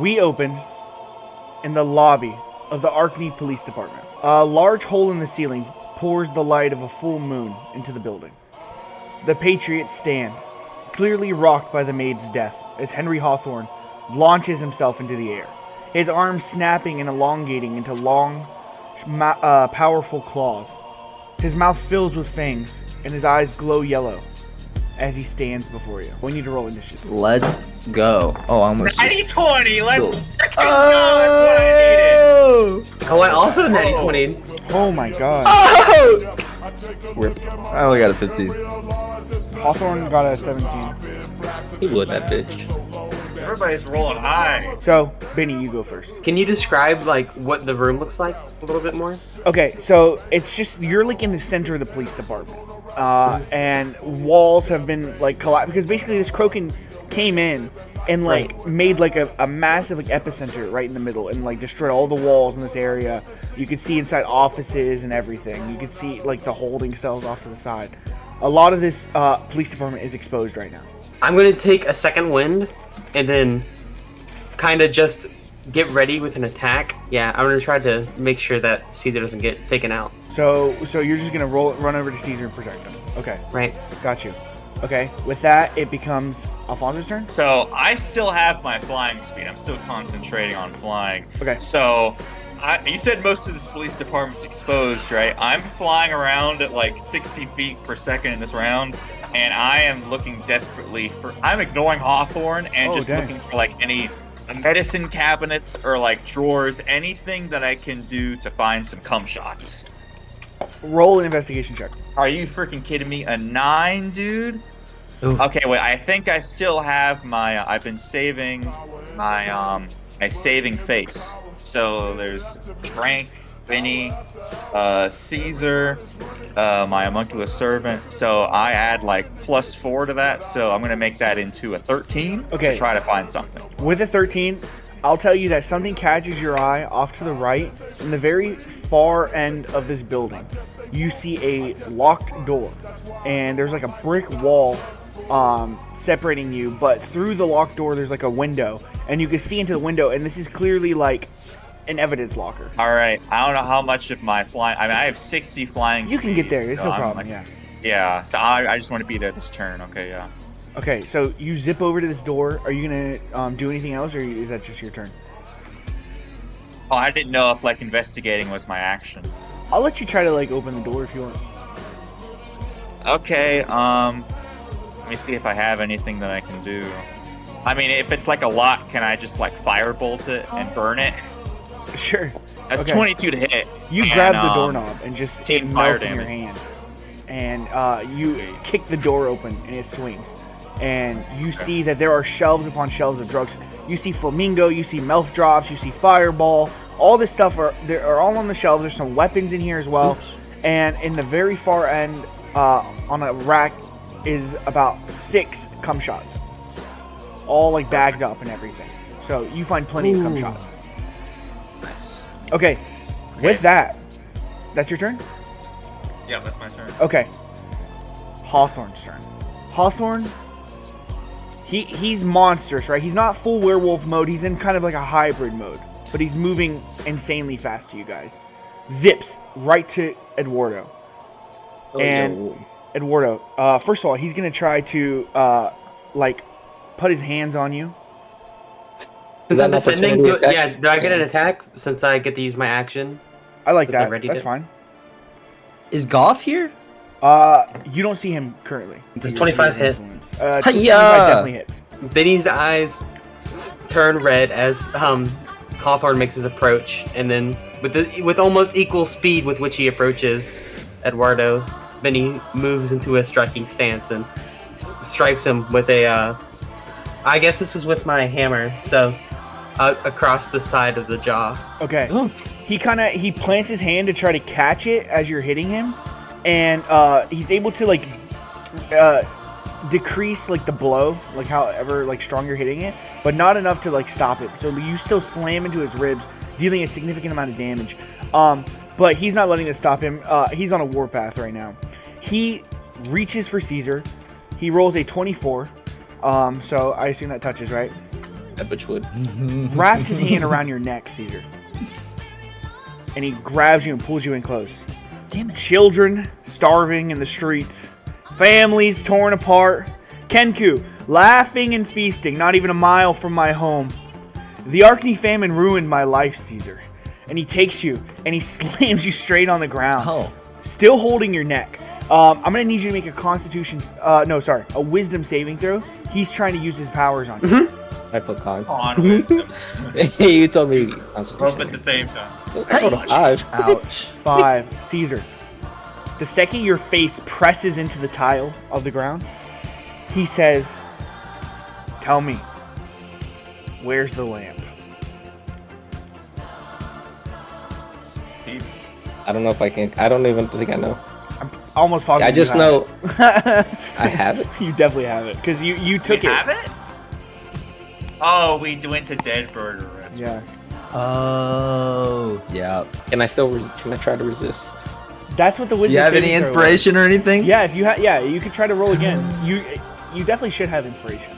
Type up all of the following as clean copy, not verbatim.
We open in the lobby of the Arkney Police Department. A large hole in the ceiling pours the light of a full moon into the building. The Patriots stand, clearly rocked by the maid's death, as Henry Hawthorne launches himself into the air, his arms snapping and elongating into long, powerful claws. His mouth fills with fangs, and his eyes glow yellow as he stands before you. We need to roll initiative. Let's go. Oh, I almost 90-20, let's go. go, that's what I needed. Oh, I also natty 20. Oh my god. Oh! Rip. I only got a 15. Hawthorne got a 17. He blew that bitch. Everybody's rolling high. So, Benny, you go first. Can you describe, like, what the room looks like a little bit more? Okay, so it's just, you're like in the center of the police department. And walls have been like collapsed because basically this Kroken came in and like made like a massive like epicenter right in the middle and like destroyed all the walls in this area. You could see inside offices and everything. You could see like the holding cells off to the side. A lot of this police department is exposed right now. I'm going to take a second wind and then kind of just get ready with an attack. Yeah, I'm going to try to make sure that Caesar doesn't get taken out. So you're just gonna run over to Caesar and protect him. Okay. Right. Got you. Okay. With that, it becomes Alfonso's turn. So I still have my flying speed. I'm still concentrating on flying. Okay. So you said most of this police department's exposed, right? I'm flying around at like 60 feet per second in this round, and I am looking desperately I'm ignoring Hawthorne and just looking for like any medicine cabinets or like drawers, anything that I can do to find some cum shots. Roll an investigation check. Are you freaking kidding me? A 9, dude? Ooh. Okay, wait. I think I still have my. I've been saving my saving face. So there's Frank, Vinny, Caesar, my homunculus servant. So I add like +4 to that. So I'm gonna make that into a 13 to try to find something. With a 13, I'll tell you that something catches your eye off to the right in the very far end of this building. You see a locked door, and there's like a brick wall separating you, but through the locked door there's like a window, and you can see into the window, and this is clearly like an evidence locker. All right, I don't know how much of my flying. I mean, I have 60 flying. You can get there. It's no problem. Yeah. So I just want to be there this turn. Okay. Yeah. Okay. So you zip over to this door. Are you gonna do anything else, or is that just your turn? Oh, I didn't know if like investigating was my action. I'll let you try to like open the door if you want. Okay. Let me see if I have anything that I can do. I mean, if it's like a lock, can I just like firebolt it and burn it? Sure. That's 22 to hit. You grab the doorknob and just take fire fire in your hand, and you kick the door open and it swings, and you see that there are shelves upon shelves of drugs. You see flamingo, you see mouth drops, you see fireball. All this stuff are all on the shelves. There's some weapons in here as well. And in the very far end, on a rack, is about 6 cum shots, all like bagged up and everything. So you find plenty of cum shots. Nice. Okay, with that, that's your turn? Yeah, that's my turn. Okay. Hawthorne's turn. Hawthorne, he's monstrous, right? He's not full werewolf mode. He's in kind of like a hybrid mode. But he's moving insanely fast to you guys. Zips right to Eduardo. Eduardo, first of all, he's going to try to, like, put his hands on you. Is that defending? Do I get an attack since I get to use my action? I like that. That's fine. Is Goff here? You don't see him currently. Does 25 hit? 25 definitely hits. Benny's eyes turn red as Hawthorne makes his approach, and then with almost equal speed with which he approaches Eduardo, Benny moves into a striking stance and strikes him with a. I guess this was with my hammer, so across the side of the jaw. Okay. Ooh. He plants his hand to try to catch it as you're hitting him, and he's able to like decrease like the blow, like however like strong you're hitting it, but not enough to like stop it. So you still slam into his ribs, dealing a significant amount of damage. But he's not letting this stop him. He's on a warpath right now. He reaches for Caesar. He rolls a 24. So I assume that touches, right? That bitch would. wraps his hand around your neck, Caesar. And he grabs you and pulls you in close. Damn it. Children starving in the streets. Families torn apart. Kenku laughing and feasting, not even a mile from my home. The Arkney famine ruined my life, Caesar. And he takes you and he slams you straight on the ground. Oh. Still holding your neck. I'm going to need you to make a wisdom saving throw. He's trying to use his powers on you. I put con. On wisdom. You told me. Both at the same time. I rolled a 5. Ouch. 5. Caesar. The second your face presses into the tile of the ground, he says, "Tell me, where's the lamp?" See, I don't know if I can. I don't even think I know. I'm almost positive. I just you know have it. I have it. You definitely have it because you took we it. have it? Oh, we went to Dead Burger. That's Yeah. Oh. Yeah. Can I still? Can I try to resist? That's what the wisdom. Do you have any saving throw inspiration or anything? is. Yeah, if you you could try to roll again. You definitely should have inspiration.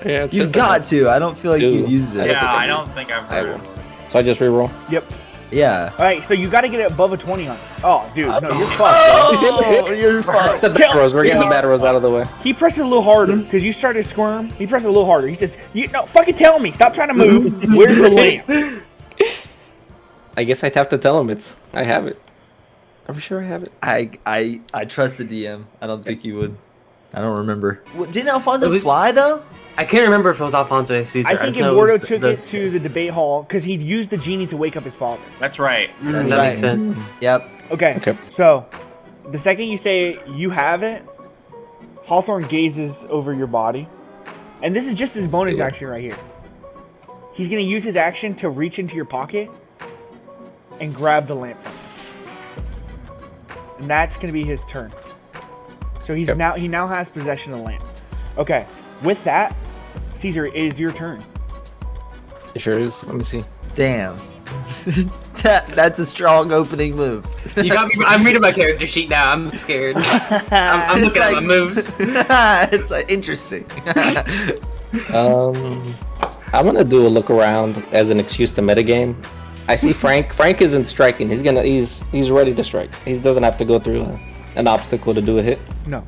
Yeah, it You've says got to. I don't feel like Do. you've used it. Yeah, I don't think I've I heard will. of it. So I just reroll. Yep. Yeah. All right, so you got to get it above a 20 on it. Oh, dude, no, you're fucked. Oh, you're That's fucked. the bad rolls. We're getting the bad rolls out of the way. He pressed it a little harder because you started to squirm. He pressed it a little harder. He says, fucking tell me. Stop trying to move. Where's the lamp? I guess I'd have to tell him I have it. Are we sure I have it? I trust the DM. I don't think he would. I don't remember. Didn't Alfonso At least- fly though? I can't remember if it was Alfonso or Caesar. I think just know Eduardo it was took it to the debate hall because he used the genie to wake up his father. That's right. That's that right. makes sense. Yep. Okay. Okay. So, the second you say you have it, Hawthorne gazes over your body. And this is just his bonus action right here. He's going to use his action to reach into your pocket and grab the lamp from you. And that's going to be his turn. So he now has possession of the lamp. Okay. With that, Caesar, it is your turn. It sure is. Let me see. Damn. That's a strong opening move. You got me. I'm reading my character sheet now. I'm scared. I'm looking at my moves. It's like interesting. I'm gonna do a look around as an excuse to metagame. I see Frank. Frank isn't striking. He's ready to strike. He doesn't have to go through an obstacle to do a hit. No.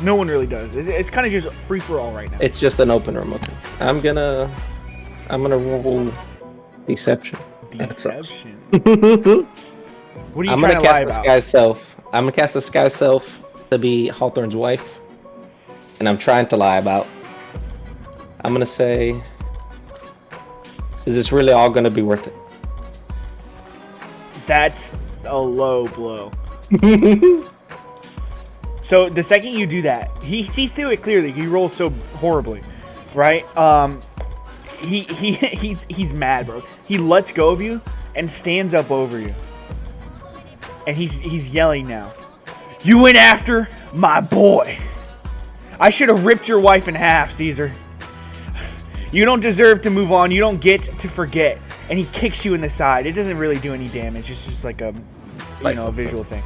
No one really does. It's kind of just free for all right now. It's just an open room. Okay. I'm gonna roll deception. Deception. What are you I'm trying gonna to lie cast the about? Sky Self. I'm gonna cast the Sky Self to be Hawthorne's wife, and I'm trying to lie about. I'm gonna say, is this really all gonna be worth it? That's a low blow. So the second you do that, he sees through it clearly. He rolled so horribly, right? He's mad, bro. He lets go of you and stands up over you, and he's yelling now. You went after my boy. I should have ripped your wife in half, Caesar. You don't deserve to move on. You don't get to forget. And he kicks you in the side. It doesn't really do any damage. It's just like a visual thing.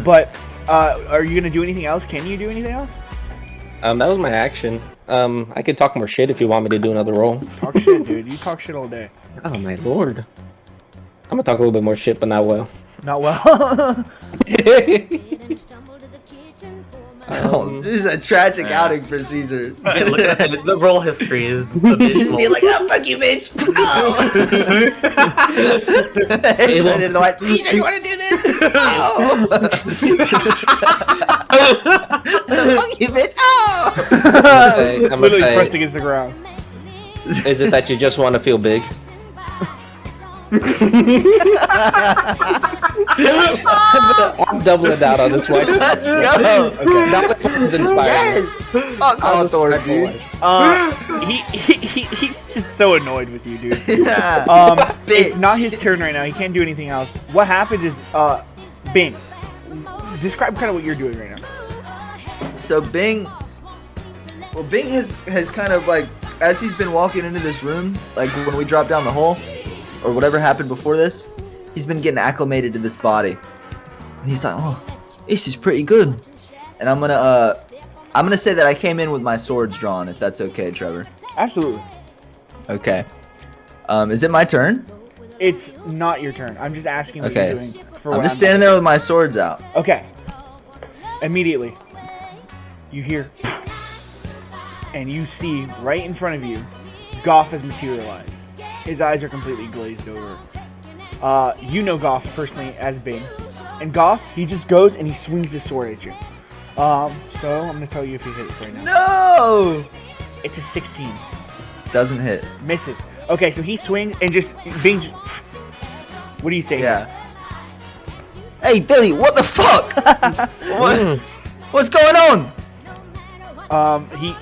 But are you gonna do anything else? Can you do anything else? That was my action. I could talk more shit if you want me to do another roll. Talk shit, dude. You talk shit all day. Oh my lord. I'm gonna talk a little bit more shit, but not well. Not well. Oh, this is a tragic outing for Caesar. Yeah, look at the roll history is Just be like, oh, fuck you, bitch. Oh. Hey, I didn't know what. Caesar, you want to do this? Oh. Fuck you, bitch. Oh. I'm gonna Literally say, pressed against the ground. is it that you just want to feel big? I'm doubling down on this one. Let's go. Now the phone's inspired. Yes. Fuck Hawthorne, dude. He's just so annoyed with you, dude. Yeah. It's Bitch. not his turn right now. He can't do anything else. What happens is, Bing, describe kind of what you're doing right now. So Bing has kind of like, as he's been walking into this room, like when we dropped down the hole, or whatever happened before this, he's been getting acclimated to this body. And he's like, oh, this is pretty good. And I'm gonna say that I came in with my swords drawn, if that's okay, Trevor. Absolutely. Okay. Is it my turn? It's not your turn. I'm just asking what Okay. you're doing. For I'm what just standing there with my swords out. Okay. Immediately, you hear, and you see right in front of you, Goff has materialized. His eyes are completely glazed over. You know Goff personally as Bing. And Goff, he just goes and he swings his sword at you. So I'm going to tell you if he hits right now. No! It's a 16. Doesn't hit. Misses. Okay, so he swings and just, Bing, what do you say? Yeah. Hey, Billy, what the fuck? What's going on?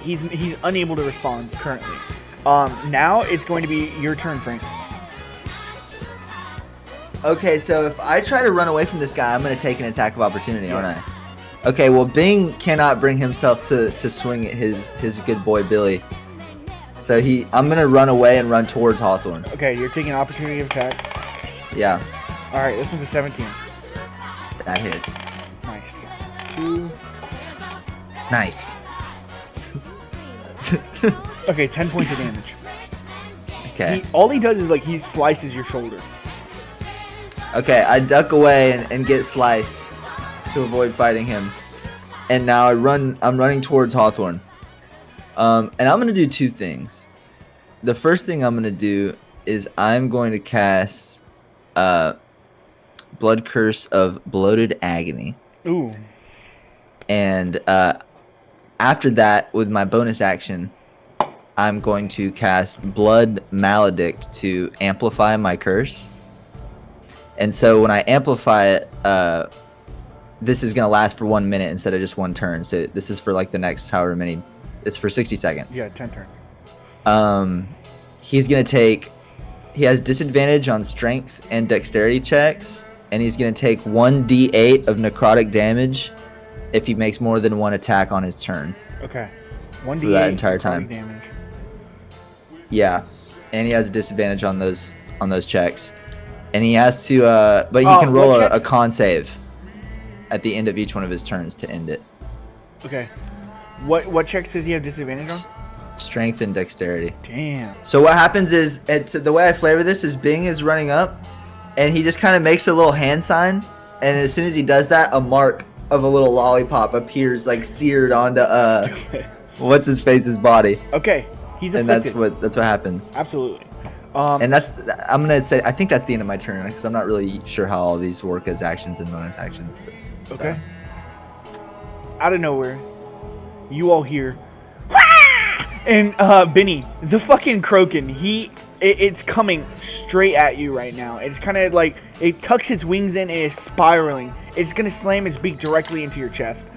He's unable to respond currently. Now it's going to be your turn, Frank. Okay, so if I try to run away from this guy, I'm going to take an attack of opportunity, aren't Yes. I? Okay, well, Bing cannot bring himself to swing at his good boy, Billy. So I'm going to run away and run towards Hawthorne. Okay, you're taking opportunity of attack. Yeah, All right, this one's a 17. that hits. Nice. 2. Nice. Okay, 10 points of damage. Okay. All he does is he slices your shoulder. Okay, I duck away and get sliced to avoid fighting him. And now I'm running towards Hawthorne. And I'm going to do two things. The first thing I'm going to do is I'm going to cast Blood Curse of Bloated Agony. Ooh. And after that, with my bonus action, I'm going to cast Blood Maledict to amplify my curse. And so when I amplify it, this is going to last for 1 minute instead of just one turn. So this is for the next however many. It's for 60 seconds. Yeah, 10 turn. He's going to take. He has disadvantage on strength and dexterity checks. And he's going to take 1d8 of necrotic damage if he makes more than one attack on his turn. Okay. 1d8 For that entire necrotic time. damage. Yeah. And he has a disadvantage on those checks. And he has to, but he can roll what a checks? con save at the end of each one of his turns to end it. Okay. What checks does he have disadvantage on? Strength and dexterity. Damn. So what happens is, the way I flavor this is Bing is running up, and he just kind of makes a little hand sign, and as soon as he does that, a mark of a little lollipop appears seared onto Stupid. what's his face's body, Okay. He's and afflicted. that's what happens. Absolutely. And I'm gonna say I think that's the end of my turn because I'm not really sure how all these work as actions and bonus actions. So. Okay. Out of nowhere, you all hear, and Benny, the fucking Kroken, it's coming straight at you right now. It's kind of it tucks its wings in and is spiraling. It's gonna slam its beak directly into your chest.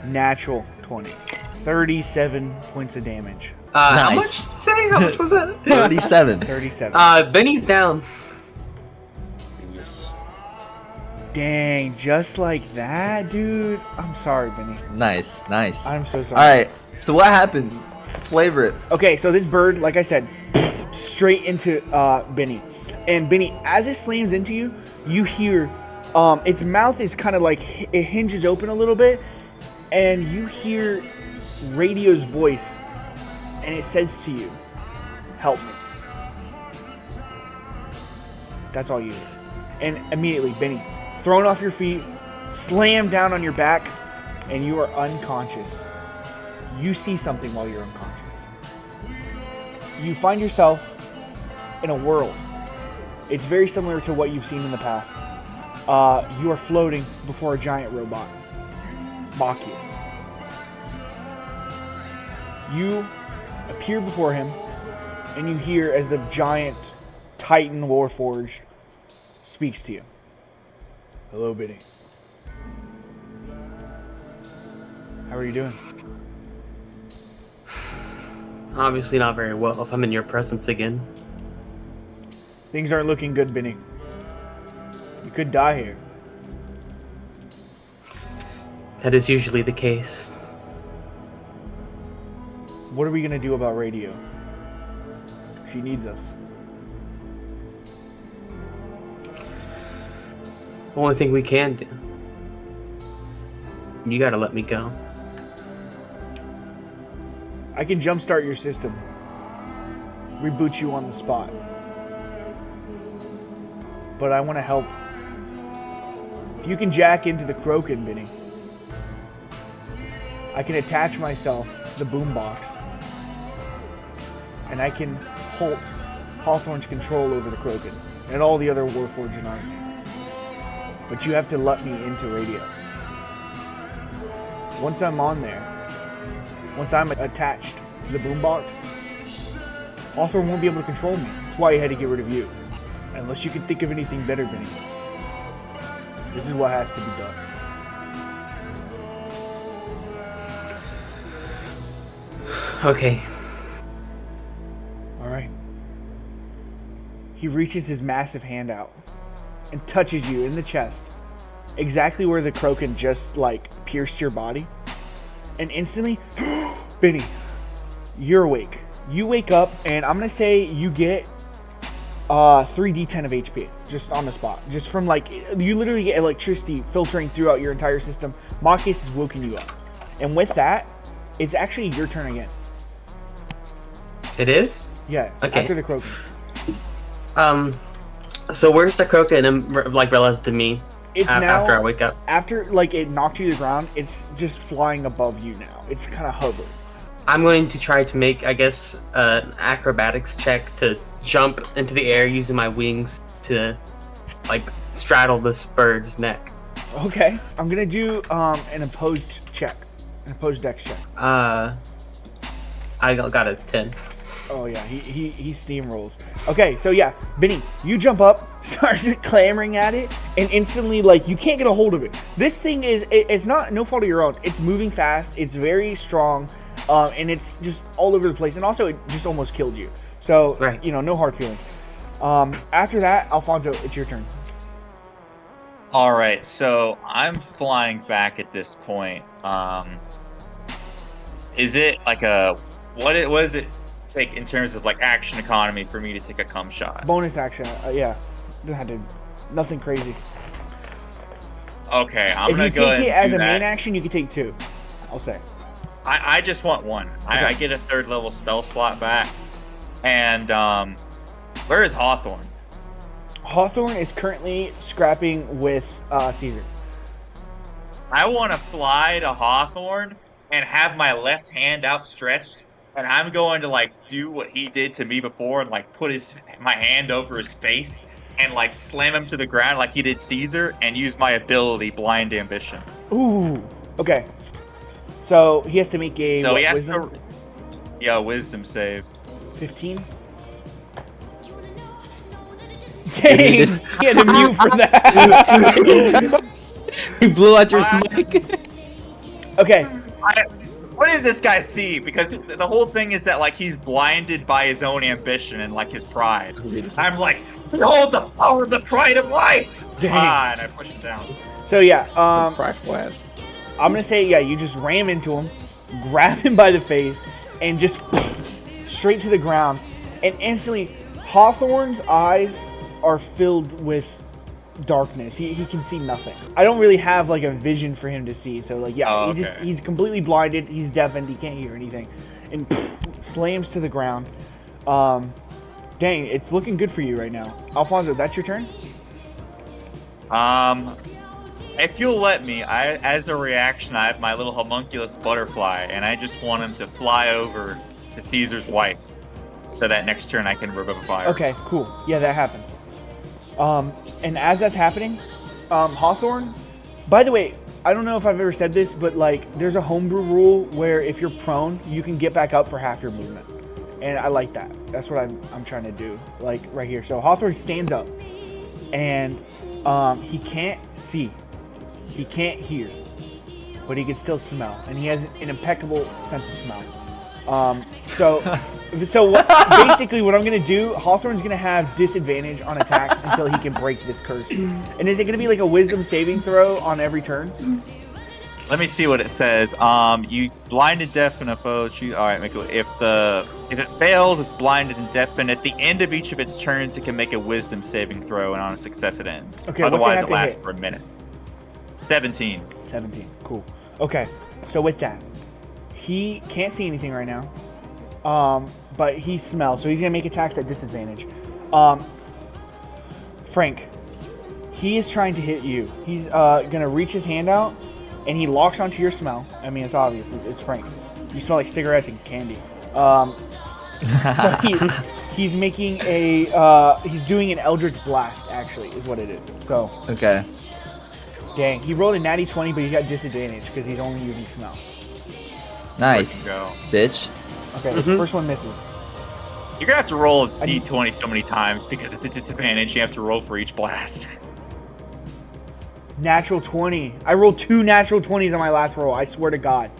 Natural 20. 37 points of damage. How much? Nice. Say how much was that? 37. 37. Benny's down. Dang, just like that, dude. I'm sorry, Benny. Nice. I'm so sorry. All right. So what happens? Flavor it. Okay, so this bird, like I said, straight into Benny. And Benny, as it slams into you, you hear its mouth is kind of it hinges open a little bit, and you hear radio's voice, and it says to you, "Help me." That's all you hear. And immediately, Benny, thrown off your feet, slammed down on your back, and you are unconscious. You see something while you're unconscious. You find yourself in a world. It's very similar to what you've seen in the past. You are floating before a giant robot, Machias. You appear before him, and you hear as the giant Titan Warforged speaks to you. Hello, Benny. How are you doing? Obviously not very well if I'm in your presence again. Things aren't looking good, Benny. You could die here. That is usually the case. What are we gonna do about radio? She needs us. Only thing we can do. You gotta let me go. I can jumpstart your system. Reboot you on the spot. But I want to help. If you can jack into the Kroken, Benny, I can attach myself to the boombox. And I can halt Hawthorne's control over the Kroken and all the other Warforged army. But you have to let me into radio. Once I'm on there, once I'm attached to the boombox, Hawthorne won't be able to control me. That's why he had to get rid of you. Unless you can think of anything better, Benny. This is what has to be done. Okay. Alright. He reaches his massive hand out and touches you in the chest. Exactly where the Kroken just, like, pierced your body. And instantly, Benny, you're awake. You wake up, and I'm going to say you get 3d10 of HP. Just on the spot. Just from, like, you literally get electricity filtering throughout your entire system. Machis has woken you up. And with that, it's actually your turn again. It is? Yeah, Okay. after the Kroken. So where's the Kroken, like, relative to me? It's now, after I wake up. after, like, it knocked you to the ground, it's just flying above you now. It's kind of hovering. I'm going to try to make, I guess, an acrobatics check to jump into the air using my wings to, like, straddle this bird's neck. Okay, I'm gonna do an opposed check, an opposed dex check. I got a 10. Oh yeah, he steamrolls. Okay, so yeah, Benny, you jump up, start clamoring at it, and instantly, like, you can't get a hold of it. This thing it's not no fault of your own. It's moving fast. It's very strong, and it's just all over the place. And also, it just almost killed you. So Right. you know, no hard feelings. After that, Alfonso, it's your turn. All right, so I'm flying back at this point. Is it like a what does it take in terms of like action economy for me to take a cum shot? Bonus action, yeah. Don't have to, nothing crazy. Okay, I'm If gonna you go take ahead it and as do a main that. action, you can take 2. I'll say. I just want one. I get a 3rd level spell slot back. And where is Hawthorne? Hawthorne is currently scrapping with Caesar. I want to fly to Hawthorne and have my left hand outstretched, and I'm going to like do what he did to me before and like put my hand over his face and like slam him to the ground like he did Caesar and use my ability Blind Ambition. Ooh. Okay. So he has to make a So what, he has wisdom? to wisdom save. 15. Dang, he had to mute for that. You blew out your mic. Okay. What does this guy see? Because the whole thing is that like he's blinded by his own ambition and like his pride. I'm like, behold the power of the pride of life. Dang. And I push him down. So yeah, Prideful ass. I'm gonna say yeah. You just ram into him, grab him by the face, and just straight to the ground. And instantly, Hawthorne's eyes are filled with darkness. He can see nothing. I don't really have like a vision for him to see. So like yeah, Oh, okay. he's completely blinded. He's deafened. He can't hear anything, and slams to the ground. Dang, it's looking good for you right now, Alfonso. That's your turn. If you'll let me, as a reaction, I have my little homunculus butterfly, and I just want him to fly over to Caesar's wife, so that next turn I can revivify her. Okay, cool. Yeah, that happens. And as that's happening, Hawthorne, by the way, I don't know if I've ever said this, but like there's a homebrew rule where if you're prone, you can get back up for half your movement. And I like that. That's what I'm trying to do, like right here. So Hawthorne stands up and he can't see. He can't hear, but he can still smell, and he has an impeccable sense of smell. So basically what I'm going to do, Hawthorne's going to have disadvantage on attacks until he can break this curse. And is it going to be like a wisdom saving throw on every turn? Let me see what it says. You blinded, deafen a foe. All right, make it. If it fails, it's blinded and deafened. At the end of each of its turns, it can make a wisdom saving throw, and on a success, it ends. Okay, what's it Otherwise, have it to lasts hit? for a minute. 17. 17. Cool. Okay. So with that, he can't see anything right now. But he smells, so he's gonna make attacks at disadvantage. Frank, he is trying to hit you. He's gonna reach his hand out, and he locks onto your smell. I mean, it's obvious. It's Frank. You smell like cigarettes and candy. So he's making a he's doing an Eldritch Blast. Actually, is what it is. So Okay. dang, he rolled a natty 20, but he got disadvantage because he's only using smell. Nice, Go. bitch. Okay, first one misses. You're gonna have to roll a d20 so many times because it's a disadvantage. You have to roll for each blast. Natural 20. I rolled 2 natural 20s on my last roll. I swear to God.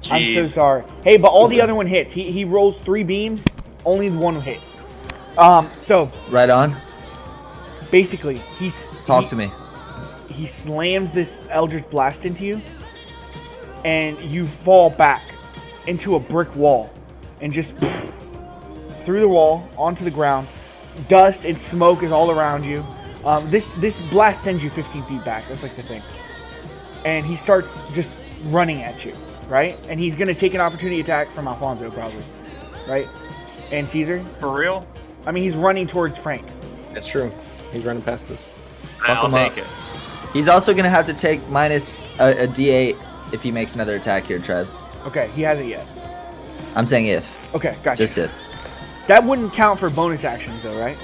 Jeez. I'm so sorry. Hey, but all the other one hits. He rolls 3 beams. Only one hits. So Right on. basically, Talk to me. He slams this Eldritch Blast into you, and you fall back into a brick wall, and just through the wall onto the ground. Dust and smoke is all around you. This blast sends you 15 feet back. That's like the thing. And he starts just running at you, right? And he's gonna take an opportunity attack from Alfonso, probably, right? And Caesar. For real? I mean, he's running towards Frank. That's true. He's running past us. I'll him take up. it. He's also gonna have to take minus a D8 if he makes another attack here, Trev. Okay, he hasn't yet. I'm saying if. Okay, gotcha. Just if. That wouldn't count for bonus actions, though, right?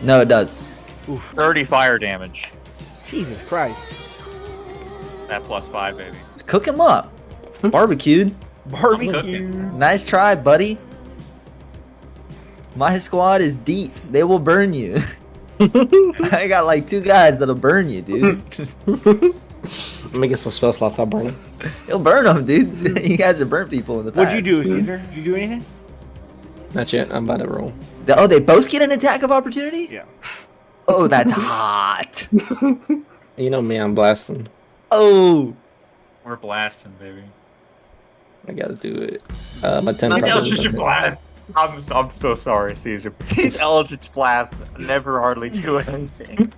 No, it does. Oof. 30 fire damage. Jesus Christ. That +5, baby. Cook him up. Barbecued. Barbecue. cooking. Nice try, buddy. My squad is deep. They will burn you. I got like 2 guys that'll burn you, dude. Let me get some spell slots. I'll burn them. He'll burn them, dude. You guys have burnt people in the past. What'd you do, Caesar? Did you do anything? Not yet. I'm about to roll. Oh, they both get an attack of opportunity? Yeah. Oh, that's hot. You know me. I'm blasting. Oh. We're blasting, baby. I gotta do it. My 10 My probably Eldritch doesn't hit. Blast. I'm so sorry, Caesar. But these Eldritch Blasts never hardly do anything.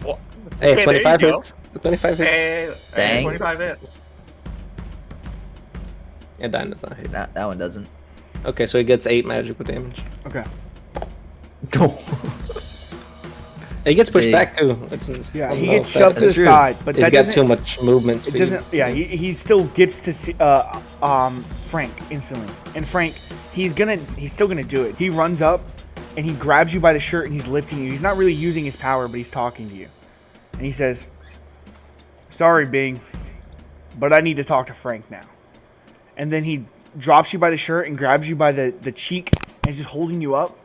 Well, Hey, okay, 25 there you go. hits. 25 hits. Hey, Dang. 25 hits. Yeah, that does not hit. That one doesn't. Okay, so he gets 8 magical damage. Okay. Go. He gets pushed Big. back too. Which is, Yeah, I don't he know gets if that- shoved to the That's true. side, but He's that got doesn't. too much movement It speed. doesn't. Yeah, he still gets to see, Frank instantly, and Frank, he's still gonna do it. He runs up, and he grabs you by the shirt, and he's lifting you. He's not really using his power, but he's talking to you, and he says, "Sorry, Bing, but I need to talk to Frank now." And then he drops you by the shirt and grabs you by the cheek, and he's just holding you up,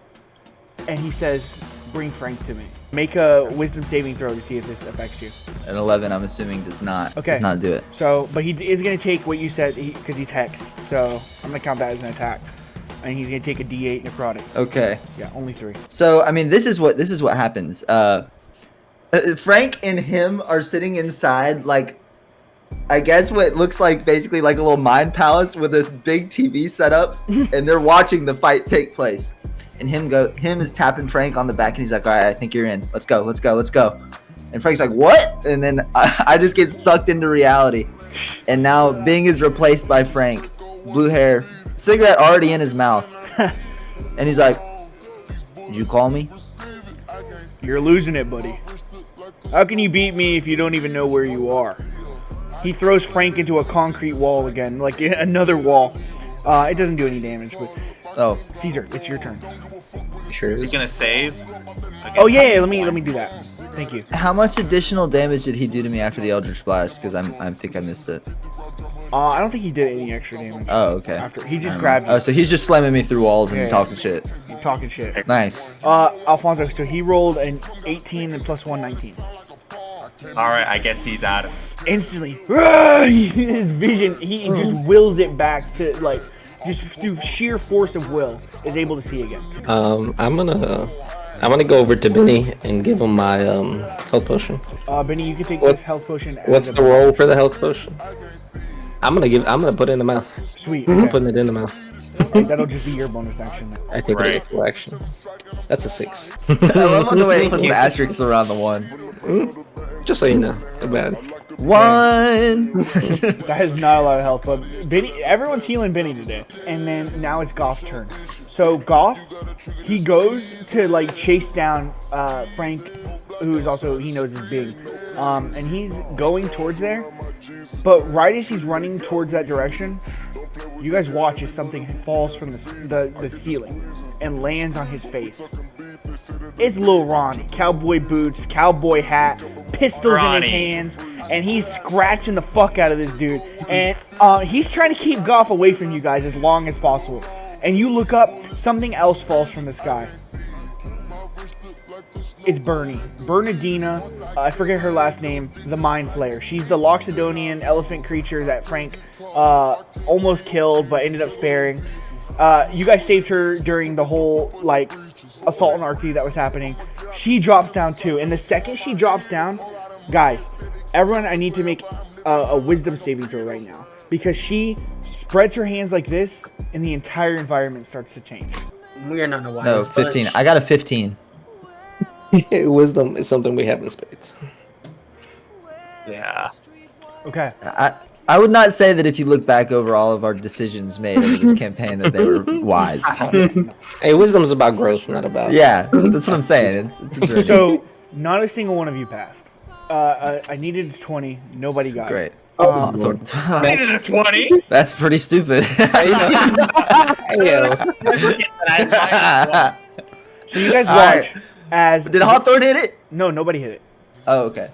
and he says, "Bring Frank to me." Make a wisdom saving throw to see if this affects you. An 11, I'm assuming, does not. Okay. Does not do it. So, but he is going to take what you said because he's hexed. So I'm going to count that as an attack, and he's going to take a D8 necrotic. Okay. Yeah, only 3. So, I mean, this is what happens. Frank and him are sitting inside, like, I guess what looks like basically like a little mind palace with this big TV set up, and they're watching the fight take place. And him is tapping Frank on the back, and he's like, "All right, I think you're in. Let's go. And Frank's like, "What?" And then I just get sucked into reality. And now Bing is replaced by Frank. Blue hair, cigarette already in his mouth. And he's like, "Did you call me?" You're losing it, buddy. How can you beat me if you don't even know where you are? He throws Frank into a concrete wall again, like another wall. It doesn't do any damage, but Oh, Caesar, it's your turn. Sure Is is. he gonna save? Oh yeah, let me do that. Thank you. how much additional damage did he do to me after the Eldritch Blast? Because I think I missed it. I don't think he did any extra damage. Oh, okay. After he just Never grabbed mind. you, Oh, so he's just slamming me through walls and Yeah, yeah. talking shit. talking shit. Nice. Alfonso, so he rolled an 18 and plus 1, 19. All right, I guess he's out of. Instantly, his vision, he just wills it back to, like, just through sheer force of will, is able to see again. I'm gonna go over to Benny and give him my health potion. Benny, you can take What's- this health potion. as What's a- the roll for the health potion? I'm gonna put it in the mouth. Sweet. I'm Okay. putting it in the mouth. Alright, that'll just be your bonus action. I think Right. it's a full action. That's a 6. I love the way he puts the asterisks around the 1. Just so you know, too bad. One. That has not a lot of health, but Benny, everyone's healing Benny today. And then now it's Goff's turn. So Goff, he goes to like chase down Frank, who is also, he knows is big. And he's going towards there. But right as he's running towards that direction, you guys watch as something falls from the ceiling and lands on his face. It's Lil Ronnie. Cowboy boots, cowboy hat, pistols in his hands, and he's scratching the fuck out of this dude. And he's trying to keep Goff away from you guys as long as possible. And you look up, something else falls from the sky. It's Bernie. Bernadina, I forget her last name, the Mind Flayer. She's the Loxodonian elephant creature that Frank almost killed but ended up sparing. You guys saved her during the whole, like, assault on Archie that was happening. She drops down too. And the second she drops down, guys, everyone, I need to make a wisdom saving throw right now. Because she spreads her hands like this and the entire environment starts to change. We are not a wise No, 15. I got a 15. Wisdom is something we have in spades. Yeah. Okay. I would not say that if you look back over all of our decisions made over this campaign that they were wise. Hey, wisdom is about growth, not about. Yeah, that's what I'm saying. It's a journey. So, not a single one of you passed. I needed a 20. Nobody got Great. it. I needed a 20. That's pretty stupid. So you guys All watch right. as... Did Hawthorne hit it? No, nobody hit it. Oh, okay.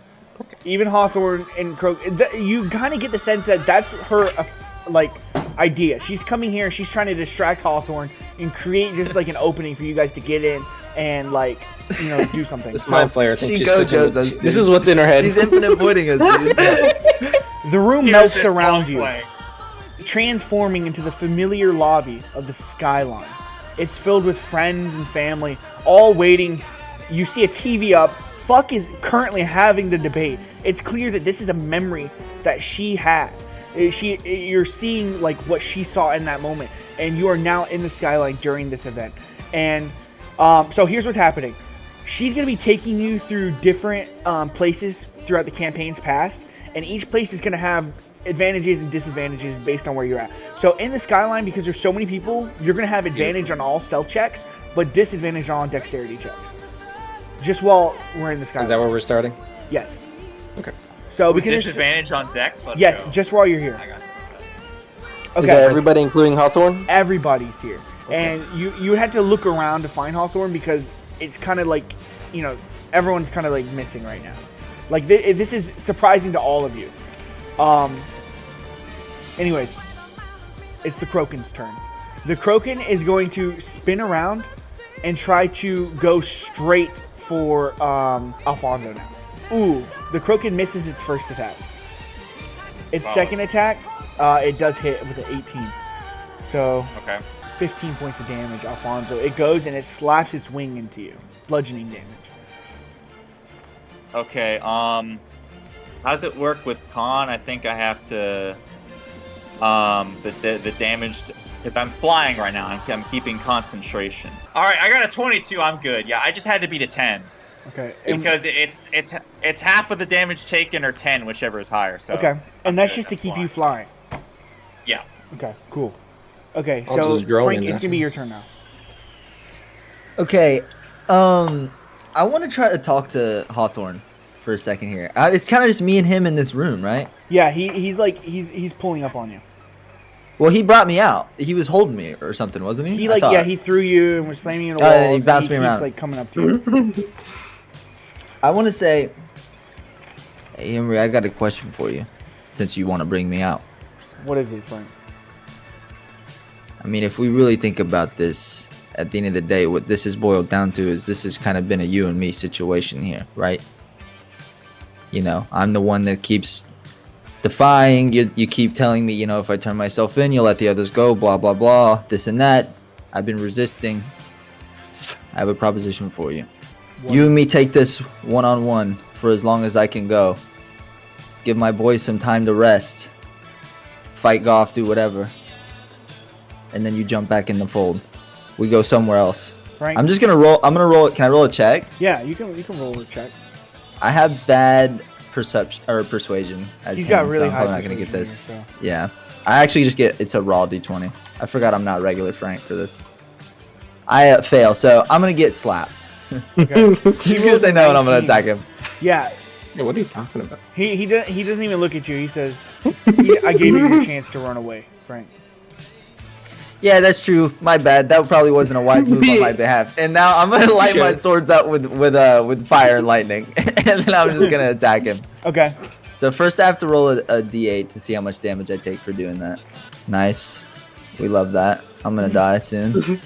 Even Hawthorne and Croak, you kind of get the sense that that's her, like, idea. She's coming here, she's trying to distract Hawthorne and create just, like, an opening for you guys to get in and, like, you know, do something. This Mind Flayer thinks She she's goes us, This is what's in her head. She's infinite voiding us, dude. The room Here's melts this around you, play. transforming into the familiar lobby of the Skyline. It's filled with friends and family, all waiting. You see a TV up. Fuck is currently having the debate. It's clear that this is a memory that she had. You're seeing like what she saw in that moment, and you are now in the Skyline during this event. And so here's what's happening. She's going to be taking you through different places throughout the campaign's past, and each place is going to have advantages and disadvantages based on where you're at. So in the Skyline, because there's so many people, you're going to have advantage on all stealth checks, but disadvantage on dexterity checks. Just while we're in the Skyline. Is that where we're starting? Yes. Okay. So With because it's- disadvantage on Dex? Let's yes, go. just while you're here. I got it. Is that everybody, including Hawthorne? Everybody's here. Okay. And you had to look around to find Hawthorne because it's kind of like, you know, everyone's kind of like missing right now. Like this is surprising to all of you. Anyways, it's the Kroken's turn. The Kroken is going to spin around and try to go straight for Alfonso now. Ooh, the Kroken misses its first attack. Its second attack, it does hit with an 18. So, Okay. 15 points of damage, Alfonso. It goes and it slaps its wing into you. Bludgeoning damage. Okay, how does it work with con? I think I have to, the damage, because I'm flying right now. I'm keeping concentration. All right, I got a 22. I'm good. Yeah, I just had to beat a 10 Okay. because it's half of the damage taken or 10, whichever is higher. So Okay. And that's good, just to I'm keep flying. you flying. Yeah. Okay, cool. Okay, I'll so just drone Frank, in it's there. gonna be your turn now. Okay. I want to try to talk to Hawthorne for a second here. It's kind of just me and him in this room, right? Yeah, he's pulling up on you. Well, he brought me out. He was holding me or something, wasn't he? He I thought. he threw you and was slamming you in the Oh, wall. and he bounced me keeps, around. like coming up to you. I want to say, hey, Henry, I got a question for you, since you want to bring me out. What is it, Frank? I mean, if we really think about this, at the end of the day, what this is boiled down to is this has kind of been a you and me situation here, right? You know, I'm the one that keeps defying. You keep telling me, you know, if I turn myself in, you'll let the others go, blah, blah, blah, this and that. I've been resisting. I have a proposition for you. What? You and me take this one-on-one for as long as I can go. Give my boys some time to rest. Fight Goff, do whatever. And then you jump back in the fold. We go somewhere else. Frank? I'm gonna roll. Can I roll a check? Yeah, you can roll a check. I have bad perception or persuasion. As He's him, got so really I'm high probably not gonna get persuasion this. here, so. Yeah, I actually just get it's a raw d20. I forgot I'm not regular Frank for this. I fail, so I'm gonna get slapped. Okay. You can say no, and I'm gonna 19. attack him. Yeah, Yeah, what are you talking about? he doesn't even look at you. He says, "I gave you your chance to run away, Frank." Yeah, that's true. My bad. That probably wasn't a wise move on my behalf. And now I'm gonna light my swords up with fire and lightning, and then I'm just gonna attack him. Okay. So first I have to roll a d8 to see how much damage I take for doing that. Nice. We love that. I'm gonna die soon.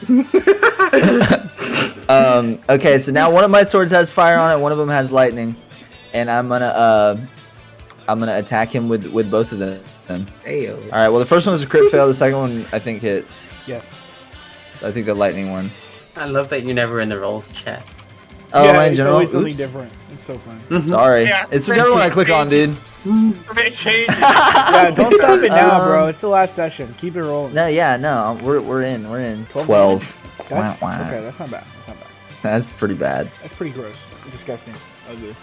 Okay, so now one of my swords has fire on it, one of them has lightning, and I'm gonna attack him with both of them. Ayo. All right. Well, the first one is a crit fail. The second one I think hits. Yes. So I think the lightning one. I love that you're never in the rolls chat. Oh, yeah, am I in it's general? always something Oops. different. It's so fun. Sorry. Yeah, It's whichever one I click on, dude. It changes. Yeah, don't stop it now, bro. It's the last session. Keep it rolling. No, yeah, no. We're in. 12 12. That's Wah, wah. okay. That's not bad. That's not bad. That's pretty bad. That's pretty gross. Disgusting. Ugly.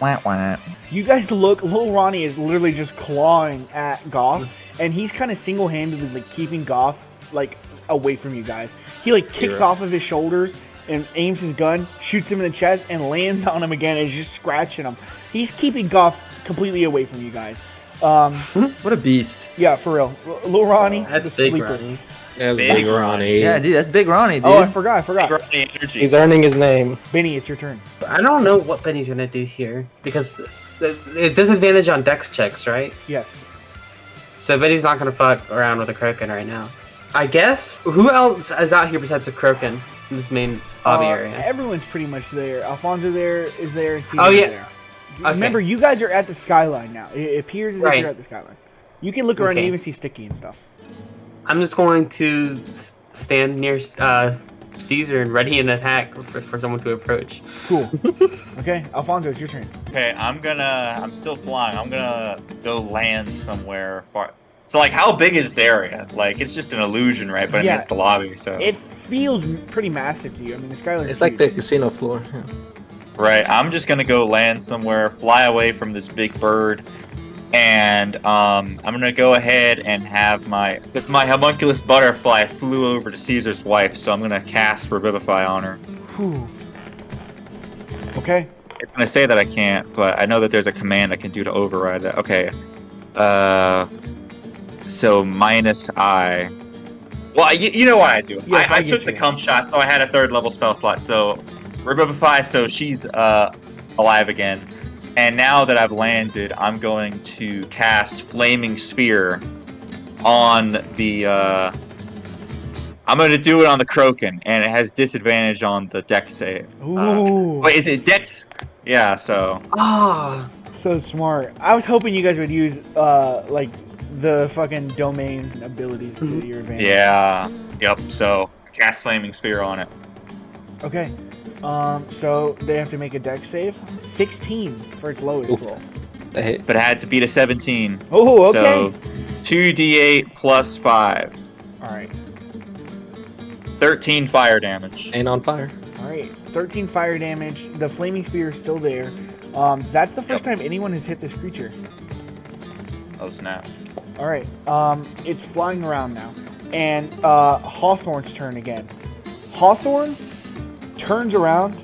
Wah, wah. You guys look. Lil Ronnie is literally just clawing at Goth, and he's kind of single-handedly like keeping Goth like away from you guys. He like kicks Hero. off of his shoulders and aims his gun, shoots him in the chest, and lands on him again. And is just scratching him. He's keeping Goth completely away from you guys. What a beast. Yeah, for real. Lil Ronnie, That's the big, sleeper. Ronnie. That's Big big Ronnie. Yeah, dude, that's Big Ronnie, dude. Oh, I forgot. Gravity energy. He's earning his name. Benny, it's your turn. I don't know what Benny's gonna do here because it's disadvantage on dex checks, right? Yes. So Benny's not gonna fuck around with a Kroken right now. I guess. Who else is out here besides the Kroken in this main lobby area? Everyone's pretty much there. Alfonso is there, and Caesar's Oh, yeah. there. Okay. Remember, you guys are at the skyline now. It appears as if Right. you're at the skyline. You can look around and Okay. even see Sticky and stuff. I'm just going to stand near Caesar and ready an attack for someone to approach. Cool. Okay, Alfonso, it's your turn. Okay, I'm still flying. I'm gonna go land somewhere far. So, like, how big is this area? Like, it's just an illusion, right? But I mean, Yeah. it's the lobby, so. It feels pretty massive to you. I mean, the skyline. It's like the casino floor. Yeah. Right, I'm just gonna go land somewhere, fly away from this big bird, and I'm gonna go ahead and have because my homunculus butterfly flew over to Caesar's wife, so I'm gonna cast Revivify on her. Whew. Okay. It's gonna say that I can't, but I know that there's a command I can do to override that. Okay, so minus I. Well, you know what I do. Yes, I I get took the you. cum shot, so I had a 3rd level spell slot. So Revivify, so she's alive again. And now that I've landed, I'm going to cast Flaming Sphere on the. I'm going to do it on the Kroken, and it has disadvantage on the Dex save. Ooh. Wait, is it Dex? Yeah, so. Ah, So smart. I was hoping you guys would use like the fucking domain abilities to your advantage. Yeah. Yep. So cast Flaming Sphere on it. Okay. So they have to make a dex save. 16 for its lowest Oof. roll. That hit. But it had to beat a 17. Oh, okay. So 2d8 plus 5. All right. 13 fire damage. Ain't on fire. All right. 13 fire damage. The flaming spear is still there. That's the first time anyone has hit this creature. Oh snap. All right. It's flying around now, and Hawthorne's turn again. Hawthorne turns around,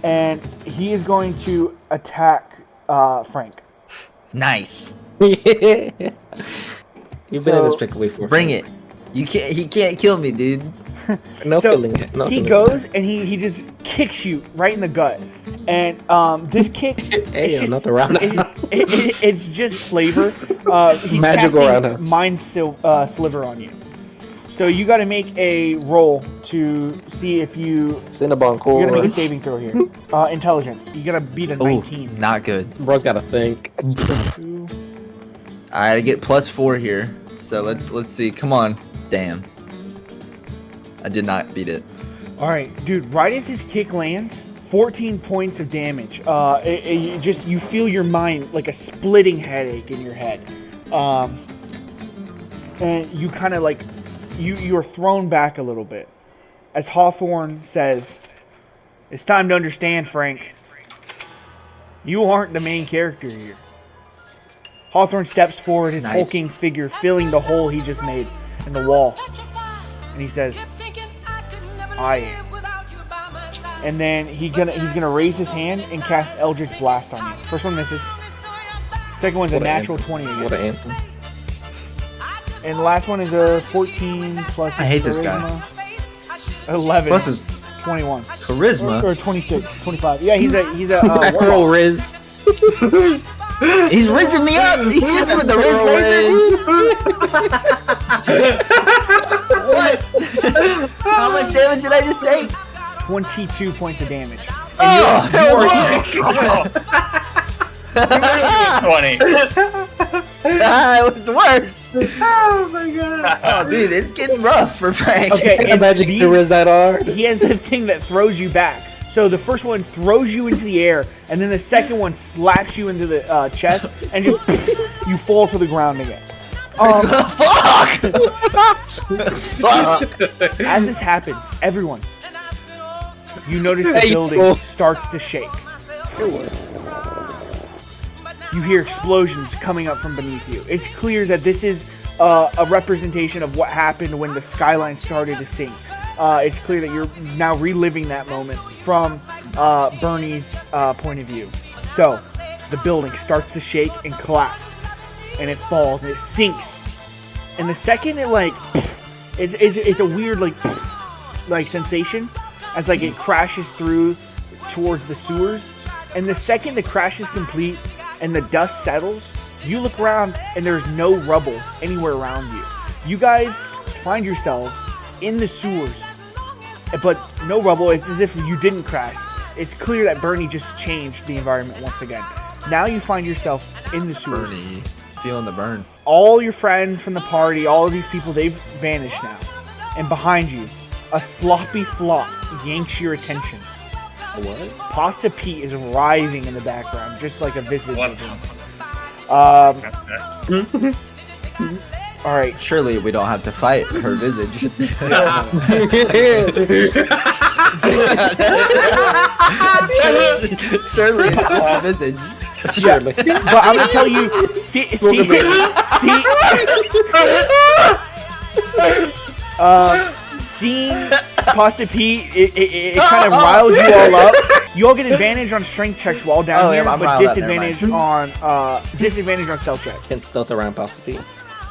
and he is going to attack Frank. Nice. You've been in So, this pickle before. Bring it. He can't kill me, dude. No So, feeling it. No He feeling goes and he just kicks you right in the gut, and this kick, Hey, it's just, not the roundhouse. it's just flavor. He's Magical casting roundhouse. Mind Sliver on you, so you got to make a roll to see if you. Cinnabon You core. gotta make a saving throw here. Intelligence. You gotta beat a Oh, 19. not good. Bro's gotta think. Two. I get +4 here. So let's see. Come on. Damn. I did not beat it. All right, dude. Right as his kick lands, 14 points of damage. You feel your mind like a splitting headache in your head, and you kind of like you are thrown back a little bit as Hawthorne says, "It's time to understand, Frank. You aren't the main character here. Hawthorne steps forward, his hulking figure filling the hole he just made in the wall. And he says, I am. And then he's gonna raise his hand and cast Eldritch Blast on you. First one misses. Second one's a natural 20 again. What an anthem. And the last one is a 14 plus. I hate this guy. 11 Plus his 21 charisma. or 26, 25. Yeah, he's a Roll Riz. He's rizzing me up. He's shooting with the Riz laser. What? How much damage did I just take? 22 points of damage. Oh, that was it was worse. Oh my god. Oh, dude, it's getting rough for Frank. Okay, Can you and imagine the Riz that hard? he has the thing that throws you back. So the first one throws you into the air, and then the second one slaps you into the chest, and just you fall to the ground again. Fuck! Fuck! As this happens, everyone, you notice the Hey, building yo. starts to shake. You hear explosions coming up from beneath you. It's clear that this is a representation of what happened when the skyline started to sink. It's clear that you're now reliving that moment from Bernie's point of view. So, the building starts to shake and collapse, and it falls and it sinks. And the second it it's a weird like sensation as like it crashes through towards the sewers. And the second the crash is complete and the dust settles, you look around and there's no rubble anywhere around you. You guys find yourselves in the sewers, but no rubble. It's as if you didn't crash. It's clear that Bernie just changed the environment once again. Now you find yourself in the sewers. Bernie, feeling the burn. All your friends from the party, all of these people, they've vanished now. And behind you, a sloppy flop yanks your attention. What? Pasta Pete is writhing in the background, just like a visage What? of him. All right. Surely we don't have to fight her visage. Surely it's just a visage. Surely. But I'm gonna tell you, seeing Pasta Pete, it kind of riles you all up. You all get advantage on strength checks while down Oh, yeah, here, I'm but riled up, disadvantage on stealth checks. Can stealth around Pasta Pete.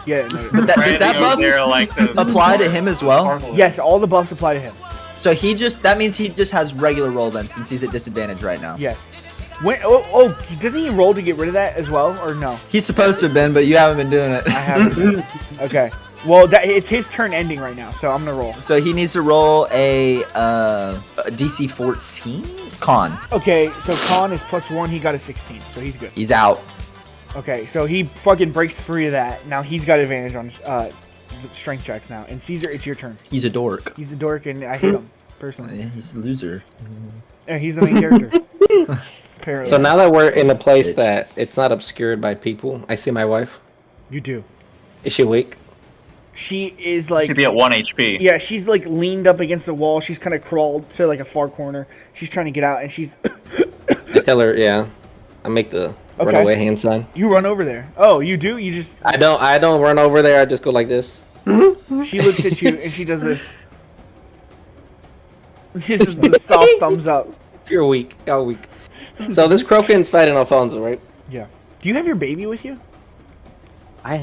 Yeah. No, But does that Branding over buff there like those apply to him as well? yes, all the buffs apply to him. So that means he just has regular roll then, since he's at disadvantage right now. Yes. Doesn't he roll to get rid of that as well, or no? He's supposed to have been, but you haven't been doing it. I haven't. Okay. Well, it's his turn ending right now, so I'm gonna roll. So he needs to roll a DC 14 con. Okay, so Con is +1. He got a 16, so he's good. He's out. Okay, so he fucking breaks free of that. Now he's got advantage on strength checks now. And Caesar, it's your turn. He's a dork. He's a dork, and I hate him personally. Yeah, he's a loser. Yeah, he's the main character. Apparently. So now that we're in a place Bitch. that it's not obscured by people, I see my wife. You do. Is she awake? She is like. should be at 1 HP. Yeah, she's like leaned up against the wall. She's kind of crawled to like a far corner. She's trying to get out, and she's. I tell her, yeah. I make the Okay. runaway hand sign. You run over there. Oh, you do? You just. I don't run over there. I just go like this. She looks at you and she does this. Just the soft thumbs up. You're weak. Y'all weak. So this Kroken's fighting Alfonso, right? Yeah. Do you have your baby with you? I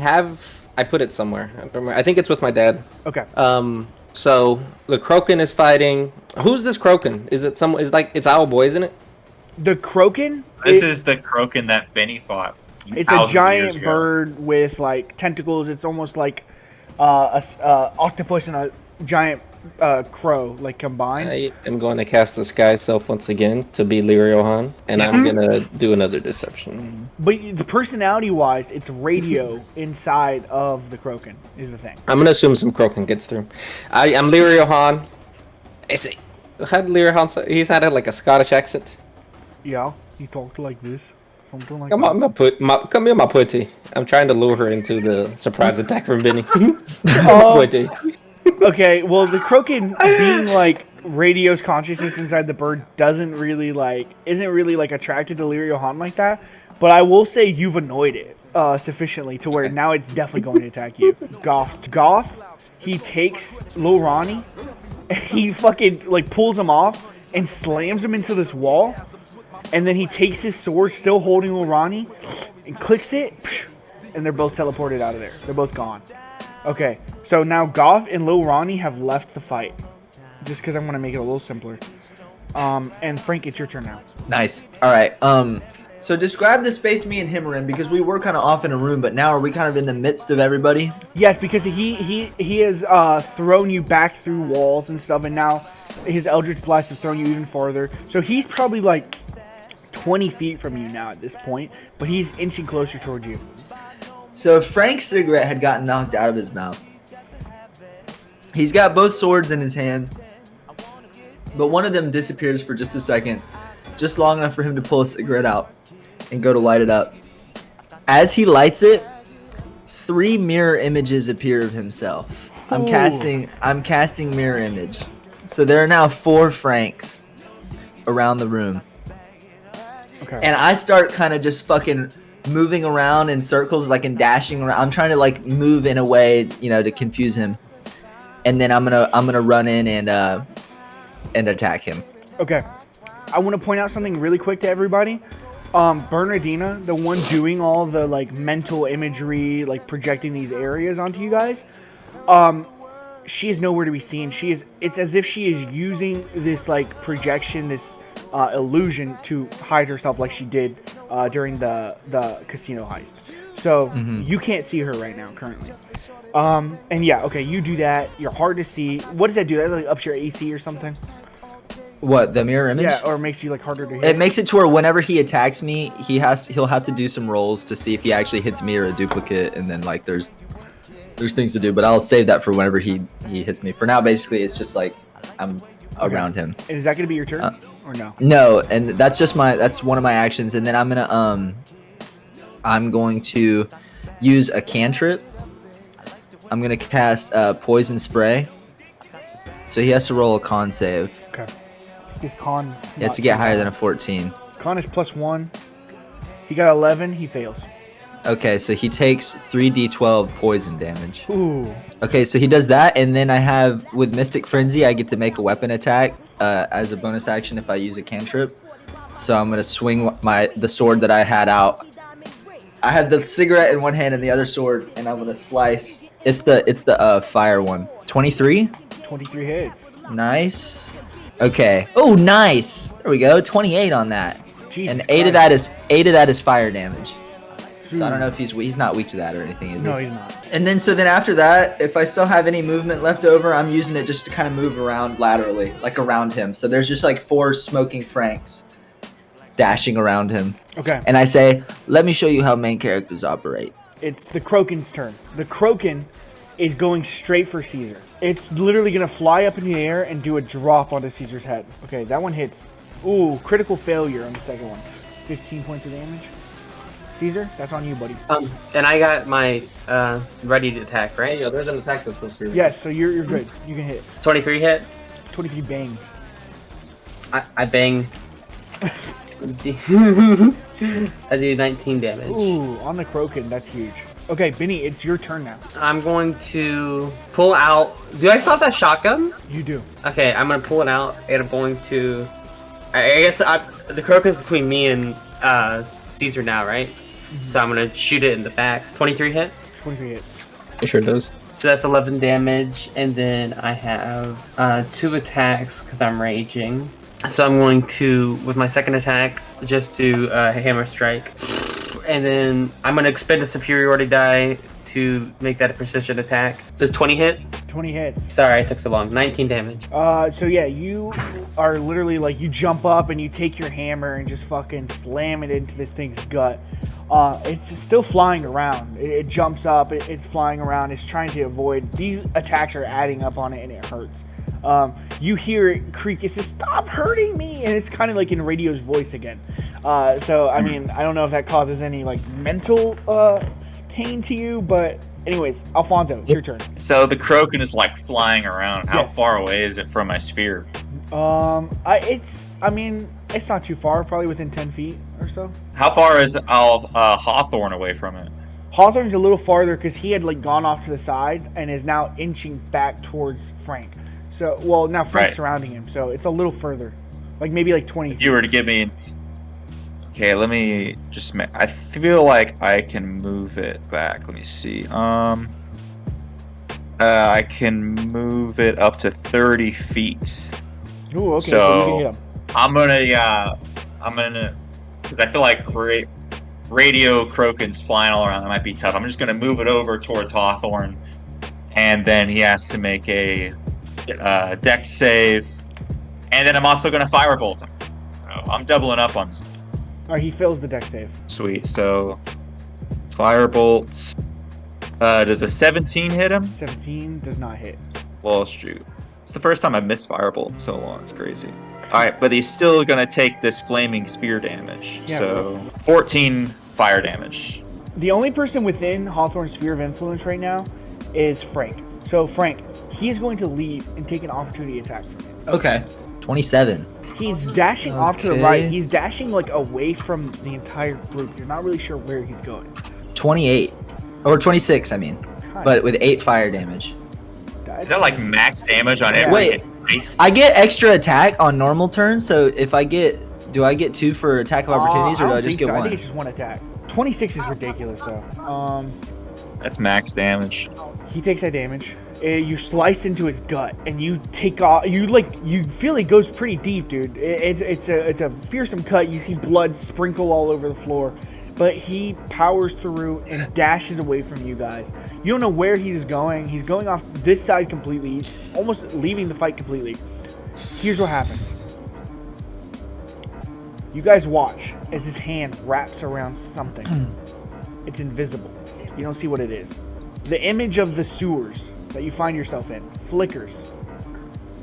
put it somewhere. I don't remember. I think it's with my dad. Okay. So the Kroken is fighting. Who's this Kroken? Is it some? Is like it's Owl Boy, isn't it? The Kroken. This is the Kroken that Benny fought. It's a thousands of years giant ago. bird with like tentacles. It's almost like a octopus and a giant crow like combined. I am going to cast the Sky Self once again to be Liriohan, and I'm gonna do another deception. But the personality-wise, it's radio inside of the Kroken is the thing. I'm gonna assume some Kroken gets through. I'm Liriohan. Is it? Had Liriohan? He's had like a Scottish accent. Yeah, he talked like this, something like Come that. on, come here, my putty. I'm trying to lure her into the surprise attack from Benny. Oh. Putty. Okay, well, the Kroken being like Radio's consciousness inside the bird isn't really like attracted to Lirio Han like that. But I will say you've annoyed it sufficiently to where now it's definitely going to attack you. Goth, he takes Lil Ronnie, and he fucking like pulls him off and slams him into this wall. And then he takes his sword, still holding Lil Ronnie, and clicks it, and they're both teleported out of there. They're both gone. Okay, so now Goth and Lil Ronnie have left the fight. Just because I want to make it a little simpler. And Frank, it's your turn now. Nice. All right. So describe the space me and him are in, because we were kind of off in a room, but now are we kind of in the midst of everybody? Yes, because he has thrown you back through walls and stuff, and now his Eldritch Blast have thrown you even farther. So he's probably like 20 feet from you now at this point, but he's inching closer towards you. So Frank's cigarette had gotten knocked out of his mouth. He's got both swords in his hand, but one of them disappears for just a second, just long enough for him to pull a cigarette out and go to light it up. As he lights it, 3 mirror images appear of himself. I'm casting mirror image. So there are now 4 Franks around the room. Okay. And I start kind of just fucking moving around in circles, like, and dashing around. I'm trying to like move in a way, to confuse him. And then I'm gonna run in and attack him. Okay. I want to point out something really quick to everybody. Bernardina, the one doing all the like mental imagery, like projecting these areas onto you guys, she is nowhere to be seen. It's as if she is using this like projection, this illusion to hide herself, like she did during the casino heist. So you can't see her right now currently. And yeah, okay, you do that. You're hard to see. What does that do? That like ups your AC or something? What, the mirror image? Yeah, or makes you like harder to hit. It makes it to where whenever he attacks me, he'll have to do some rolls to see if he actually hits me or a duplicate, and then like there's things to do, but I'll save that for whenever he hits me. For now, basically, it's just like I'm around him. And is that gonna be your turn or no? No, and that's one of my actions, and then I'm going to use a cantrip. I'm gonna cast poison spray. So he has to roll a con save. Okay. His con is He has to get higher than a 14. Con is +1. He got 11. He fails. Okay, so he takes 3d12 poison damage. Ooh. Okay, so he does that, and then I have, with Mystic Frenzy, I get to make a weapon attack as a bonus action if I use a cantrip. So I'm going to swing the sword that I had out. I had the cigarette in one hand and the other sword, and I'm going to slice. It's the fire one. 23? 23 hits. Nice. Okay. Oh, nice. There we go. 28 on that. Jesus And 8 of that is fire damage. So I don't know if he's not weak to that or anything, is he? No, he's not. And then after that, if I still have any movement left over, I'm using it just to kind of move around laterally, like around him. So there's just like 4 smoking Franks dashing around him. Okay. And I say, let me show you how main characters operate. It's the Kroken's turn. The Kroken is going straight for Caesar. It's literally going to fly up in the air and do a drop onto Caesar's head. Okay, that one hits. Ooh, critical failure on the second one. 15 points of damage. Caesar, that's on you, buddy. And I got my ready to attack, right? Hey, yo, there's an attack that's supposed to be. Yes, so you're good. You can hit. 23 hit. 23 bangs. I bang. I do 19 damage. Ooh, on the Kroken, that's huge. Okay, Benny, it's your turn now. I'm going to pull out. Do I still have that shotgun? You do. Okay, I'm going to pull it out, and I'm going to. I guess the Kroken's between me and Caesar now, right? Mm-hmm. So I'm going to shoot it in the back. 23 hit? 23 hits. It sure does. So that's 11 damage, and then I have 2 attacks because I'm raging. So I'm going to, with my second attack, just do a hammer strike. And then I'm going to expend a superiority die to make that a precision attack. So it's 20 hit? 20 hits. Sorry, it took so long. 19 damage. So yeah, you are literally like, you jump up and you take your hammer and just fucking slam it into this thing's gut. It's still flying around. It jumps up, it's flying around, it's trying to avoid. These attacks are adding up on it and it hurts. You hear it creak, it says, "Stop hurting me!" And it's kind of like in Radio's voice again. So, I mean, I don't know if that causes any, like, mental pain to you, but anyways, Alfonso, it's your turn. So the Kroken is, like, flying around. How Yes. far away is it from my sphere? I mean, it's not too far, probably within 10 feet or so. How far is Hawthorne away from it? Hawthorne's a little farther because he had like gone off to the side and is now inching back towards Frank. So, well, now Frank's Right. surrounding him, so it's a little further, like maybe like 20 If feet. you were to give me, okay, let me just. I feel like I can move it back. Let me see. I can move it up to 30 feet. Ooh, okay, So- so you can hit him. I'm gonna. Cause I feel like radio Kroken's flying all around. That might be tough. I'm just gonna move it over towards Hawthorne, and then he has to make a dex save, and then I'm also gonna firebolt him. So I'm doubling up on this. All right, he fails the deck save. Sweet. So firebolt. Does a 17 hit him? 17 does not hit. Well, shoot. It's the first time I've missed firebolt in so long. It's crazy. All right, but he's still gonna take this flaming sphere damage. Yeah, So 14 fire damage. The only person within Hawthorne's sphere of influence right now is Frank. So Frank, he is going to leave and take an opportunity attack from him. Okay. 27. He's dashing off to the Okay. right. He's dashing like away from the entire group. You're not really sure where he's going. 28. Or 26, I mean. But with 8 fire damage. Is that like max damage on every Wait. hit? Nice. I get extra attack on normal turns, so if I get... Do I get 2 for attack of opportunities, or do I just get so. I 1? think it's just one attack. 26 is ridiculous though. That's max damage. He takes that damage. You slice into his gut, and you take off. You feel it goes pretty deep, dude. It's a fearsome cut. You see blood sprinkle all over the floor, but he powers through and dashes away from you guys. You don't know where he is going. He's going off this side completely. He's almost leaving the fight completely. Here's what happens. You guys watch as his hand wraps around something. It's invisible. You don't see what it is. The image of the sewers that you find yourself in flickers.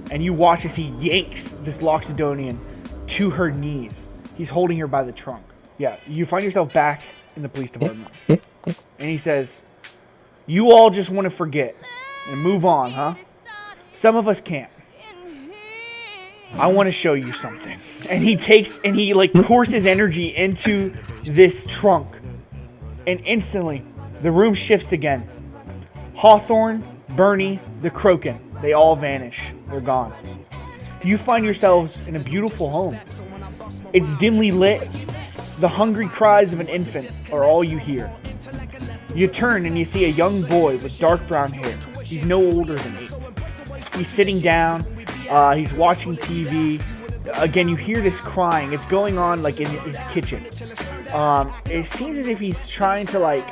And you watch as he yanks this Loxodonian to her knees. He's holding her by the trunk. Yeah, you find yourself back in the police department. And he says, "You all just want to forget and move on, huh? Some of us can't. I want to show you something." And he like pours his energy into this trunk. And instantly, the room shifts again. Hawthorne, Bernie, the Kroken, they all vanish. They're gone. You find yourselves in a beautiful home. It's dimly lit. The hungry cries of an infant are all you hear. You turn and you see a young boy with dark brown hair. He's no older than 8. He's sitting down. He's watching TV. Again, you hear this crying. It's going on like in his kitchen. It seems as if he's trying to like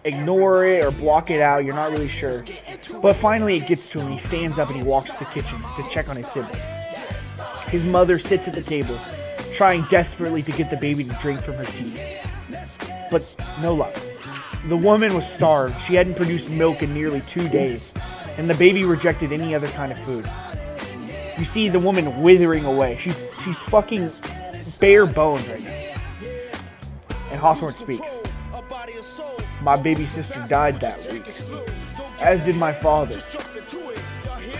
ignore it or block it out. You're not really sure. But finally it gets to him. He stands up and he walks to the kitchen to check on his sibling. His mother sits at the table, trying desperately to get the baby to drink from her teeth. But no luck. The woman was starved. She hadn't produced milk in nearly 2 days, and the baby rejected any other kind of food. You see the woman withering away. She's fucking bare bones right now. And Hawthorne speaks. "My baby sister died that week, as did my father.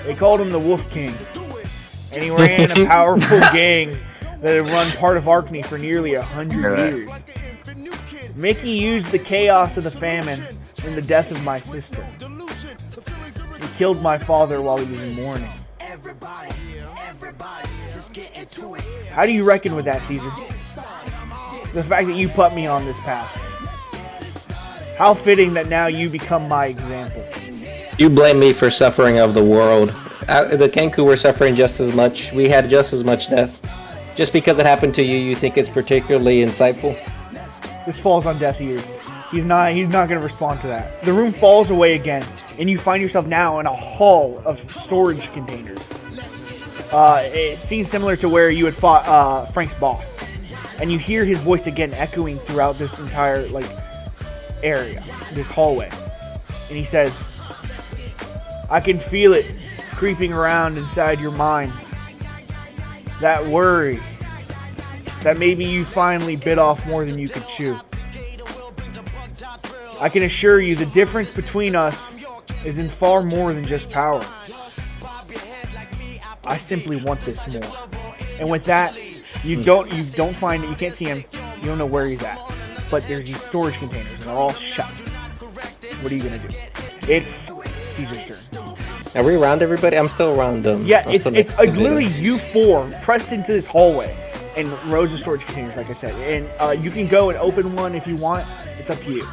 They called him the Wolf King, and he ran a powerful gang that had run part of Arkney for nearly 100 years. Mickey used the chaos of the famine and the death of my sister. He killed my father while he was in mourning. How do you reckon with that, Caesar? The fact that you put me on this path. How fitting that now you become my example." You blame me for suffering of the world. The Kenku were suffering just as much. We had just as much death. Just because it happened to you, you think it's particularly insightful? This falls on deaf ears. He's not going to respond to that. The room falls away again, and you find yourself now in a hall of storage containers. It seems similar to where you had fought Frank's boss. And you hear his voice again echoing throughout this entire area, this hallway. And he says, "I can feel it creeping around inside your minds. That worry that maybe you finally bit off more than you could chew. I can assure you the difference between us is in far more than just power. I simply want this more. And with that, you don't find it. You can't see him. You don't know where he's at. But there's these storage containers, and they're all shut. What are you gonna do? It's Caesar's turn. Are we around everybody? I'm still around them. Yeah, I'm it's still next to literally them. you four pressed into this hallway, and rows of storage containers, like I said. And you can go and open one if you want. It's up to you.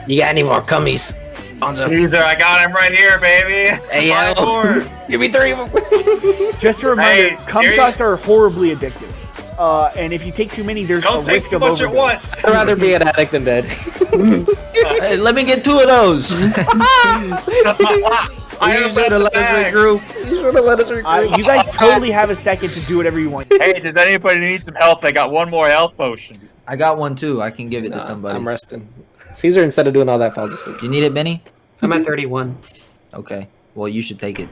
You got any more cummies? Bonzo. Caesar, I got him right here, baby. Hey, My yo. board. Give me 3 of them. Just a reminder, Hey, cum here you- shots are horribly addictive. And if you take too many, there's Don't a take risk too of much at overdose. once. I'd rather be an addict than dead. Hey, let me get 2 of those. I You am should have let us regroup. You should have let us regroup. You guys totally have a second to do whatever you want. Hey, does anybody need some help? I got one more health potion. I got one too. I can give it Nah, to somebody. I'm resting. Caesar, instead of doing all that, falls asleep. You need it, Benny? I'm at 31. Okay. Well, you should take it.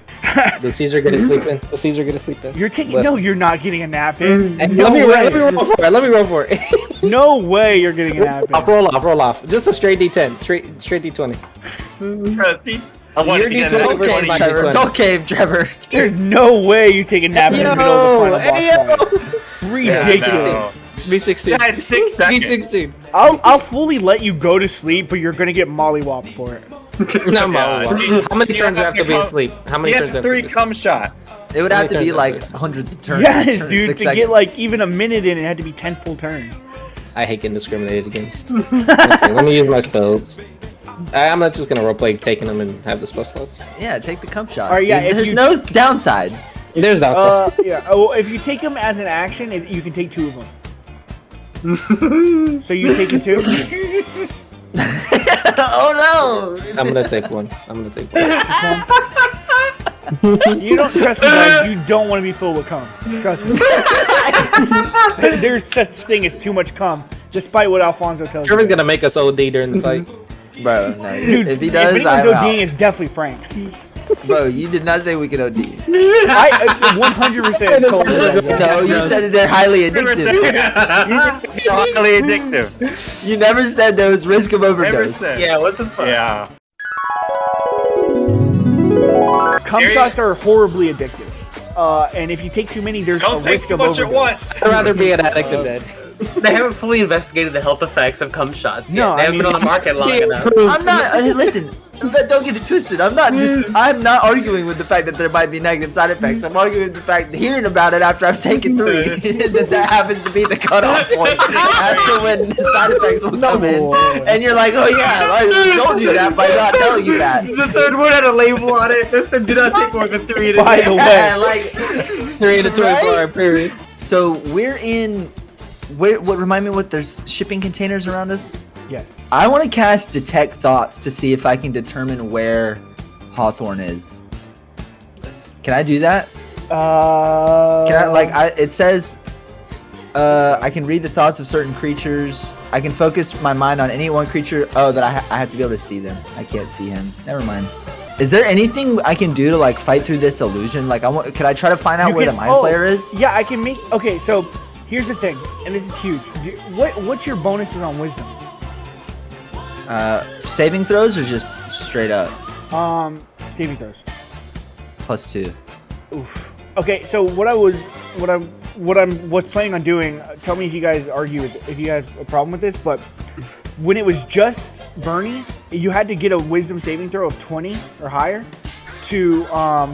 Did Caesar get a sleep in? Did Caesar get a sleep in? You're taking Listen. no, you're not getting a nap in. Hey, No let me way. roll for it. Let me roll for it. No way you're getting a nap I'll in. roll off. Just a straight D10, straight D20. I want You're to get D12 another versus 20. my Trevor. D20. Don't cave, Trevor. There's no way you take a nap in the middle of the final boss fight. Ridiculous. no. B16. Yeah, it's 6 seconds. B16. I'll fully let you go to sleep, but you're gonna get mollywopped for it. No, Yeah, how many you turns do I have to be come- asleep? How many You turns do I have have 3 to be cum shots. It would How have to many be turns like is this? hundreds of turns. Yes, Turns, dude. 6 To get seconds. like even a minute in, it had to be 10 full turns. I hate getting discriminated against. Okay, let me use my spells. I'm not just gonna roleplay taking them and have the spell slots. Yeah, take the cum shots. Alright, yeah, dude. if There's you- no downside. There's downside. Yeah. Oh, if you take them as an action, you can take 2 of them. So you take it too? Oh no! I'm gonna take one. You don't trust me, guys. You don't want to be filled with cum. Trust me. There's such thing as too much cum, despite what Alfonso tells Trevor's you. gonna make us OD during the fight. Bro, no. Dude, if he if does, anyone's I'm ODing, out. it's definitely Frank. Bro, you did not say we could OD. I 100% told you guys that. No, you said it they're highly You never said addictive. you just said broccoli addictive. You never said there was risk of Never overdose. said. Yeah, what the fuck? Yeah. Cum shots are horribly addictive. And if you take too many, there's Don't a take risk too of much at overdose. once. I'd rather be an addict than dead. They haven't fully investigated the health effects of cum shots yet. No, They I haven't mean- been on the market long enough. I'm not. Listen, don't get it twisted. I'm not arguing with the fact that there might be negative side effects. I'm arguing with the fact that hearing about it after I've taken 3 that happens to be the cutoff point as to when the side effects will come in. And you're like, oh yeah, I told you that by not telling you that. The third one had a label on it that said, "Do not take more than 3 to By the Yeah, way, like 3 to 24 hour period. so we're in. Wait, what? Remind me what? There's shipping containers around us. yes. I want to cast Detect Thoughts to see if I can determine where Hawthorne is. Can I do that? Can I it says I can read the thoughts of certain creatures. I can focus my mind on any one creature. Oh, that I have to be able to see them. I can't see him. Never mind. Is there anything I can do to like fight through this illusion? Like could I try to find out You where can- the mind flayer is? Yeah, I can make. Okay, so here's the thing, and this is huge. What's your bonuses on wisdom? Saving throws or just straight up Saving throws. +2? Oof. Okay, so what I was planning on doing. Tell me if you guys argue with, if you have a problem with this, but when it was just Bernie, you had to get a wisdom saving throw of 20 or higher to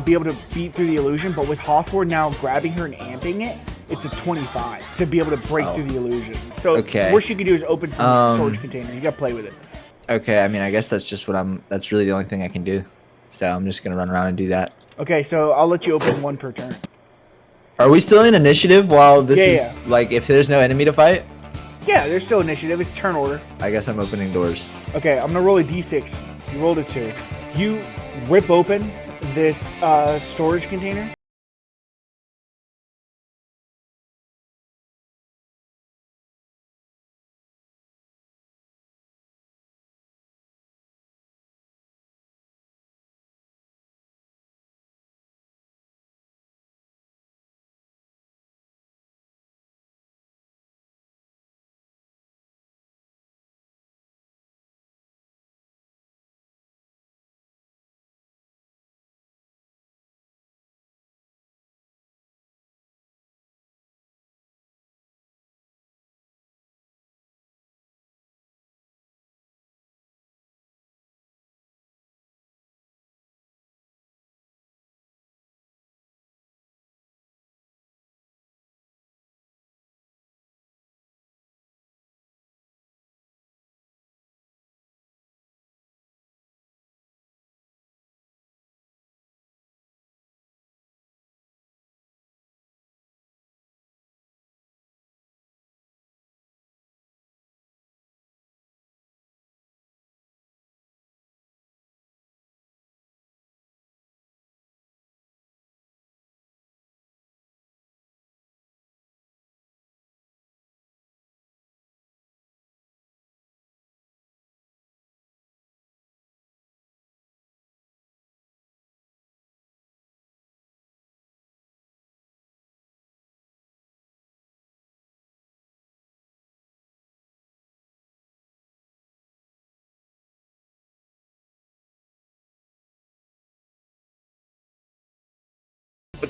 be able to beat through the illusion. But with Hawthorne now grabbing her and amping it, it's a 25 to be able to break through the illusion. So Okay. worst you could do is open some storage container. You gotta play with it. Okay, I mean, I guess that's just that's really the only thing I can do. So I'm just gonna run around and do that. Okay, so I'll let you open 1 per turn. Are we still in initiative while this Yeah, is like if there's no enemy to fight? Yeah, there's still initiative. It's turn order. I guess I'm opening doors. Okay, I'm gonna roll a d6. You rolled a 2. You rip open this storage container.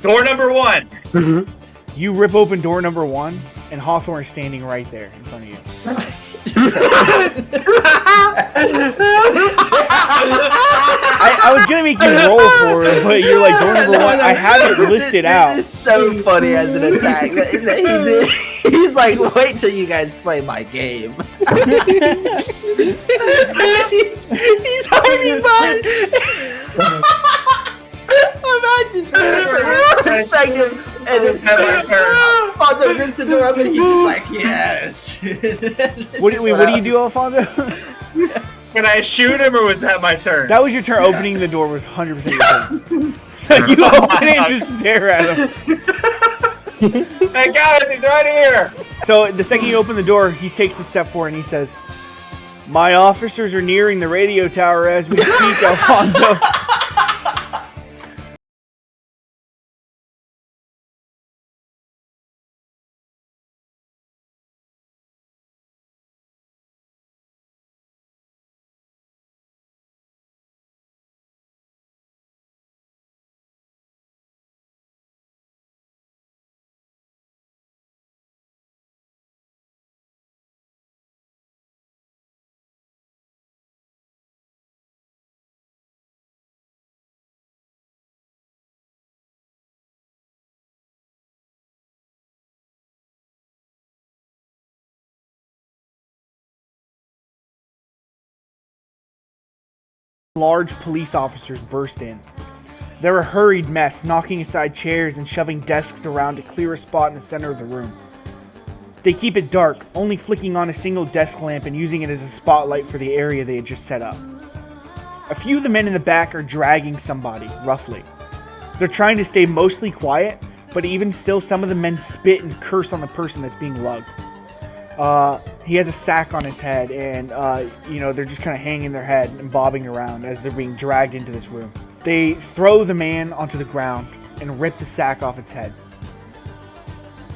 Door number 1. You rip open door number 1, and Hawthorne is standing right there in front of you. I was gonna make you roll for it, but you're like, door number 1. I have it listed out. This is so funny as an attack that he did. He's like, wait till you guys play my game. he's hiding behind. Imagine perspective, and then Alfonso rips the door up, and he's just like, yes. What do you do, Alfonso? Can I shoot him, or was that my turn? That was your turn. Opening the door was 100% your turn. So you open it and just stare at him. Hey guys, he's right here. So the second you open the door, he takes a step forward and he says, "My officers are nearing the radio tower as we speak, Alfonso." Large police officers burst in. They're a hurried mess, knocking aside chairs and shoving desks around to clear a spot in the center of the room. They keep it dark, only flicking on a single desk lamp and using it as a spotlight for the area they had just set up. A few of the men in the back are dragging somebody, roughly. They're trying to stay mostly quiet, but even still some of the men spit and curse on the person that's being lugged. He has a sack on his head, and, they're just kind of hanging their head and bobbing around as they're being dragged into this room. They throw the man onto the ground and rip the sack off its head.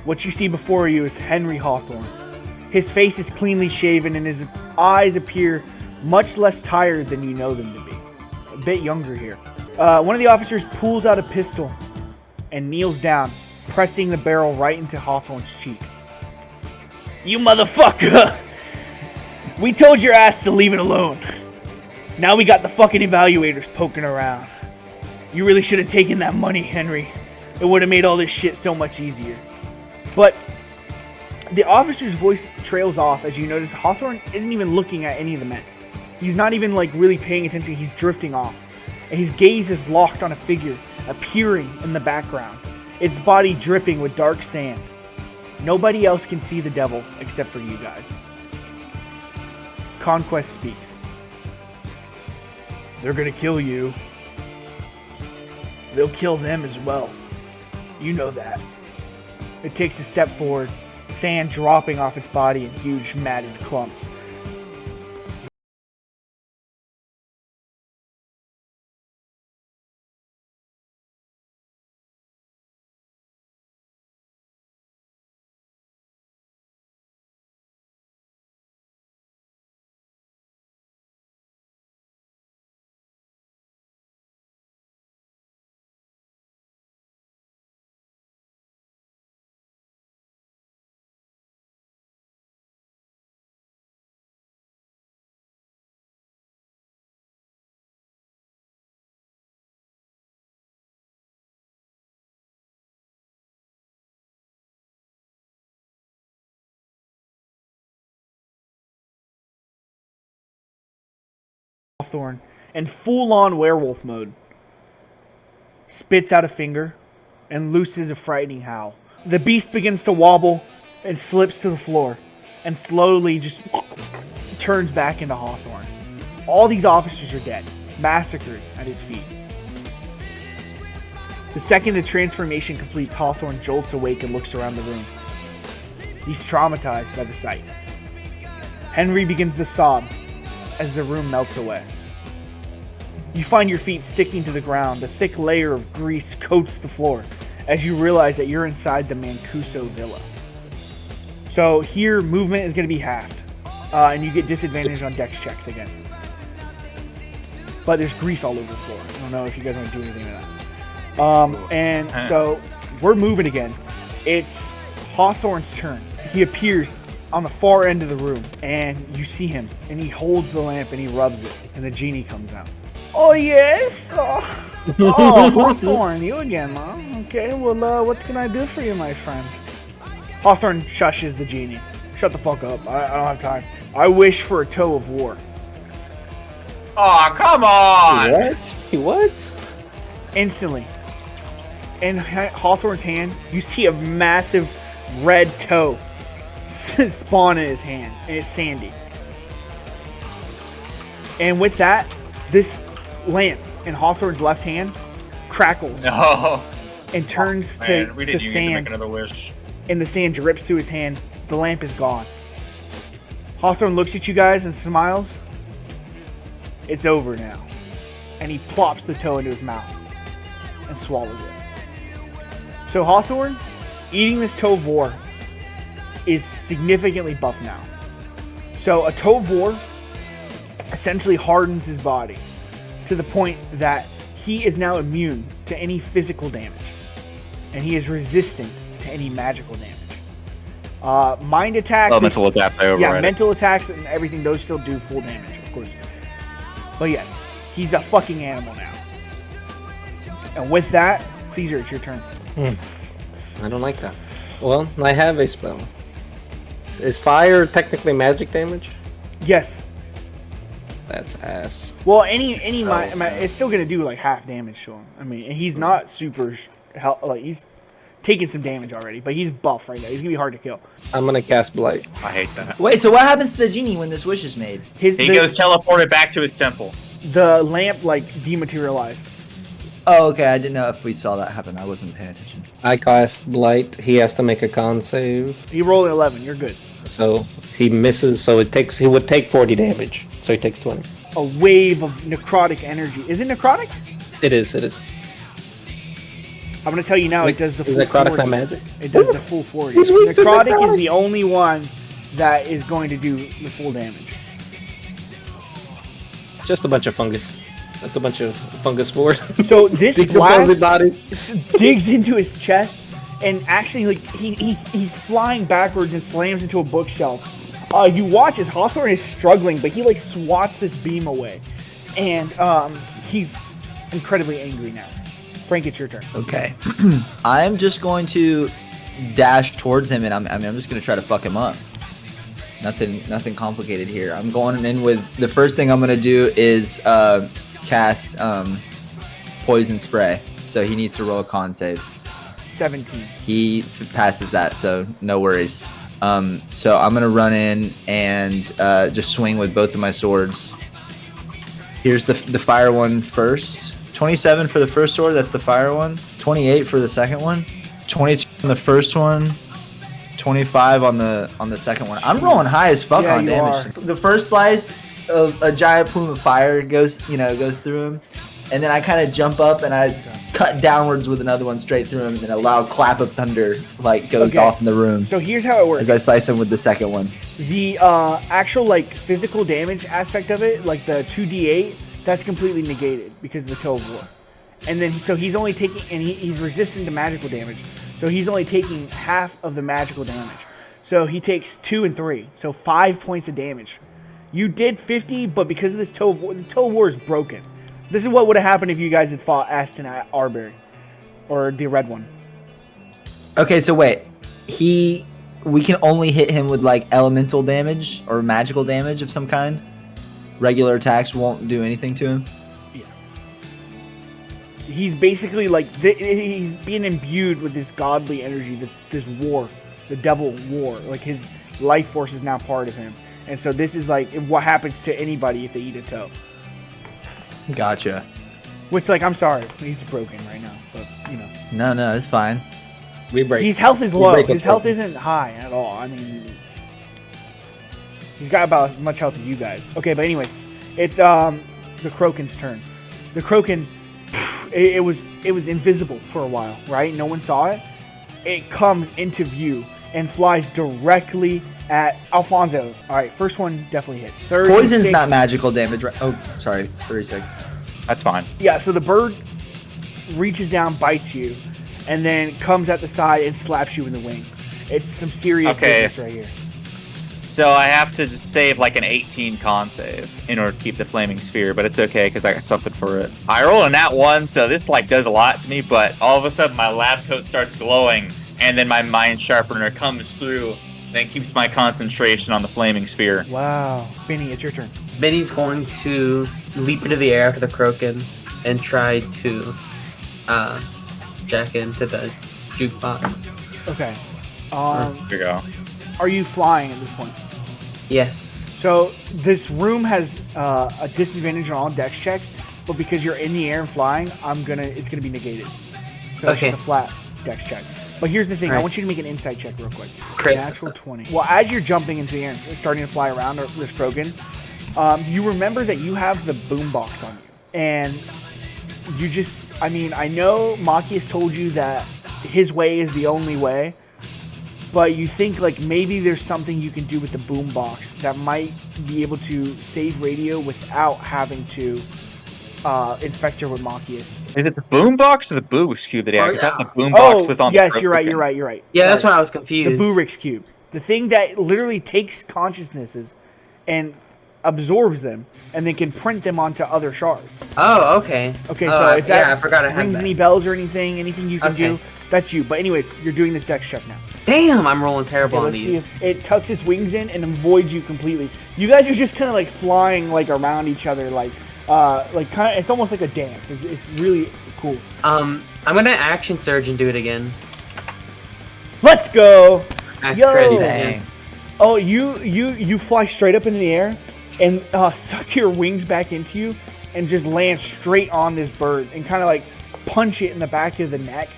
What you see before you is Henry Hawthorne. His face is cleanly shaven, and his eyes appear much less tired than you know them to be. A bit younger here. One of the officers pulls out a pistol and kneels down, pressing the barrel right into Hawthorne's cheek. "You motherfucker! We told your ass to leave it alone. Now we got the fucking evaluators poking around. You really should have taken that money, Henry. It would have made all this shit so much easier." But the officer's voice trails off as you notice Hawthorne isn't even looking at any of the men. He's not even really paying attention. He's drifting off. And his gaze is locked on a figure appearing in the background, its body dripping with dark sand. Nobody else can see the devil except for you guys. Conquest speaks. "They're gonna kill you. They'll kill them as well. You know that." It takes a step forward, sand dropping off its body in huge matted clumps. Hawthorne, in full-on werewolf mode, spits out a finger and looses a frightening howl. The beast begins to wobble and slips to the floor and slowly just turns back into Hawthorne. All these officers are dead, massacred at his feet. The second the transformation completes, Hawthorne jolts awake and looks around the room. He's traumatized by the sight. Henry begins to sob as the room melts away. You find your feet sticking to the ground. A thick layer of grease coats the floor as you realize that you're inside the Mancuso villa. So here, movement is going to be halved, and you get disadvantage on dex checks again. But there's grease all over the floor. I don't know if you guys want to do anything with that. And so we're moving again. It's Hawthorne's turn. He appears on the far end of the room, and you see him, and he holds the lamp and he rubs it, and the genie comes out. Oh yes, Hawthorne, you again, huh? Okay, well, what can I do for you, my friend? Hawthorne shushes the genie. Shut the fuck up. I don't have time. I wish for a toe of war. Oh, come on! What? Instantly, in Hawthorne's hand, you see a massive red toe spawn in his hand, and it's Sandy. And with that, this lamp in Hawthorne's left hand crackles No. and turns Man, we to didn't even get to make sand, another wish. and the sand drips through his hand. The lamp is gone. Hawthorne looks at you guys and smiles. It's over now. And he plops the toe into his mouth and swallows it. So Hawthorne, eating this toe of war, is significantly buff now. So a toe of war essentially hardens his body to the point that he is now immune to any physical damage. And he is resistant to any magical damage. Mind attacks... Oh, mental attack, I override Yeah, it. mental attacks and everything, those still do full damage, of course. But yes, he's a fucking animal now. And with that, Caesar, it's your turn. I don't like that. Well, I have a spell. Is fire technically magic damage? Yes. That's ass. Well, it's still gonna do like half damage to him. I mean, he's not super, he's taking some damage already, but he's buff right now. He's gonna be hard to kill. I'm gonna cast Blight. I hate that. Wait, so what happens to the genie when this wish is made? He goes teleported back to his temple. The lamp like dematerialized. Oh, okay. I didn't know if we saw that happen. I wasn't paying attention. I cast Blight. He has to make a con save. He rolled an 11. You're good. So he misses, so he would take 40 damage. So he takes 20. A wave of necrotic energy. Is it necrotic? It is. I'm gonna tell you now. It does the Is full necrotic 40. not magic? It does the full 40. He's weak to Necrotic is necrotic. the only one that is going to do the full damage. Just a bunch of fungus. That's a bunch of fungus spore. So this Decomposing blast body. digs into his chest, and actually, like he's flying backwards and slams into a bookshelf. You watch as Hawthorne is struggling, but he like swats this beam away, and he's incredibly angry now. Frank, it's your turn. Okay. I'm just going to dash towards him, and I'm just gonna try to fuck him up. Nothing complicated here. I'm going in with the first thing I'm gonna do is cast poison spray. So he needs to roll a con save. 17. He passes that, so no worries. So I'm gonna run in and just swing with both of my swords. Here's the fire one first. 27 for the first sword. That's the fire one. 28 for the second one. 22 on the first one. 25 on the second one. I'm rolling high as fuck on you damage. are. The first slice of a giant plume of fire goes through him, and then I kind of jump up and I cut downwards with another one straight through him, and then a loud clap of thunder goes Okay. off in the room So here's how it works. as I slice him with the second one. The actual physical damage aspect of it, like the 2d8, that's completely negated because of the toe of war. And then so he's only taking, and he's resistant to magical damage, so he's only taking half of the magical damage. So he takes 2 and 3, so 5 points of damage. You did 50, but because of this toe of war, the toe of war is broken. This is what would have happened if you guys had fought Aston Arbery, or the red one. Okay, so wait, we can only hit him with elemental damage or magical damage of some kind. Regular attacks won't do anything to him. He's basically he's being imbued with this godly energy, this war, the devil war. Like his life force is now part of him, and so this is what happens to anybody if they eat a toe. Gotcha. Which, I'm sorry, he's broken right now, but No, it's fine. We break. his health is We low. break His it health broken. isn't high at all. I mean, he's got about as much health as you guys. Okay, but anyways, it's the Kroken's turn. The Kroken. It was invisible for a while, right? No one saw it. It comes into view and flies directly at Alfonso. All right, first one definitely hits. Poison's 36. not magical damage, right? Oh, sorry, 36. That's fine. Yeah, so the bird reaches down, bites you, and then comes at the side and slaps you in the wing. It's some serious business right here. So I have to save like an 18 con save in order to keep the flaming sphere, but it's okay because I got something for it. I roll a nat 1, so this like does a lot to me, but all of a sudden my lab coat starts glowing, and then my mind sharpener comes through, then keeps my concentration on the flaming sphere. Wow. Benny, it's your turn. Benny's going to leap into the air after the Kroken and try to jack into the jukebox. Okay. Here you go. Are you flying at this point? Yes. So this room has a disadvantage on all dex checks, but because you're in the air and flying, it's gonna be negated. So it's Okay. just a flat dex check. But here's the thing: I Right. want you to make an insight check real quick. Crit. Natural 20. Well, as you're jumping into the air and starting to fly around this Krogan, you remember that you have the boombox on you, and you just, I know Maki has told you that his way is the only way. But you think like maybe there's something you can do with the boombox that might be able to save radio without having to infect her with Machias. Is it the boombox or the Boobix cube that he had? Because I thought the boombox was on yes, the you're right. Yeah, that's Sorry. why I was The confused. Boorix cube, the thing that literally takes consciousnesses and absorbs them, and then can print them onto other shards. Oh, okay. Okay, Oh, so if that I forgot I had rings that. any bells or anything you can Okay. do, that's you. But anyways, you're doing this dex check now. Damn, I'm rolling terrible Okay, on let's see these. if it tucks its wings in and avoids you completely. You guys are just kind of like flying like around each other, like kind of. It's almost like a dance. It's really cool. I'm gonna action surge and do it again. Let's go. Yo. Crit. Dang. Oh, you fly straight up into the air and suck your wings back into you and just land straight on this bird and kind of like punch it in the back of the neck.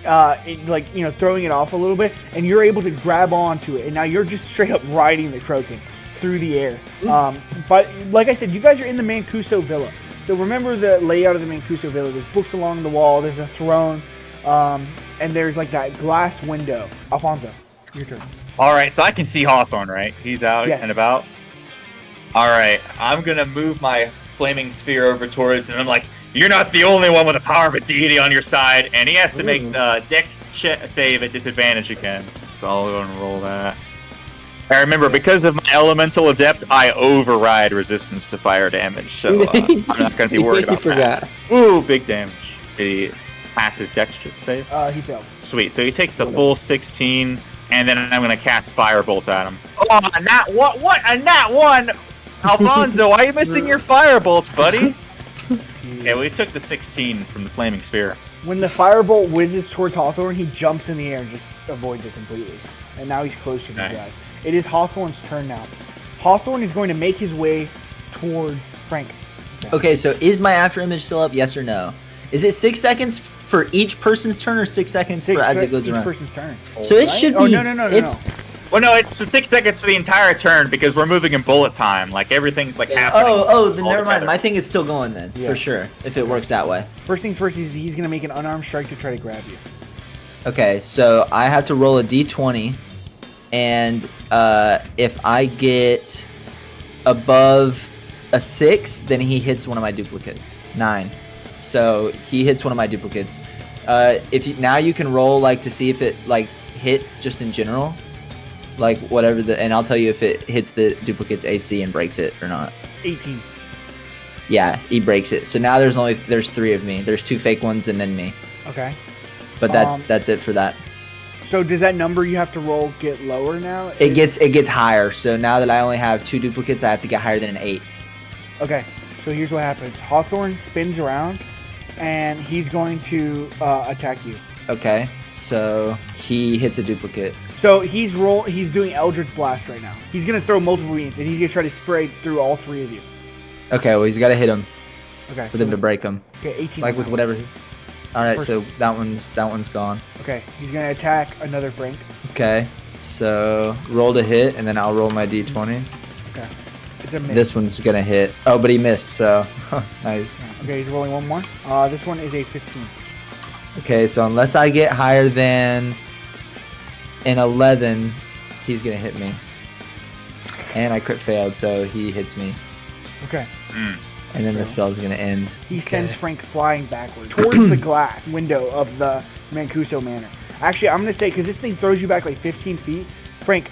Throwing it off a little bit, and you're able to grab onto it, and now you're just straight up riding the Kroken through the air. But like I said, you guys are in the Mancuso Villa. So remember the layout of the Mancuso Villa. There's books along the wall, there's a throne, and there's like that glass window. Alfonso, your turn. All right, so I can see Hawthorne, right? He's out Yes. and about. All right, I'm gonna move my flaming sphere over towards, and I'm like, "You're not the only one with the power of a deity on your side," and he has to make Dex save at disadvantage again. So I'll go and roll that. I remember, because of my elemental adept, I override resistance to fire damage, so I'm not gonna be worried about that. Ooh, big damage. Did he pass his Dex save? He failed. Sweet. So he takes the full 16, and then I'm gonna cast Firebolt at him. Oh, a nat one! What? A nat one! Alfonso, why are you missing your Firebolts, buddy? Okay, well, he took the 16 from the Flaming Sphere. When the firebolt whizzes towards Hawthorne, he jumps in the air and just avoids it completely. And now he's closer to you Okay. guys. It is Hawthorne's turn now. Hawthorne is going to make his way towards Frank. Okay, so is my after image still up? Yes or no? Is it 6 seconds for each person's turn or 6 seconds for as it goes each around? person's turn. So it Right? should be. Oh, no. It's Well, no, it's 6 seconds for the entire turn because we're moving in bullet time. Like, everything's, like, happening. then all never mind. together. My thing is still going then, Yeah. for sure. If it works that way. First things first, he's going to make an unarmed strike to try to grab you. Okay, so I have to roll a d20, and if I get above a 6, then he hits one of my duplicates. 9. So he hits one of my duplicates. Now you can roll like to see if it like hits just in general, like whatever and I'll tell you if it hits the duplicate's AC and breaks it or not. 18. Yeah, he breaks it. So now there's 3 of me. There's 2 fake ones and then me. Okay. But that's it for that. So does that number you have to roll get lower now? It gets higher. So now that I only have 2 duplicates, I have to get higher than an 8. Okay. So here's what happens. Hawthorne spins around, and he's going to attack you. Okay. So he hits a duplicate. So he's doing Eldritch Blast right now. He's gonna throw multiple beams, and he's gonna try to spray through all 3 of you. Okay. Well, he's got to hit him Okay. for them to break him. Okay, 18. Like with now. whatever. All right. First- So that one's gone. Okay, he's gonna attack another Frank. Okay. So roll to hit, and then I'll roll my d20. Okay, it's a miss. This one's gonna hit. Oh, but he missed. So nice. Okay, he's rolling one more. This one is a 15. Okay. So unless I get higher than an 11, he's gonna hit me. And I crit failed, so he hits me. Okay. And then the spell's gonna end. He sends Frank flying backward towards the glass window of the Mancuso Manor. Actually, I'm going to say, because this thing throws you back like 15 feet, Frank,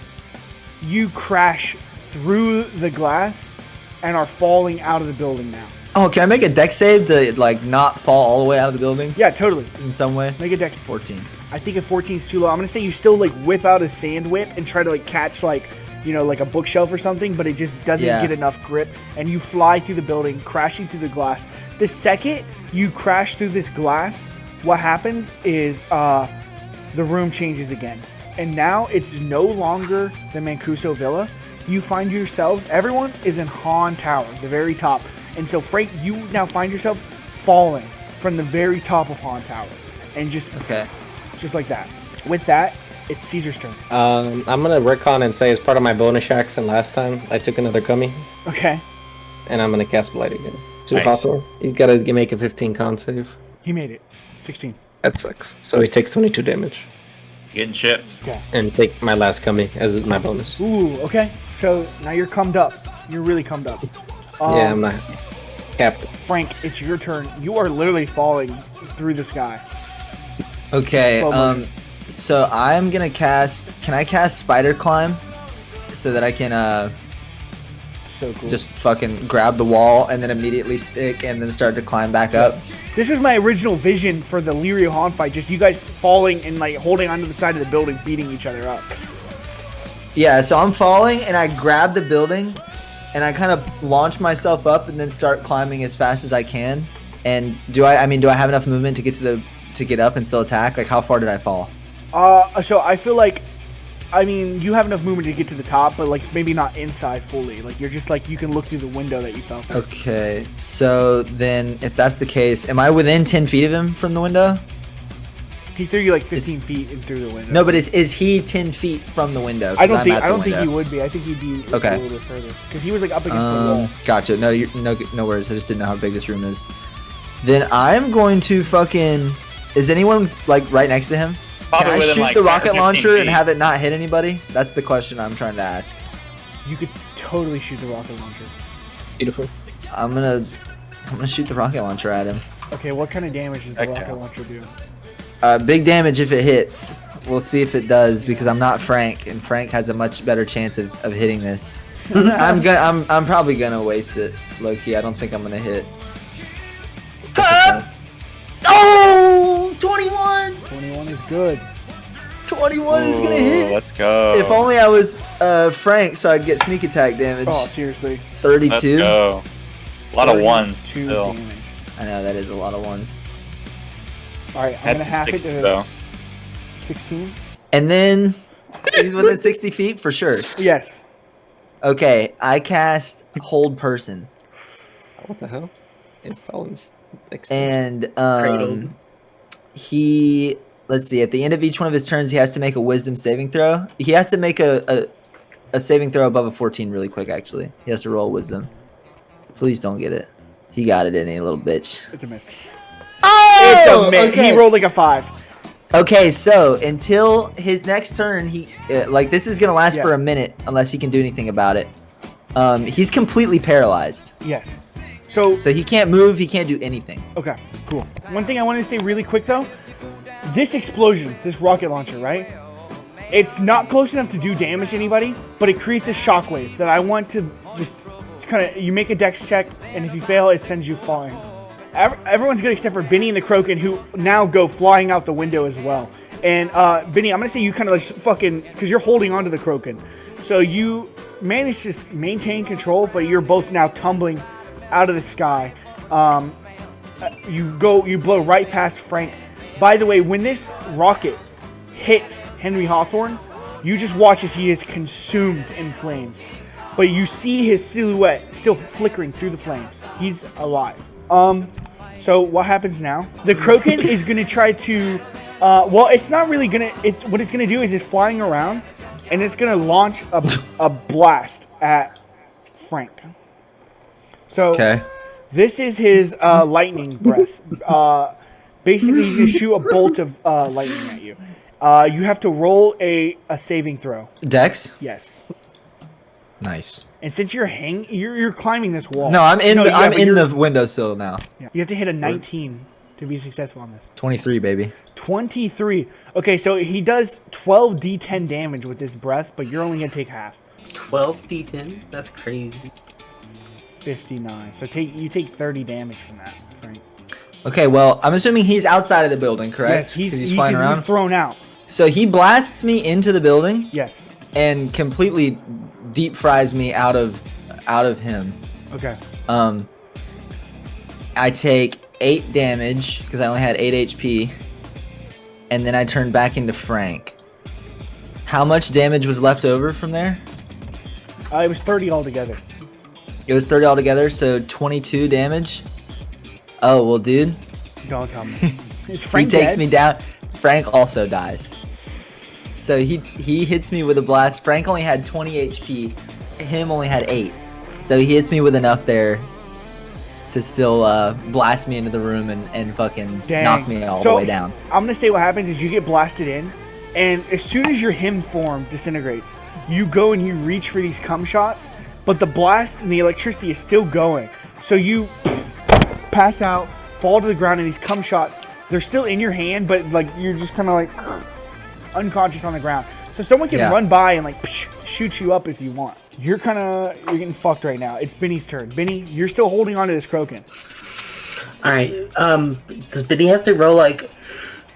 you crash through the glass and are falling out of the building now. Oh, can I make a dex save to like not fall all the way out of the building Yeah, totally. in some way? Make a dex. 14. I think if 14 is too low, I'm going to say you still like whip out a sand whip and try to like catch like, you know, like a bookshelf or something, but it just doesn't get enough grip, and you fly through the building, crashing through the glass. The second you crash through this glass, what happens is the room changes again. And now it's no longer the Mancuso Villa. You find yourselves, everyone is in Han Tower, the very top. And so, Frank, you now find yourself falling from the very top of Han Tower. And just like that. With that, it's Caesar's turn. I'm gonna recon and say as part of my bonus action last time, I took another gummy, Okay. and I'm gonna cast Blight again. To Nice. Hawthorne. He's gotta make a 15 con save. He made it. 16. That sucks. So he takes 22 damage. It's getting chipped. Okay. And take my last gummy as my bonus. Ooh, okay. So now you're cummed up. You're really cummed up. Yeah, I'm not capped. Frank, it's your turn. You are literally falling through the sky. Okay, Slow motion. so I'm gonna cast. Can I cast Spider Climb so that I can So cool. just fucking grab the wall and then immediately stick and then start to climb back up? This was my original vision for the Lirio Han fight. Just you guys falling and like holding onto the side of the building, beating each other up. Yeah, so I'm falling and I grab the building and I kind of launch myself up and then start climbing as fast as I can. And do I have enough movement to get up and still attack? Like, how far did I fall? So I feel like, I mean, you have enough movement to get to the top, but like maybe not inside fully. Like you're just like you can look through the window that you fell through. Okay, so then if that's the case, am I within 10 feet of him from the window? He threw you like 15 feet in through the window. No, but is he 10 feet from the window? 'Cause I don't I'm think at I the don't think window. he would be. I think he'd be Okay. a little bit further because he was like up against the wall. Gotcha. No, no worries. I just didn't know how big this room is. Then I'm going to fucking. Is anyone like right next to him? Probably Can I within, shoot like, the 10 or rocket 15 launcher and feet. have it not hit anybody? That's the question I'm trying to ask. You could totally shoot the rocket launcher. Beautiful. I'm gonna shoot the rocket launcher at him. Okay, what kind of damage does the Okay. rocket launcher do? Big damage if it hits. We'll see if it does because I'm not Frank, and Frank has a much better chance of hitting this. I'm probably gonna waste it, low-key. I don't think I'm gonna hit. Oh, 21! 21 is good. 21 is gonna Ooh, hit. Let's go. If only I was Frank, so I'd get sneak attack damage. Oh, seriously. 32. Let's go. A lot of ones. 2 Still. damage. I know that is a lot of ones. All right, I'm That's gonna half it sixes to though. 16. And then he's within 60 feet for sure. Yes. Okay, I cast Hold Person. What the hell? Install And Cradled. he, let's see, at the end of each one of his turns, he has to make a Wisdom saving throw. He has to make a saving throw above a 14 really quick, actually. He has to roll Wisdom. Please don't get it. He got it, didn't he, little bitch? It's a miss. Oh! It's a miss. Okay. He rolled like a 5. Okay, so until his next turn, he like this is gonna last Yeah. for a minute unless he can do anything about it. He's completely paralyzed, Yes. So, so he can't move. He can't do anything. okay, cool. One thing I wanted to say really quick though, this explosion, this rocket launcher, right? It's not close enough to do damage to anybody, but it creates a shockwave that I want to just kind of. You make a dex check, and if you fail, it sends you flying. Everyone's good except for Benny and the Kroken, who now go flying out the window as well. And Benny, I'm gonna say you kind of like fucking because you're holding onto the Kroken, so you manage to maintain control, but you're both now tumbling out of the sky. You blow right past Frank. By the way, when this rocket hits Henry Hawthorne, you just watch as he is consumed in flames. But you see his silhouette still flickering through the flames. He's alive. So what happens now? The Kroken is gonna try to, well, it's not really gonna. It's what it's gonna do is it's flying around, and it's gonna launch a blast at Frank. So this is his lightning breath. Basically, he's gonna shoot a bolt of lightning at you. You have to roll a saving throw. Dex. Yes. Nice. And since you're climbing this wall. No, I'm in but the windowsill now. Yeah. You have to hit a 19 to be successful on this. 23, baby. 23. Okay, so he does 12 d10 damage with this breath, but you're only gonna take half. 12 d10? That's crazy. 59. So you take 30 damage from that, Frank. Okay, well, I'm assuming he's outside of the building, correct? Yes, he's flying around. He's thrown out. So he blasts me into the building. Yes. And completely deep fries me out of him. Okay. I take 8 damage because I only had 8 HP, and then I turn back into Frank. How much damage was left over from there? It was 30 altogether. It was 30 altogether, so 22 damage. Oh well, dude. Don't tell me. Is Frank He takes dead? me down. Frank also dies. So he hits me with a blast. Frank only had 20 HP. Him only had 8. So he hits me with enough there to still blast me into the room and fucking knock me all the way down. I'm gonna say what happens is you get blasted in, and as soon as your him form disintegrates, you go and you reach for these cum shots, but the blast and the electricity is still going. So you pass out, fall to the ground, and these cum shots, they're still in your hand, but like you're just kind of like unconscious on the ground. So someone can run by and like shoot you up if you want. You're getting fucked right now. It's Benny's turn. Benny, you're still holding on to this Kroken. Alright, does Benny have to roll like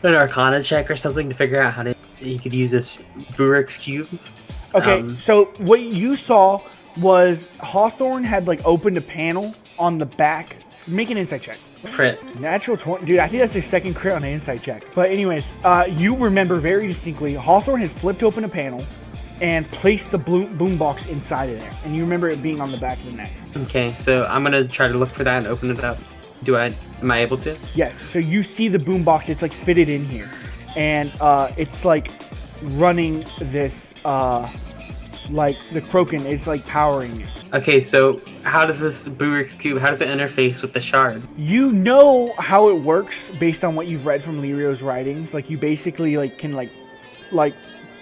an Arcana check or something to figure out how he could use this Burik's cube? Okay, so what you saw was Hawthorne had like opened a panel on the back. Make an insight check. Crit. Natural 20. Dude, I think that's their second crit on an insight check. But anyways, you remember very distinctly, Hawthorne had flipped open a panel and placed the boombox inside of there. And you remember it being on the back of the neck. Okay, so I'm gonna try to look for that and open it up. Am I able to? Yes, so you see the boombox, it's like fitted in here. And it's like running this, like the Kroken, it's like powering it. Okay, so how does this Burik's cube, how does it interface with the shard? You know how it works based on what you've read from Lirio's writings. Like you basically like can like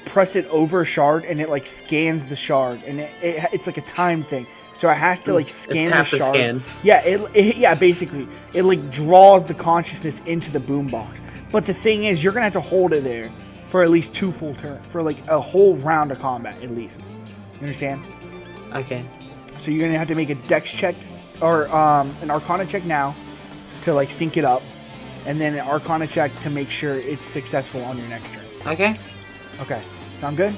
press it over a shard and it like scans the shard, and it's like a time thing. So it has to like scan the shard. Scan. Yeah, yeah, basically it like draws the consciousness into the boombox. But the thing is, you're gonna have to hold it there for at least 2 full turns, for like a whole round of combat at least. You understand? Okay. So you're gonna have to make a Dex check or an Arcana check now to like sync it up, and then an Arcana check to make sure it's successful on your next turn. Okay. Okay, sound good?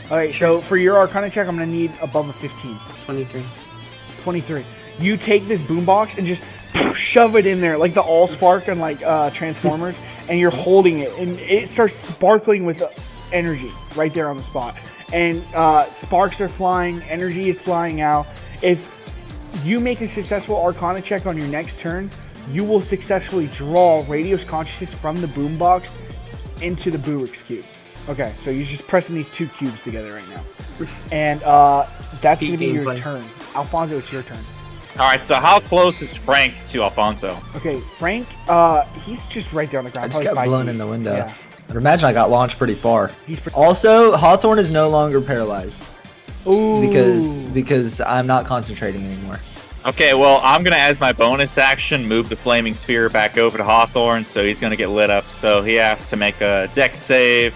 All right. So for your Arcana check, I'm gonna need above a 15. 23. 23. You take this boombox and just shove it in there like the Allspark and like Transformers, and you're holding it, and it starts sparkling with energy right there on the spot. And sparks are flying, energy is flying out. If you make a successful Arcana check on your next turn, you will successfully draw Radio's consciousness from the boombox into the Burik's cube. Okay, so you're just pressing these 2 cubes together right now. And that's going to be your turn. Alfonso, it's your turn. All right, so how close is Frank to Alfonso? Okay, Frank, he's just right there on the ground. I just probably got 5 blown feet. in the window. Yeah. I'd imagine I got launched pretty far. He's Also, Hawthorne is no longer paralyzed Ooh. because I'm not concentrating anymore. Okay, well, I'm going to, as my bonus action, move the flaming sphere back over to Hawthorne, so he's going to get lit up. So he has to make a dex save.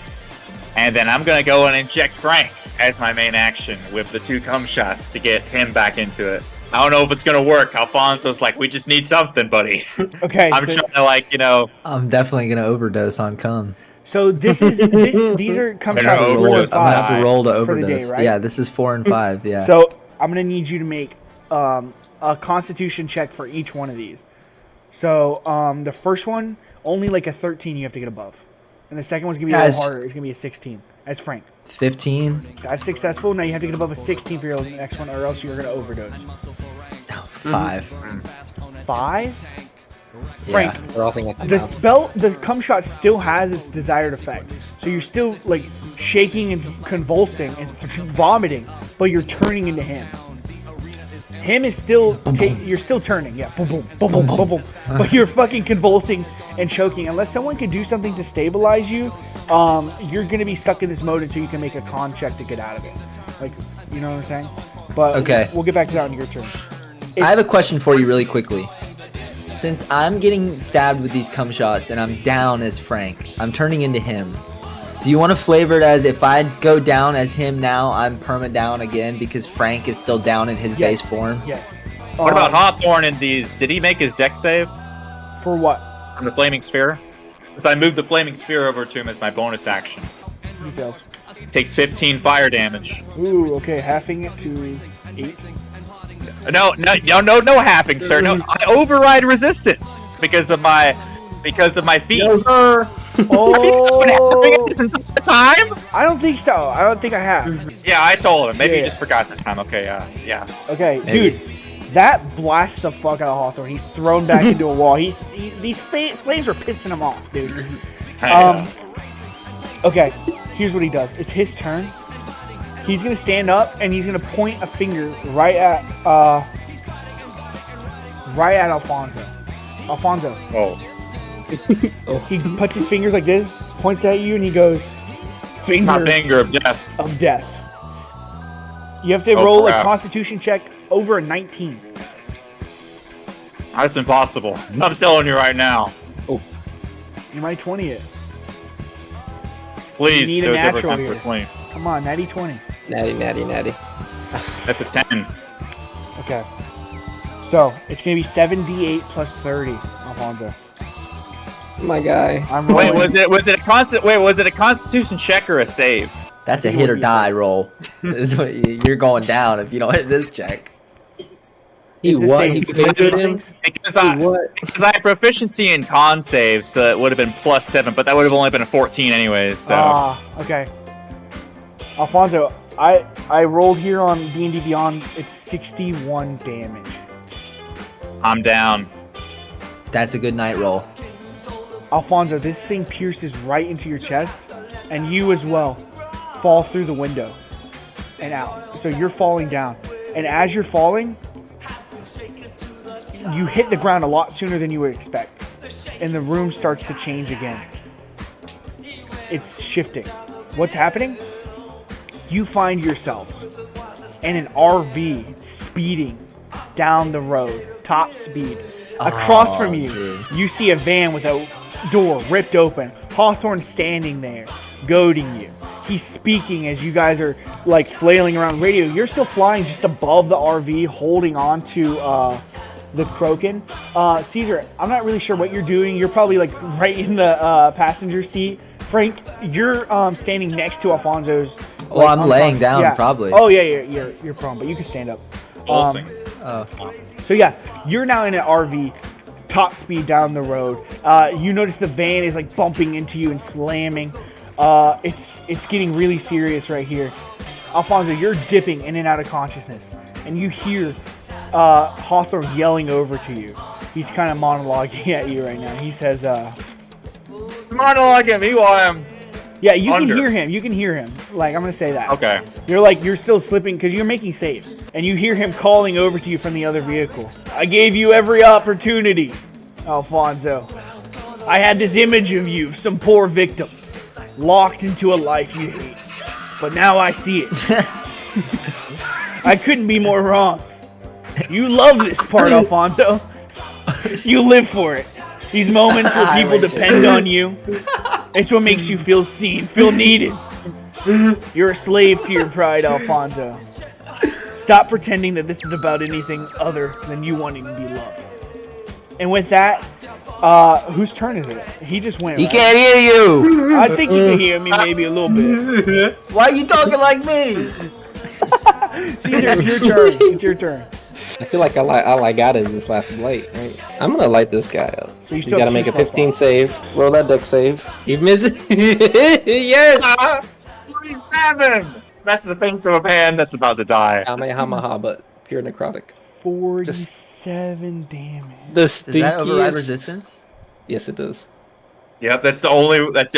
And then I'm going to go and inject Frank as my main action with the 2 cum shots to get him back into it. I don't know if it's going to work. Alfonso's like, we just need something, buddy. Okay. I'm trying to, like, you know. I'm definitely going to overdose on cum. So these are cum shots 4 and 5. I'm going to have to roll to for the day, overdose. right? Yeah, this is 4 and 5, yeah. So I'm going to need you to make a Constitution check for each one of these. So the first one, only like a 13 you have to get above. And the second one's going to be a little harder. It's going to be a 16. That's Frank. 15. That's successful. Now you have to get above a 16 for your next one, or else you're going to overdose. 5. 5? Frank, We're all thinking the cum shot still has its desired effect. So you're still like shaking and convulsing and vomiting, but you're turning into him. Him is still, you're still turning, yeah, boom, boom, boom, boom, boom, boom. But you're fucking convulsing and choking. Unless someone can do something to stabilize you, you're gonna be stuck in this mode until you can make a con check to get out of it. Like, you know what I'm saying? But Okay. we'll get back to that on your turn. I have a It's- question for you really quickly. Since I'm getting stabbed with these cum shots and I'm down as Frank, I'm turning into him. Do you want to flavor it as if I go down as him now, I'm perma down again because Frank is still down in his base form? Yes. What about Hawthorne in these? Did he make his deck save For what? from the Flaming Sphere? If I move the Flaming Sphere over to him as my bonus action, He fails. takes 15 fire damage. Ooh, okay, halving it to 8. No halving, sir. No, I override resistance because of my feet. No, sir. Oh, Halving it this entire time? I don't think so. I don't think I have. Yeah, I told him. Maybe Yeah. he just forgot this time. Okay, yeah. Okay, Maybe. dude, that blasts the fuck out of Hawthorne. He's thrown back into a wall. These flames are pissing him off, dude. Okay, here's what he does. It's his turn. He's gonna stand up and he's gonna point a finger right at Alfonso. Alfonso. Oh. He puts his fingers like this, points at you, and he goes, "Finger My finger of death. of death." You have to Oh, roll a crap. Constitution check over a 19. That's impossible. I'm telling you right now. You might 20 it. Please, You need a those ever natural come here. for clean. Come on, natty 20. Natty. That's a 10. Okay. So it's gonna be 7d8 plus 30, Alfonso. My guy. I'm Wait, rolling. was it a Constitution check or a save? That's a hit or die roll. This is what you're going down if you don't hit this check. He It's the what? same. He It's the favored same him? things. Because I have proficiency in con saves, so it would have been +7, but that would have only been a 14 anyways. So Okay. Alfonso, I rolled here on D&D Beyond. It's 61 damage. I'm down. That's a good night roll. Alfonso, this thing pierces right into your chest, and you as well fall through the window and out. So you're falling down. And as you're falling, you hit the ground a lot sooner than you would expect. And the room starts to change again. It's shifting. What's happening? You find yourselves in an RV speeding down the road, top speed. Across from you, dude. you see a van with a door ripped open. Hawthorne standing there, goading you. He's speaking as you guys are like flailing around radio. You're still flying just above the RV, holding on to the Kroken. Caesar, I'm not really sure what you're doing. You're probably like right in the passenger seat. Frank, you're standing next to Alfonso's. Well, I'm laying unconscious- down, yeah. probably. Oh yeah, you're prone, but you can stand up. Pulsing. So yeah, you're now in an RV, top speed down the road. You notice the van is like bumping into you and slamming. It's getting really serious right here. Alfonso, you're dipping in and out of consciousness, and you hear Hawthorne yelling over to you. He's kind of monologuing at you right now. He says, Monologue me while I'm... "Yeah, you Under. can hear him. You can hear him. Like I'm gonna say that. Okay. You're still slipping because you're making saves, and you hear him calling over to you from the other vehicle. I gave you every opportunity, Alfonso. I had this image of you, some poor victim, locked into a life you hate. But now I see it. I couldn't be more wrong. You love this part, Alfonso. You live for it. These moments where I people like it. depend on you. It's what makes you feel seen, feel needed. You're a slave to your pride, Alfonso. Stop pretending that this is about anything other than you wanting to be loved. And with that, whose turn is it? He just went. He right? can't hear you. I think you can hear me maybe a little bit. Why are you talking like me? Caesar, it's your turn. It's your turn. I feel like all I got is this last blight, right? I'm gonna light this guy up. So you You still gotta have make a two spells 15 save. Roll that deck save. You miss it. Yes! 47! That's the face of a man that's about to die. Kamehameha, but pure necrotic. 47 damage. The Does that override stinkiest. resistance? Yes, it does. Yep, that's the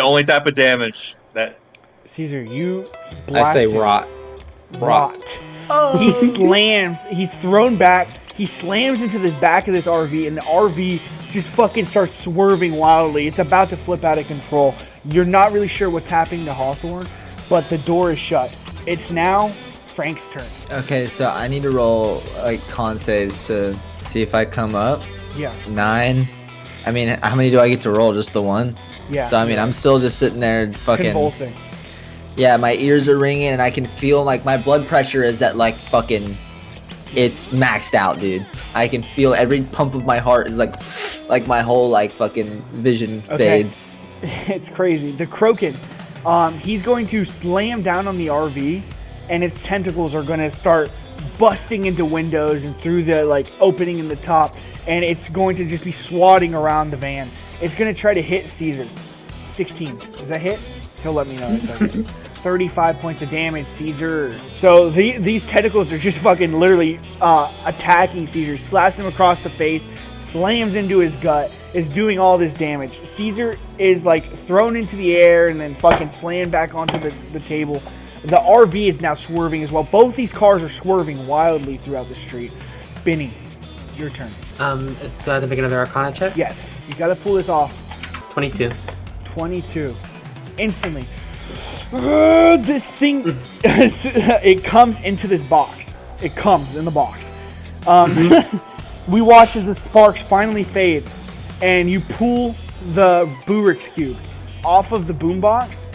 only type of damage that... Caesar, you I say blasted. rot. Rot. He slams. He's thrown back. He slams into the back of this RV, and the RV just fucking starts swerving wildly. It's about to flip out of control. You're not really sure what's happening to Hawthorne, but the door is shut. It's now Frank's turn. Okay, so I need to roll like con saves to see if I come up. Yeah. 9. I mean, how many do I get to roll? Just the one? Yeah. So I mean, I'm still just sitting there fucking. Convulsing. Yeah, my ears are ringing and I can feel like my blood pressure is at like fucking. It's maxed out, dude. I can feel every pump of my heart is like my whole like fucking vision fades. It's crazy. The Kroken, he's going to slam down on the RV, and its tentacles are going to start busting into windows and through the like opening in the top, and it's going to just be swatting around the van. It's going to try to hit Caesar. 16. Does that hit? He'll let me know in a second. 35 points of damage, Caesar. So these tentacles are just fucking literally attacking Caesar. Slaps him across the face, slams into his gut, is doing all this damage. Caesar is like thrown into the air and then fucking slammed back onto the table. The RV is now swerving as well. Both these cars are swerving wildly throughout the street. Benny, your turn. Do I have to make another Arcana check? Yes, you gotta pull this off. 22. 22. Instantly. This thing, it comes into this box. It comes in the box. We watch as the sparks finally fade, and you pull the Burix cube off of the boombox,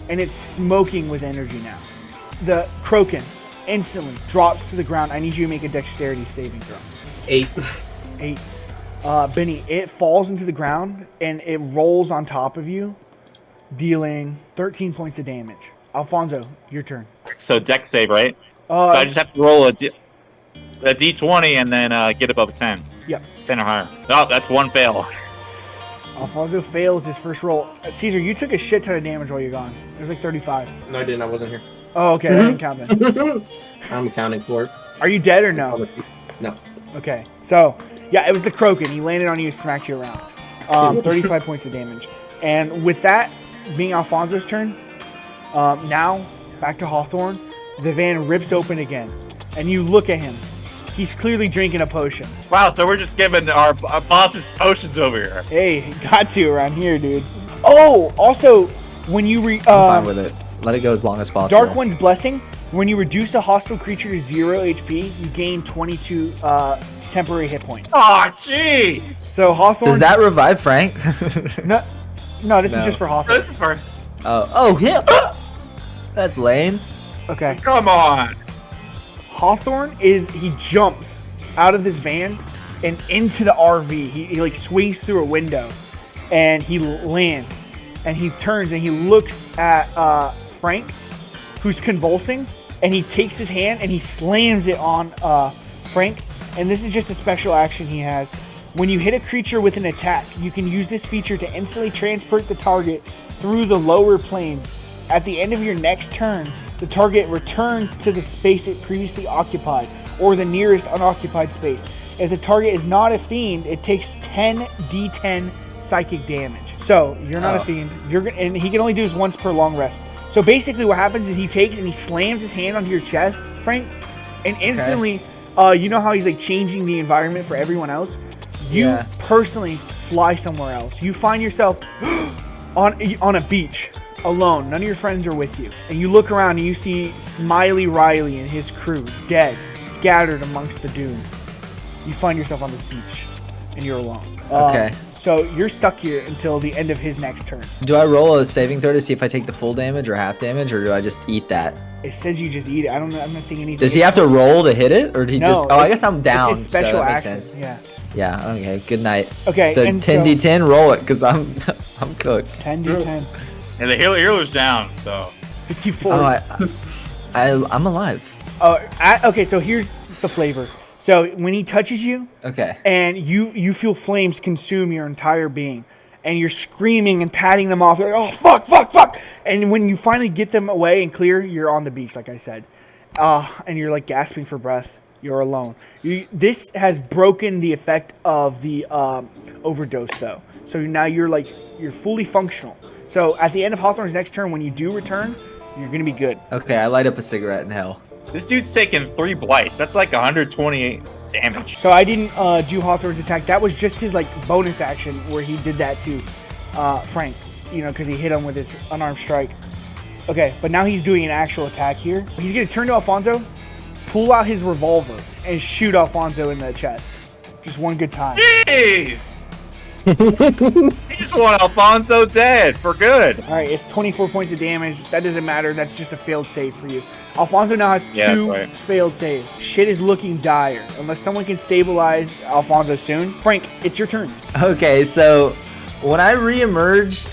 and it's smoking with energy now. The Kroken instantly drops to the ground. I need you to make a dexterity saving throw. 8. 8. Benny, it falls into the ground, and it rolls on top of you, dealing 13 points of damage. Alfonso, your turn. So dex save, right? So I just have to roll a d20 and then get above a 10. Yep. 10 or higher. Oh, that's one fail. Alfonso fails his first roll. Caesar, you took a shit ton of damage while you're gone. It was like 35. No, I didn't. I wasn't here. Oh, okay. I didn't count then. I'm accounting for it. Are you dead or no? No. Okay. So, yeah, it was the Kroken. He landed on you, smacked you around. 35 points of damage. And with that being Alfonso's turn, now back to Hawthorne. The van rips open again, and you look at him. He's clearly drinking a potion. Wow, so we're just giving our bosses potions over here. Hey, got to around here, dude. Oh, also, when you I'm fine with it. Let it go as long as possible. Dark One's Blessing, when you reduce a hostile creature to 0 HP, you gain 22 temporary hit points. Aw, jeez! So Hawthorne... Does that revive Frank? No, this is just for Hawthorne. This is for... Oh, him. That's lame. Okay. Come on! Hawthorne he jumps out of this van and into the RV. He like swings through a window and he lands and he turns and he looks at Frank, who's convulsing, and he takes his hand and he slams it on Frank. And this is just a special action he has. When you hit a creature with an attack, you can use this feature to instantly transport the target through the lower planes. At the end of your next turn, the target returns to the space it previously occupied, or the nearest unoccupied space. If the target is not a fiend, it takes 10 d10 psychic damage. So, you're not a fiend, and he can only do this once per long rest. So basically what happens is he takes and he slams his hand onto your chest, Frank, and instantly, you know how he's like changing the environment for everyone else? You personally fly somewhere else. You find yourself on a beach, alone. None of your friends are with you. And you look around and you see Smiley Riley and his crew dead, scattered amongst the dunes. You find yourself on this beach and you're alone. Okay. So you're stuck here until the end of his next turn. Do I roll a saving throw to see if I take the full damage or half damage, or do I just eat that? It says you just eat it. I don't know. I'm not seeing anything. Does he have to roll to hit it, or did he just? Oh, I guess I'm down. It's his special so that makes action. sense. Yeah. Yeah. Okay. Good night. Okay. So and 10d10, roll it, cause I'm cooked. 10d10. And the healer's down, so... 54. Oh, I'm alive. Okay, so here's the flavor. So when he touches you, Okay. and you feel flames consume your entire being, and you're screaming and patting them off. You're like, oh, fuck. And when you finally get them away and clear, you're on the beach, like I said. And you're like gasping for breath. You're alone. This has broken the effect of the overdose, though. So now you're fully functional. So at the end of Hawthorne's next turn, when you do return, you're going to be good. Okay, I light up a cigarette in hell. This dude's taking 3 blights. That's like 128 damage. So I didn't do Hawthorne's attack. That was just his bonus action where he did that to Frank, because he hit him with his unarmed strike. Okay, but now he's doing an actual attack here. He's gonna turn to Alfonso, pull out his revolver, and shoot Alfonso in the chest. Just one good time. Jeez! He just want Alfonso dead for good. All right, it's 24 points of damage. That doesn't matter. That's just a failed save for you. Alfonso now has two failed saves. Shit is looking dire. Unless someone can stabilize Alfonso soon. Frank, it's your turn. Okay, so when I reemerge,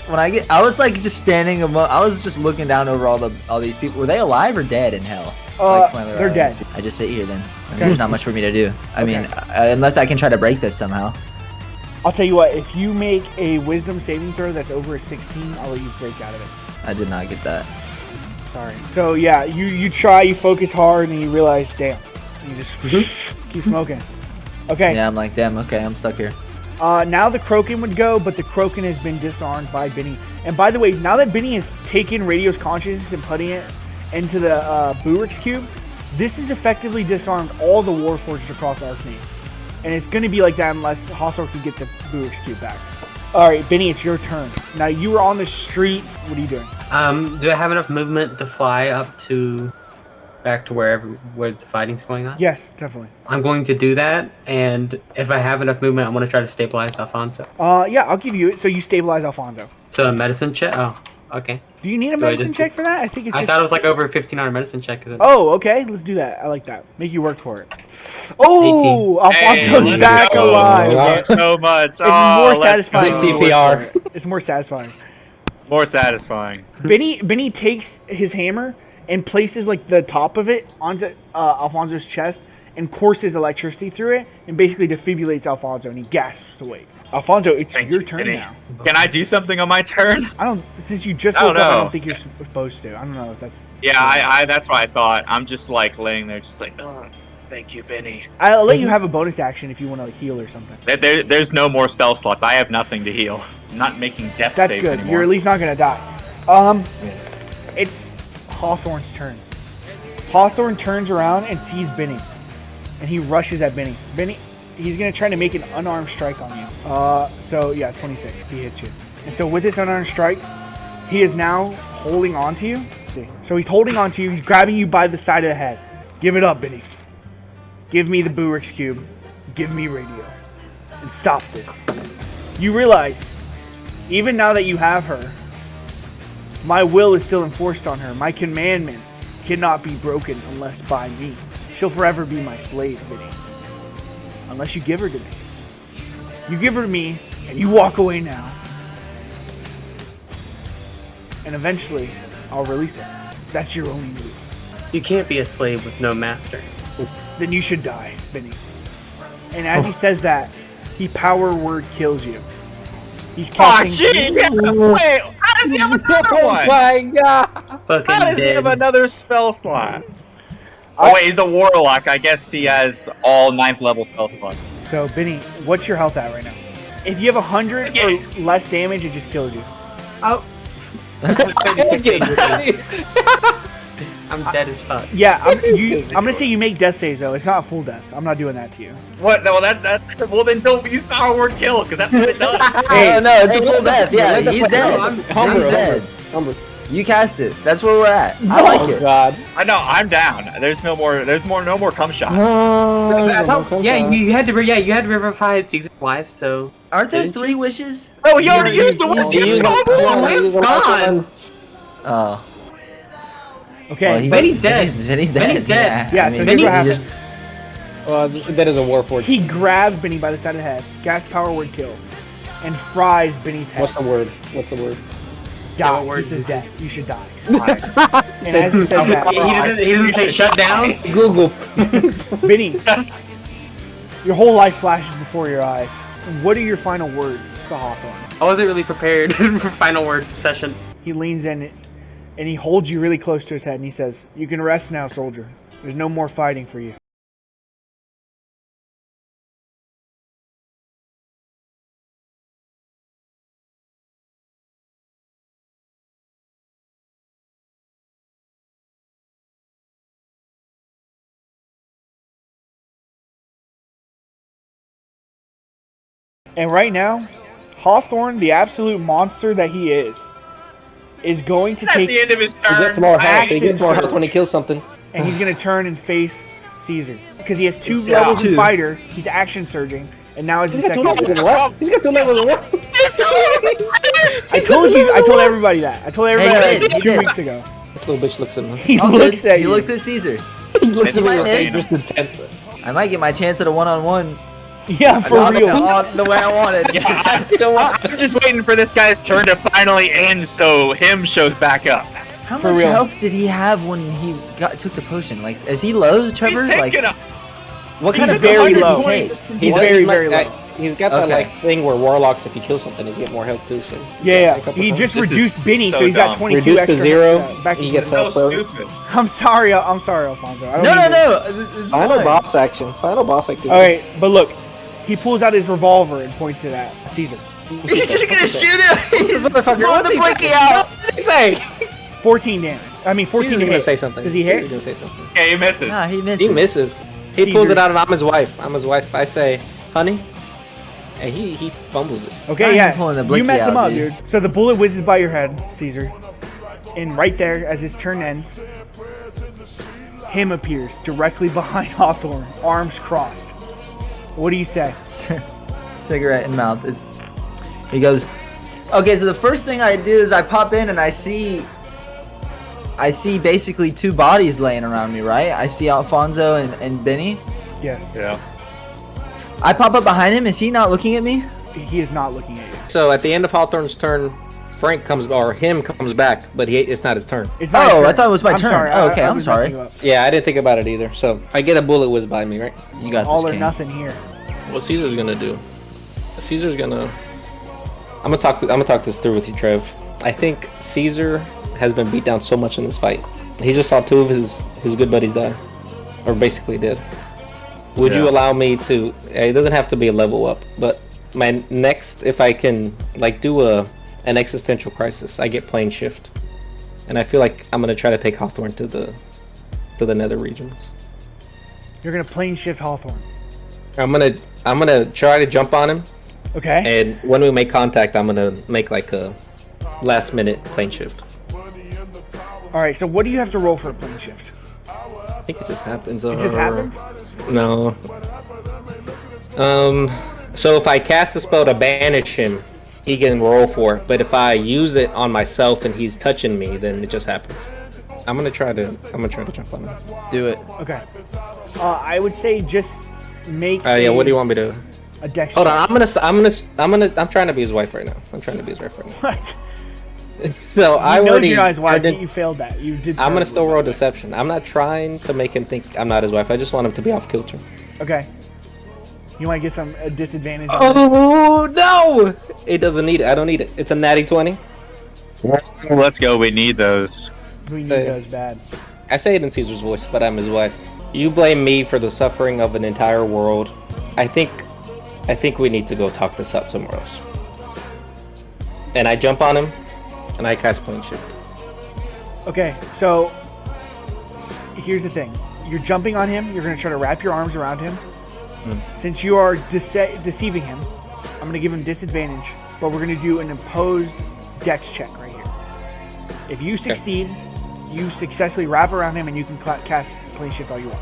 I was like just standing above, I was just looking down over all these people. Were they alive or dead in hell? Like Smiler they're dead. I just sit here then. I mean, there's not much for me to do. I mean, unless I can try to break this somehow. I'll tell you what, if you make a wisdom saving throw that's over a 16, I'll let you break out of it. I did not get that. Sorry. So yeah, you try, you focus hard, and you realize, damn. You just keep smoking. Okay. Yeah, I'm like, damn, okay, I'm stuck here. Now the Kroken would go, but the Kroken has been disarmed by Benny. And by the way, now that Benny has taken Radio's consciousness and putting it into the Burix Cube, this has effectively disarmed all the Warforged across Arcane. And it's going to be like that unless Hawthorne can get the Burix Cube back. Alright, Benny, it's your turn. Now, you were on the street. What are you doing? Do I have enough movement to fly up to back to where the fighting's going on? Yes, definitely. I'm going to do that, and if I have enough movement, I want to try to stabilize Alfonso. Yeah, I'll give you it. So you stabilize Alfonso. So a medicine check? Oh, okay. Do you need a medicine check for that? I think it's I just... thought it was like over a 15-hour medicine check. Oh, okay. Let's do that. I like that. Make you work for it. Oh, 18. Alfonso's Hey, back go. alive. Thank you so much. It's more satisfying. Is it CPR? It's more satisfying. More satisfying. Benny takes his hammer and places like the top of it onto Alfonso's chest and courses electricity through it and basically defibrillates Alfonso and he gasps awake. Alfonso, it's your turn Benny. now. Can I do something on my turn? Since you just I woke don't up, I know. don't think you're supposed to. I don't know if that's... Yeah, I that's what I thought. I'm just like laying there, just like, oh, thank you, Benny. I'll let you have a bonus action if you want to like, heal or something. There's no more spell slots. I have nothing to heal. I'm not making death That's saves good. anymore. You're at least not going to die. It's Hawthorne's turn. Hawthorne turns around and sees Benny. And he rushes at Benny. Benny, he's going to try to make an unarmed strike on you. So, yeah, 26. He hits you. And so with this unarmed strike, he is now holding on to you. So he's holding on to you. He's grabbing you by the side of the head. Give it up, Benny. Give me the Burix Cube. Give me Radio. And stop this. You realize, even now that you have her, my will is still enforced on her. My commandment cannot be broken unless by me. She'll forever be my slave, Benny. Unless you give her to me. You give her to me, and you walk away now. And eventually, I'll release her. That's your only move. You can't be a slave with no master. Then you should die, Benny. And as he says that, he power word kills you. He's Oh, casting... gee! Yes, wait! How does he have another one? my god! Fucking How does he dead. have another spell slot? Oh wait, he's a warlock. I guess he has all 9th level spell slots. So, Benny, what's your health at right now? If you have 100 or less damage, it just kills you. Oh. I'm dead as fuck. Yeah, I'm gonna say you make death saves though. It's not a full death. I'm not doing that to you. What? No, well then don't use power word kill because that's what it does. Hey, no, it's a full death. Yeah, he's dead. I'm He's dead. Humber. You cast it. That's where we're at. I like it. God. I know. I'm down. There's no more. No more cum shots. You had to revivify its season wife, so Aren't there Didn't 3 wishes? Oh, he already used the You wisdom. use the last one. Oh. Okay, Well, Benny's dead. Benny's dead. Benny's dead. Yeah, so here's what happened. Well, that is a Warforged. He grabs Benny by the side of the head, gas power word kill, and fries Benny's head. What's the word? What's the word? Die. what word He says is it? death. You should die. And as he says that, He doesn't say shut down. Google. Benny, your whole life flashes before your eyes. What are your final words to Hawthorne? I wasn't really prepared for final word session. He leans in and he holds you really close to his head and he says, "You can rest now, soldier. There's no more fighting for you." And right now, Hawthorne, the absolute monster that he is, is going to At take the end of his He turn, gets more health. He Axe gets more surge. health when he kills something. and he's gonna turn and face Caesar because he has 2 Yeah. levels in 2. fighter. He's action surging, and now he's the He's got 2 second. levels in what? He's got 2 levels in what? I told you. I told everybody that. I told everybody Hey, that he 2 did. weeks ago. This little bitch looks at me. He All looks good. at He you. looks at Caesar. He looks at me might with miss. just intense. I might get my chance at a one-on-one. Yeah, for Not real. the way I wanted. You know what? I'm just waiting for this guy's turn to finally end so him shows back up. How For much real. health did he have when he took the potion? Like, is he low, Trevor? He's Like, taking a. what kind He's of very damage did low. he take? He's Well, very, like- very low. He's got that Okay. like thing where warlocks, if you kill something, he's get more health too. So Yeah, Like, he just This is reduced Benny, so so he's got dumb. 22 reduced to extra. 0. Back to He gets So health bonus. stupid. I'm sorry, Alfonso. I don't No, mean no, to- no. It's Final fine. boss action. Final boss activity. All right, but look, he pulls out his revolver and points it at Caesar. He's just gonna shoot him. He's This just motherfucker. pulling the blinky out. What's he say? 14 damage. I mean, 14 Caesar's to gonna hit. say something. Does he Caesar's hit? gonna say something. Okay, he misses. Nah, he misses. He misses. He Caesar. pulls it out, and I'm his wife. I say, honey, and he fumbles it. Okay, Not yeah. even pulling the You blinky mess him out, up, dude. dude. So the bullet whizzes by your head, Caesar. And right there, as his turn ends, him appears directly behind Hawthorne, arms crossed. What do you say? Cigarette in mouth. He goes, okay, so the first thing I do is I pop in and I see basically 2 bodies laying around me, right? I see Alfonso and Benny. Yes. Yeah. I pop up behind him. Is he not looking at me? He is not looking at you. So at the end of Hawthorne's turn, Frank comes back, but it's not his turn. It's not his Oh, I turn. thought it was my I'm turn. Sorry. Oh, okay, I I'm was sorry. messing you up. Yeah, I didn't think about it either. So I get a bullet whiz by me, right? You got All this, or King. nothing here. What Caesar's gonna do? Caesar's gonna. I'm gonna talk this through with you, Trev. I think Caesar has been beat down so much in this fight. He just saw 2 of his good buddies die, or basically did. Would you Yeah. allow me to? It doesn't have to be a level up, but my next, if I can, like do an existential crisis, I get plane shift, and I feel like I'm gonna try to take Hawthorne to the nether regions. You're gonna plane shift Hawthorne. I'm gonna try to jump on him. Okay. And when we make contact, I'm gonna make like a last minute plane shift. All right. So what do you have to roll for a plane shift? I think it just happens. It just happens. No. So if I cast a spell to banish him, he can roll for it. But if I use it on myself and he's touching me, then it just happens. I'm gonna try to jump on him. Do it. Okay. I would say just make. Yeah. What do you want me to? A dex. Hold check. on. I'm trying to be his wife right now. What? So I He knows already. you're not his wife. I did- You failed that. You did. I'm gonna terribly. still roll deception. I'm not trying to make him think I'm not his wife. I just want him to be off kilter. Okay. You want to get some disadvantage on this? Oh no! It doesn't need it. I don't need it. It's a natty 20. Let's go. We need those. We need Say- those bad. I say it in Caesar's voice, but I'm his wife. You blame me for the suffering of an entire world. I think we need to go talk this out somewhere else. And I jump on him, and I cast plane shift. Okay, so here's the thing. You're jumping on him. You're going to try to wrap your arms around him. Since you are deceiving him, I'm going to give him disadvantage, but we're going to do an imposed dex check right here. If you succeed, you successfully wrap around him, and you can cast plane shift all you want.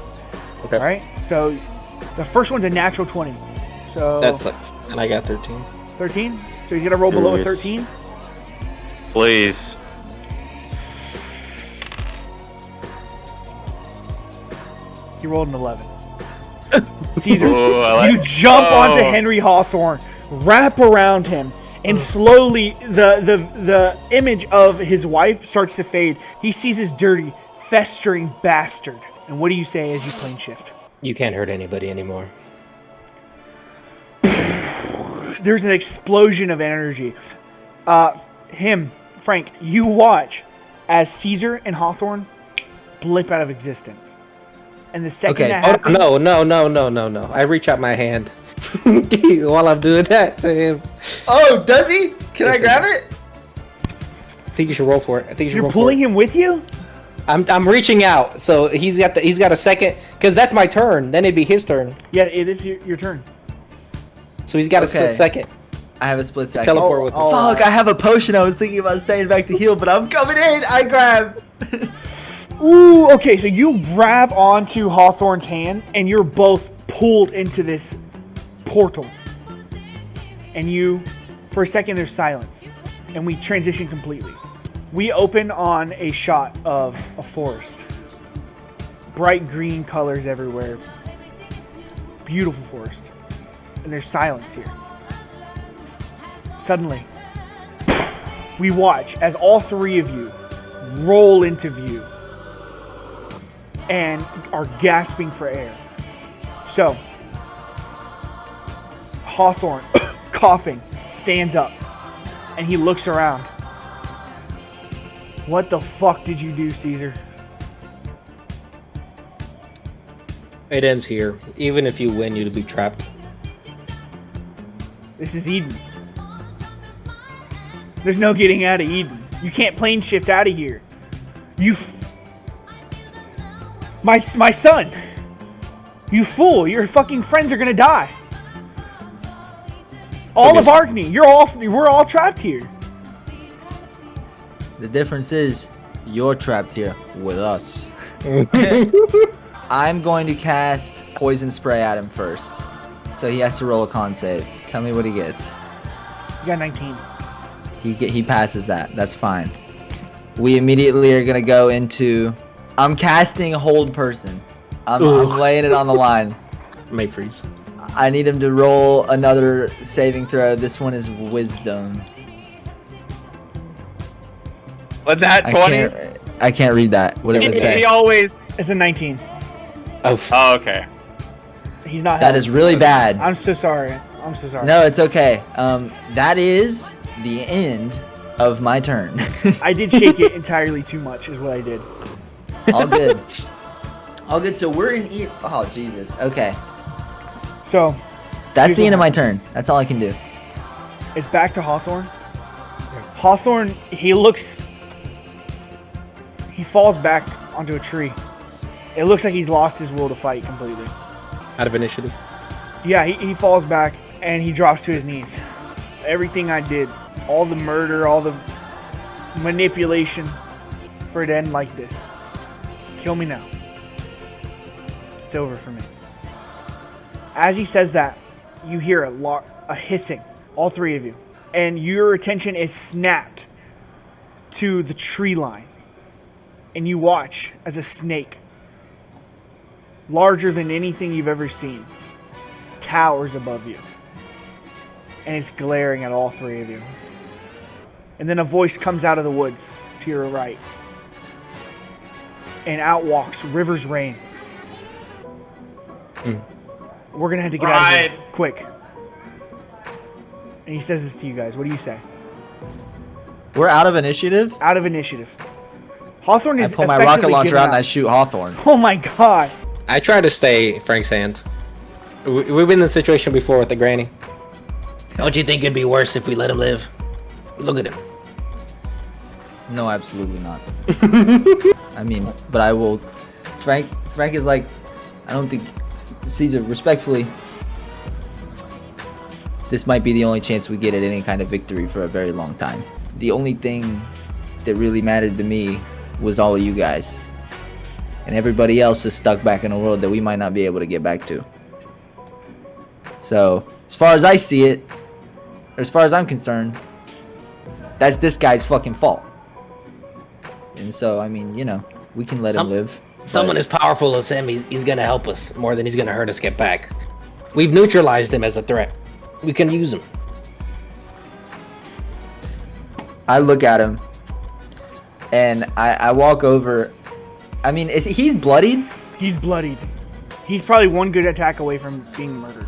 Okay. All right? So the first one's a natural 20. So That sucks. And I got 13. 13? So he's going to roll below a Yes. 13? Please. He rolled an 11. Caesar, Ooh, I you like- jump onto Oh. Henry Hawthorne, wrap around him, and slowly the image of his wife starts to fade. He sees this dirty, festering bastard. And what do you say as you plane shift? You can't hurt anybody anymore. There's an explosion of energy. Frank, you watch as Caesar and Hawthorne blip out of existence. And the second Okay. that Oh, happens, no. I reach out my hand while I'm doing that to him. Oh, does he? Can Yes, I grab he it? I think you should roll for it. you're pulling him with you? I'm reaching out, so he's got a second, because that's my turn. Then it'd be his turn, Yeah, it is your turn. so he's got a Okay. split second. I have a split second. Teleport with Oh, Fuck, I have a potion. I was thinking about staying back to heal, but I'm coming in. I grab. Ooh, okay, so you grab onto Hawthorne's hand, and you're both pulled into this portal. And you, for a second, there's silence. And we transition completely. We open on a shot of a forest. Bright green colors everywhere. Beautiful forest. And there's silence here. Suddenly, we watch as all three of you roll into view and are gasping for air. So, Hawthorne, coughing, stands up and he looks around. What the fuck did you do, Caesar? It ends here. Even if you win, you'd be trapped. This is Eden. There's no getting out of Eden. You can't plane shift out of here. My son. You fool. Your fucking friends are gonna die. All of Arkney. We're all trapped here. The difference is, you're trapped here with us. I'm going to cast poison spray at him first, so he has to roll a con save. Tell me what he gets. You got 19. He passes that. That's fine. We immediately are gonna go into. I'm casting hold person. I'm laying it on the line. May freeze. I need him to roll another saving throw. This one is wisdom. But that 20. I can't read that. What does it say? He always. It's a 19. Oh, okay. He's not. That is really bad. I'm so sorry. I'm so sorry. No, it's okay. That is the end of my turn. I did shake it entirely too much, is what I did. All good. All good. So we're in E. Oh Jesus. Okay. So That's the end of my turn. That's all I can do. it's back to Hawthorne. Hawthorne, he falls back onto a tree. It looks like he's lost his will to fight completely. Out of initiative. Yeah, he falls back and he drops to his knees. Everything I did, all the murder, all the manipulation for it to end like this. Kill me now. It's over for me. As he says that, you hear a hissing, all three of you. And your attention is snapped to the tree line. And you watch as a snake, larger than anything you've ever seen, towers above you. And it's glaring at all three of you. And then a voice comes out of the woods to your right. And out walks River's Rain. We're going to have to get out of here. Quick. And he says this to you guys. What do you say? We're out of initiative. Out of initiative. Hawthorne is I pull my rocket effectively launcher given out and I up. shoot Hawthorne. Oh my god. I try to stay Frank's hand. We've been in this situation before with the granny. Don't you think it'd be worse if we let him live? Look at him. No, absolutely not. I mean, but I will. Frank is like, I don't think. Caesar, respectfully, this might be the only chance we get at any kind of victory for a very long time. The only thing that really mattered to me was all of you guys. And everybody else is stuck back in a world that we might not be able to get back to. So, as far as I see it, or as far as I'm concerned, that's this guy's fucking fault. And so, I mean, you know, we can let him live. Someone as powerful as him, he's gonna help us more than he's gonna hurt us get back. We've neutralized him as a threat. We can use him. I look at him, and I walk over. I mean, he's bloodied? He's bloodied. He's probably one good attack away from being murdered.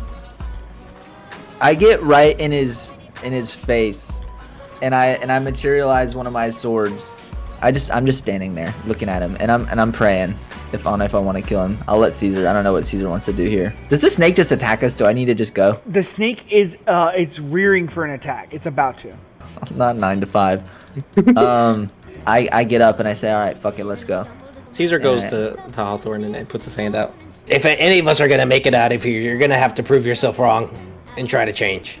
I get right in his face, and I materialize one of my swords. I'm just standing there looking at him, and I'm praying if I want to kill him. I'll let Caesar. I don't know what Caesar wants to do here. Does the snake just attack us? Do I need to just go? The snake is it's rearing for an attack. It's about to. Not 9 to 5. I get up and I say, all right, fuck it, let's go. Caesar goes to Hawthorne and puts his hand out. If any of us are gonna make it out of here, you're gonna have to prove yourself wrong and try to change.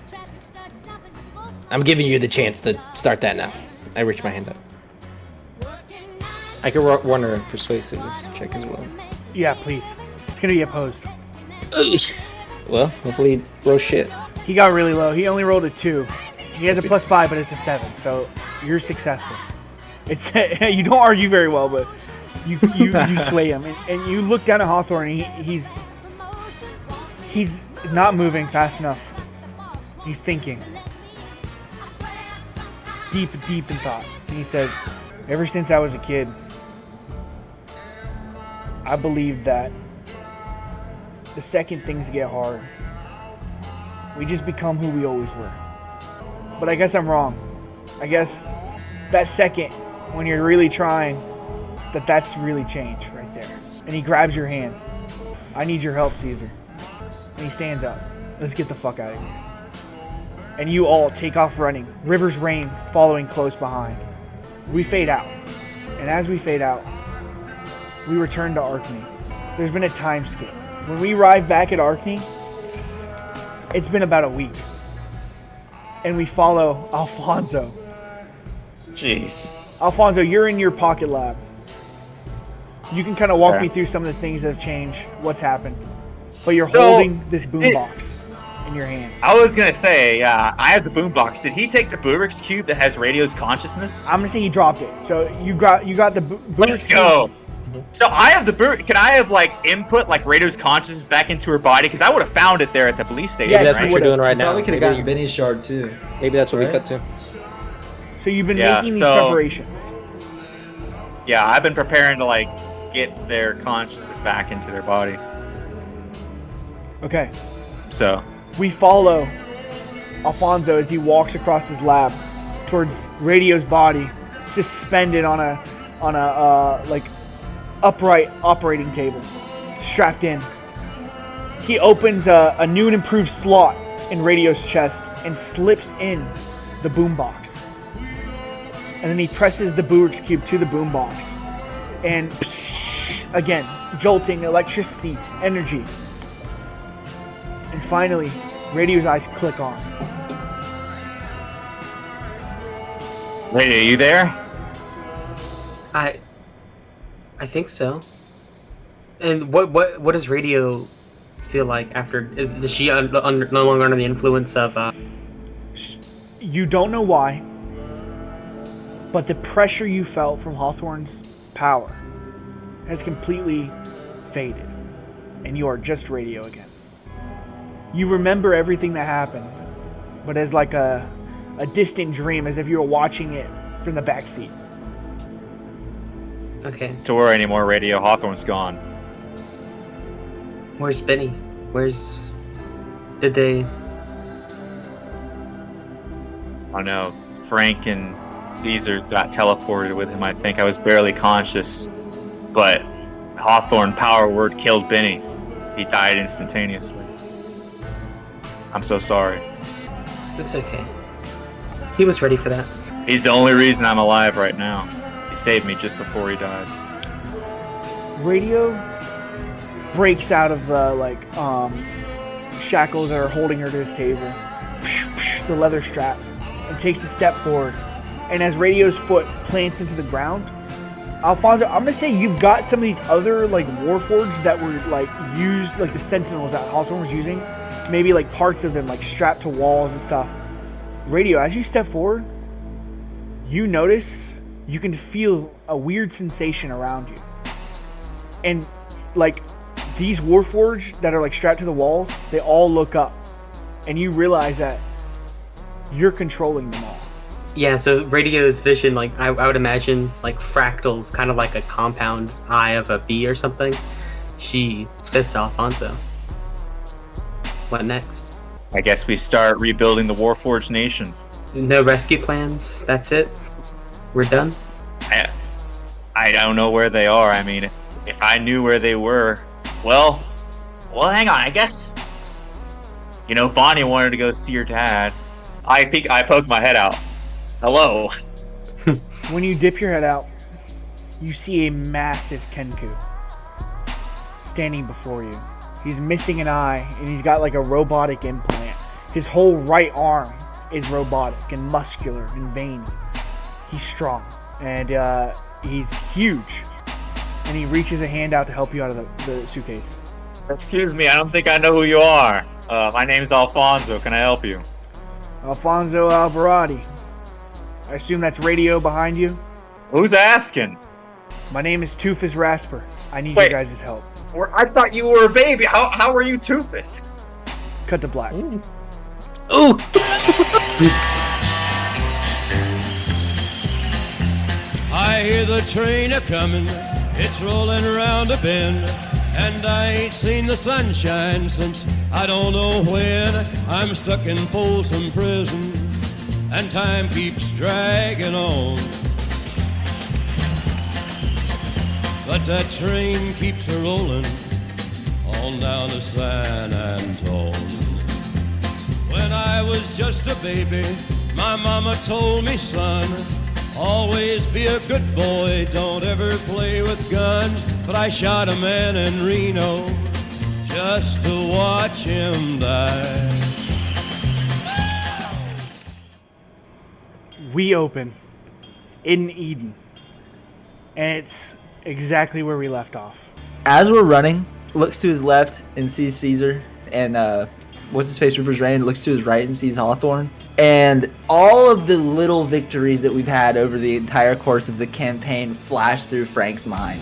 I'm giving you the chance to start that now. I reach my hand up. I can run a persuasive check as well. Yeah, please. It's gonna be opposed. Well, hopefully it rolls shit. He got really low. He only rolled a 2. He has a +5, but it's a 7. So you're successful. It's you don't argue very well, but you sway him, and you look down at Hawthorne. And he's not moving fast enough. He's thinking deep in thought. And he says, "Ever since I was a kid, I believed that the second things get hard, we just become who we always were. But I guess I'm wrong. I guess that second, when you're really trying, that's really change right there." And he grabs your hand. "I need your help, Caesar." And he stands up. "Let's get the fuck out of here." And you all take off running, River's Reign following close behind. We fade out. And as we fade out, we return to Arkney. There's been a time skip. When we arrive back at Arkney, it's been about a week. And we follow Alfonso. Jeez. Alfonso, you're in your pocket lab. You can kind of walk Yeah. me through some of the things that have changed, what's happened. But you're So, holding this boombox in your hand. I was gonna say, I have the boombox. Did he take the Rubik's cube that has radio's consciousness? I'm gonna say he dropped it. So you got the Let's go. So I have the Can I have like input like radio's consciousness back into her body? Because I would have found it there at the police station. Yeah, Maybe that's right? what you're doing right now. Probably could have gotten Benny's shard too. Maybe that's what we Right? cut to. So you've been Yeah, making these so- preparations. Yeah, I've been preparing to like get their consciousness back into their body. Okay. So We follow Alfonso as he walks across his lab towards Radio's body, suspended on a like upright operating table, strapped in. He opens a new and improved slot in Radio's chest and slips in the boombox. And then he presses the Rubik's cube to the boombox, and again, jolting electricity, energy. And finally, Radio's eyes click on. Radio, you there? I think so. And what does Radio feel like after? Is she no longer under the influence of? You don't know why, but the pressure you felt from Hawthorne's power has completely faded, and you are just Radio again. You remember everything that happened, but as like a distant dream, as if you were watching it from the backseat. Okay. To worry anymore, Radio. Hawthorne's gone. Where's Benny? Did they? Oh no, Frank and Caesar got teleported with him. I think I was barely conscious, but Hawthorne power word killed Benny. He died instantaneously. I'm so sorry. It's okay. He was ready for that. He's the only reason I'm alive right now. He saved me just before he died. Radio breaks out of the shackles that are holding her to this table, the leather straps, and takes a step forward. And as Radio's foot plants into the ground, Alfonso, I'm gonna say you've got some of these other warforged that were used, like the Sentinels that Hawthorne was using, maybe parts of them strapped to walls and stuff. Radio, as you step forward, you notice you can feel a weird sensation around you. And these warforged that are strapped to the walls, they all look up, and you realize that you're controlling them all. Yeah, so Radio's vision, I would imagine, fractals, kind of like a compound eye of a bee or something. She says to Alfonso, "What next? I guess we start rebuilding the Warforged Nation. No rescue plans? That's it? We're done?" I don't know where they are. I mean, if I knew where they were, well, hang on. I guess, Vanya wanted to go see her dad. I think I poked my head out. Hello. When you dip your head out, you see a massive Kenku standing before you. He's missing an eye, and he's got a robotic implant. His whole right arm is robotic and muscular and veiny. He's strong and he's huge. And he reaches a hand out to help you out of the suitcase. Excuse me, I don't think I know who you are. My name's Alfonso. Can I help you? Alfonso Alvaradi. I assume that's radio behind you? Who's asking? My name is Toofus Rasper. I need Wait. your guys' help. I thought you were a baby. How are you Toofus? Cut to black. Ooh. I hear the train a comin', it's rolling around a bend, and I ain't seen the sunshine since I don't know when. I'm stuck in Folsom Prison, and time keeps dragging on. But that train keeps a rolling on down to San Antone. When I was just a baby, my mama told me, son, always be a good boy, don't ever play with guns. But I shot a man in Reno just to watch him die. We open in Eden. And it's exactly where we left off. As we're running, looks to his left and sees Caesar, and what's his face, Rivers Rain, looks to his right and sees Hawthorne. And all of the little victories that we've had over the entire course of the campaign flash through Frank's mind.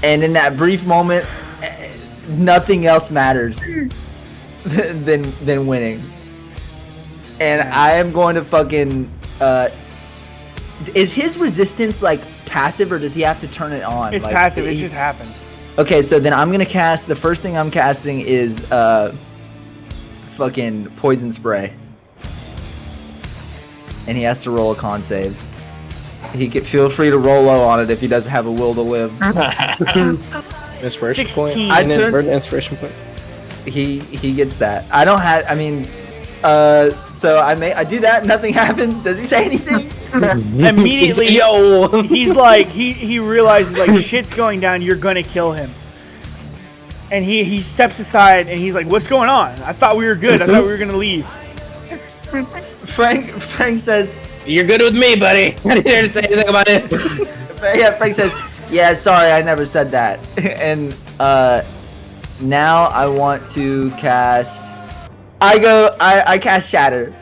And in that brief moment, nothing else matters than winning. And I am going to fucking is his resistance like passive, or does he have to turn it on? It's like, passive, it just happens. Okay, so then I'm gonna cast, the first thing I'm casting is fucking poison spray. And he has to roll a con save. He can feel free to roll low on it if he doesn't have a will to live. Inspiration 16. point. I And then turned- burn inspiration point. He gets that. I don't have, I mean, so I do that, nothing happens. Does he say anything? Immediately, Yo! he's like, he realizes like shit's going down, you're gonna kill him. And he steps aside and he's like, what's going on? I thought we were good. I thought we were gonna leave. Frank says, You're good with me, buddy. I didn't hear to say anything about it. Frank says, yeah, sorry, I never said that. And now I want to cast, I cast Shatter.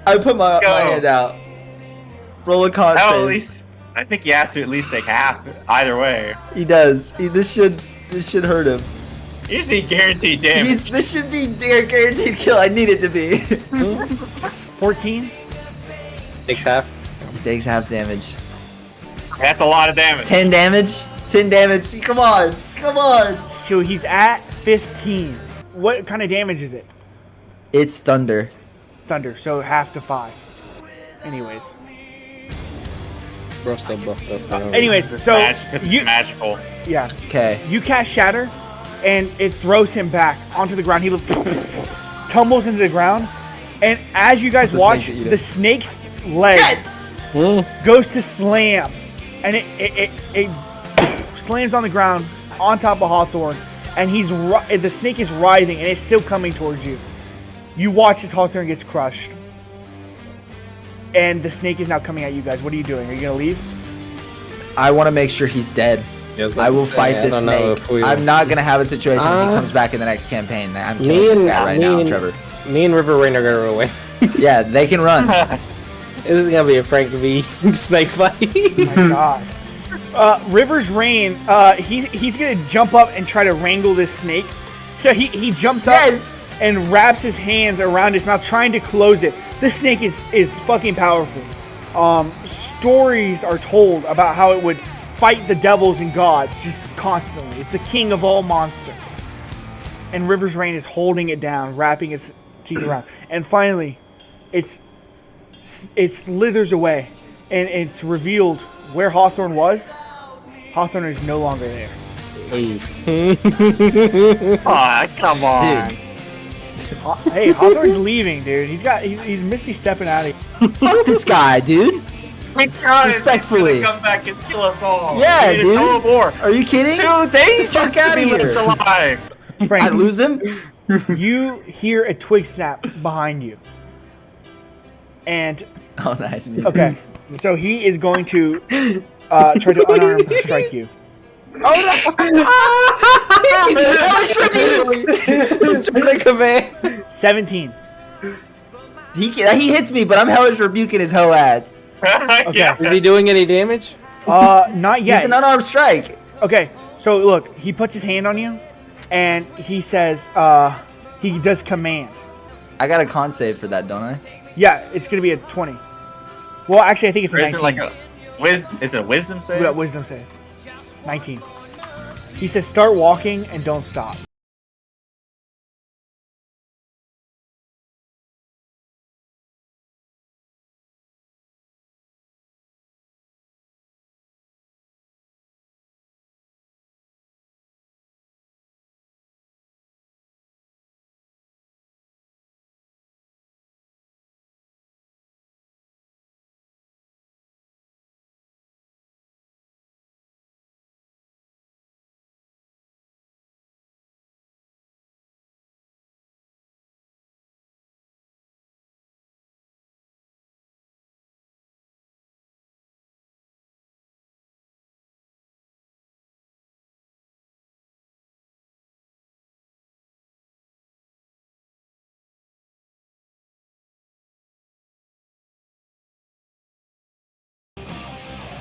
I put my hand out. Roll a con At save. least, I think he has to at least take half. Either way, He does. This should hurt him. you just need guaranteed damage. This should be guaranteed kill. I need it to be. 14. Takes half. He takes half damage. That's a lot of damage. 10 damage. 10 damage. Come on. So he's at 15. What kind of damage is it? It's thunder. Thunder. So half to 5. Anyways. Bro, still buffed up. Anyways, It's so because it's magical. yeah, Okay. you cast Shatter, and it throws him back onto the ground. He tumbles into the ground, and as you guys The watch, snake that you the did. snake's leg goes to slam, and it slams on the ground on top of Hawthorne, and the snake is writhing, and it's still coming towards you. You watch as Hawthorne gets crushed. And the snake is now coming at you guys. What are you doing? Are you gonna leave? I want to make sure he's dead. I will fight this snake. I'm not gonna have a situation where he comes back in the next campaign. I'm killing this guy right now, Trevor. Me and River Rain are gonna run away. Yeah, they can run. This is gonna be a Frank V snake fight. Oh my god. River's Rain, he's gonna jump up and try to wrangle this snake. So he jumps up Yes! and wraps his hands around his mouth, trying to close it. This snake is fucking powerful. Stories are told about how it would fight the devils and gods just constantly. It's the king of all monsters. And River's Rain is holding it down, wrapping its teeth around. And finally, it slithers away, and it's revealed where Hawthorne was. Hawthorne is no longer there. Aw, come on. Dude. Hey, Hawthorne's leaving, dude. He's Misty stepping out of here. Fuck this guy, dude. My God, Respectfully. he's gonna come back and kill us all. Yeah, we need dude. to tell him more. Are you kidding? Too dangerous Fuck to outta be here. left alive. I Frank, lose him? you hear a twig snap behind you. And Oh, nice music. okay, so he is going to try to unarmed strike you. He's trying to command. 17. He hits me, but I'm hellish rebuking his hoe ass. Yeah. Is he doing any damage? Not yet. It's an unarmed strike. Okay, so look, he puts his hand on you, and he says, he does command. I got a con save for that, don't I? Yeah, it's gonna be a 20. Well, actually, I think it's a Or 19. is it like is it a wisdom save? Yeah, wisdom save. 19. He says, start walking and don't stop.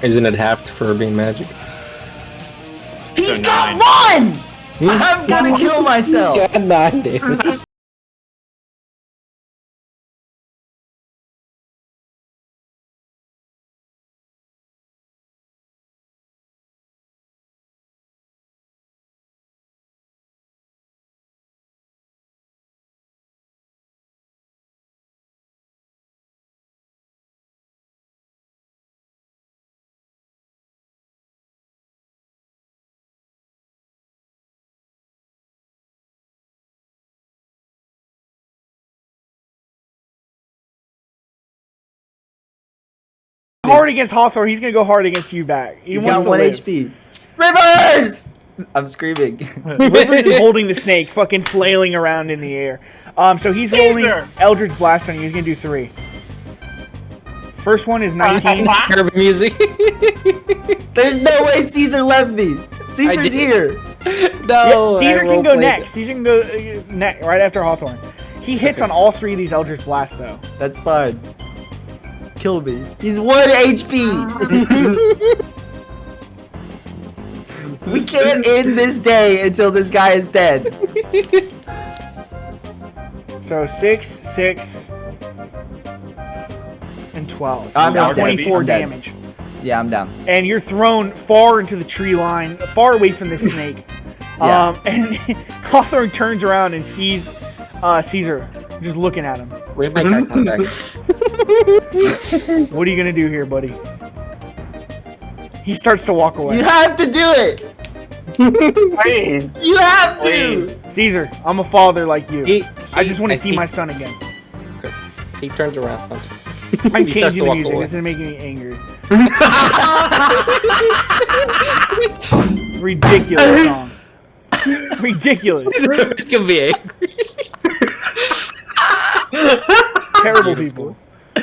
Isn't it halved for being magic? He's So got 9. 1! I'm gonna kill myself. Yeah, 9 damage. Hard against Hawthorne, he's gonna go hard against you back. He He's wants got to 1 live. HP. Rivers! I'm screaming. Rivers is holding the snake, fucking flailing around in the air. So he's rolling Caesar! Eldritch Blast on you. He's gonna do 3. First one is 19. Kirby music. There's no way Caesar left me. Caesar's did. here. No. Caesar I can go roleplayed next. Caesar can go right after Hawthorne. He hits on all 3 of these Eldritch Blasts, though. That's fine. Kill me. He's 1 HP. We can't end this day until this guy is dead. So 6, 6, and 12. I'm So not dead. 24 I'm dead. damage. Yeah, I'm down. And you're thrown far into the tree line, far away from this snake. Yeah. And Hawthorne turns around and sees Caesar just looking at him. We make eye contact. What are you gonna do here, buddy? He starts to walk away. You have to do it. Please. You have to. Please. Caesar, I'm a father like you. I just want to see he- my son again. He turns around. I'm He starts changing to the walk music. away. This is making me angry. Ridiculous song. Ridiculous. He can be angry. Terrible people.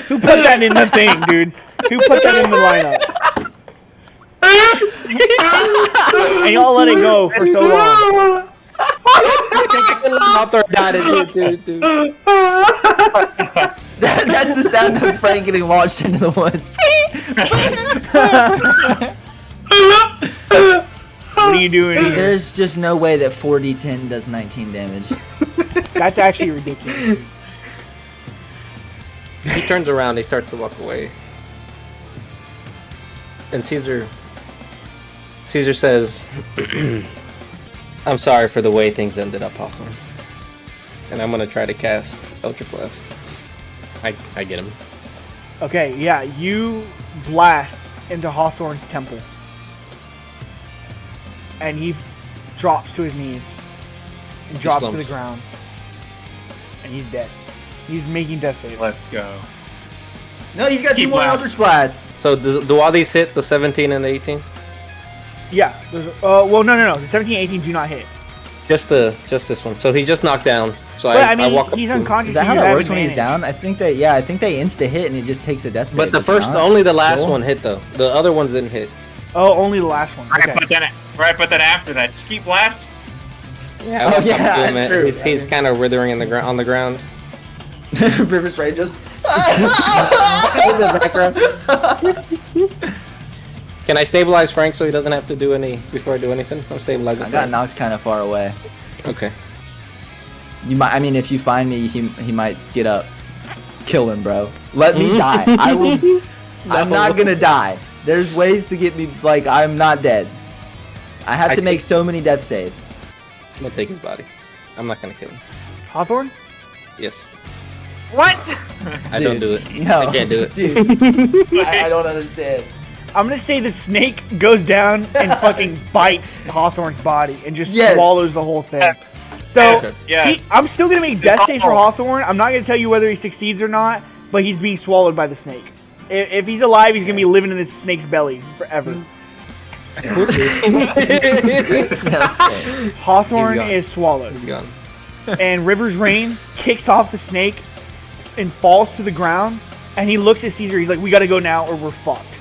Who put that in the thing, dude? Who put that in the lineup? And y'all let it go for so long. Hawthorne died dude. That's the sound of Frank getting launched into the woods. What are you doing Dude, here? there's just no way that 4d10 does 19 damage. That's actually ridiculous. He turns around. He starts to walk away. And Caesar says, "I'm sorry for the way things ended up, Hawthorne." And I'm gonna try to cast Eldritch Blast. I get him. Okay, yeah, you blast into Hawthorne's temple. And he drops to his knees. And drops to the slumps. ground. And he's dead. He's making death saves. Let's go. No, he's got Keep 2 more blast. Eldritch Blasts. So do all these hit the 17 and the 18? Yeah, there's well no. The 17 and 18 do not hit. Just this one. So he just knocked down. So But I mean, walk up he's to him. unconscious. Is that so how you that have works when he's advantage. down? I think they insta hit and it just takes a death save. But the does it first, not? only the last Joel? one hit though. The other ones didn't hit. Oh, only the last one. Right, Okay. but then after that, just keep blast. Yeah, I Oh, walked up yeah, to him, and true. he's kind of withering on the ground. River's Ray just. Can I stabilize Frank so he doesn't have to do any before I do anything? I'm stabilizing I got Frank. knocked kind of far away. Okay. You might. I mean, if you find me, he might get up. Kill him, bro. Let me die. I will. I'm not gonna die. There's ways to get me. Like I'm not dead. I have to make so many death saves. I'm gonna take his body. I'm not gonna kill him. Hawthorne? Yes. What? I don't do it. No, I can't do it. Dude, I don't understand. I'm gonna say the snake goes down and fucking bites Hawthorne's body and just Yes. swallows the whole thing. So Yes. I'm still gonna make death saves for Hawthorne. I'm not gonna tell you whether he succeeds or not, but he's being swallowed by the snake. If he's alive, he's gonna be living in this snake's belly forever. We'll see. Hawthorne He's gone. is swallowed, He's gone. and River's Rain kicks off the snake and falls to the ground. And he looks at Caesar. He's like, "We gotta go now, or we're fucked."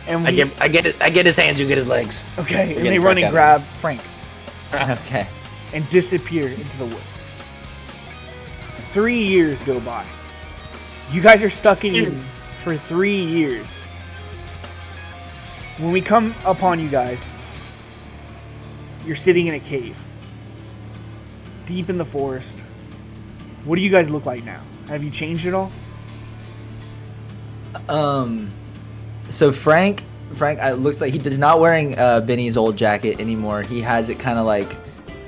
And we, I get his hands. You get his legs. okay, and getting they run Frank and out of grab Frank Okay. and disappear into the woods. 3 years go by. You guys are stuck in Eden for 3 years. When we come upon you guys, you're sitting in a cave, deep in the forest. What do you guys look like now? Have you changed at all? So Frank, it looks like he does not wearing Benny's old jacket anymore. He has it kind of like,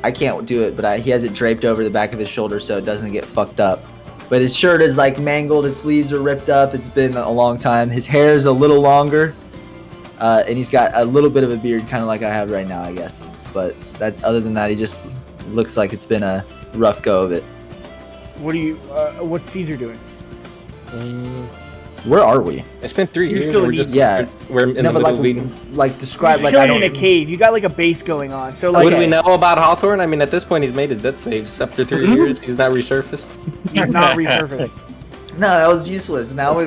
I can't do it, but he has it draped over the back of his shoulder so it doesn't get fucked up. But his shirt is like mangled, his sleeves are ripped up. It's been a long time. His hair is a little longer, and he's got a little bit of a beard, kind of like I have right now, I guess. But that, other than that, he just looks like it's been a rough go of it. What do you? What's Caesar doing? Where are we? It's been 3 years. still We're in just Yeah. we're in the No, but middle of Eden. like describe You're like I chilling don't. in a cave. You got like a base going on. So What like do we know about Hawthorne? I mean, at this point, he's made his death saves after 3 years. He's not resurfaced. he's not resurfaced. No, that was useless. Now he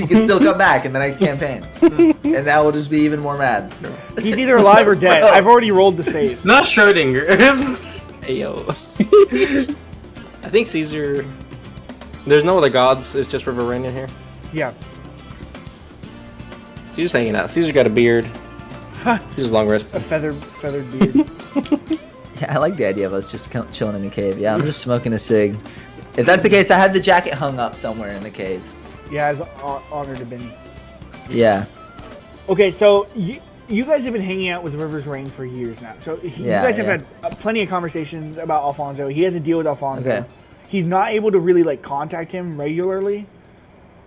can still come back in the next campaign, and now we'll just be even more mad. He's either alive or dead. Bro. I've already rolled the saves. Not Schrodinger. Ayo. I think Caesar. There's no other gods. It's just River Rain in here. Yeah. Caesar's hanging out. Caesar got a beard. He's long A rested. feathered beard. Yeah, I like the idea of us just chilling in a cave. Yeah, I'm just smoking a cig. If that's the case, I have the jacket hung up somewhere in the cave. Yeah, as honor to Benny. Yeah. Okay, so you guys have been hanging out with River's Rain for years now. So you guys have had plenty of conversations about Alfonso. He has a deal with Alfonso. Okay. He's not able to really like contact him regularly.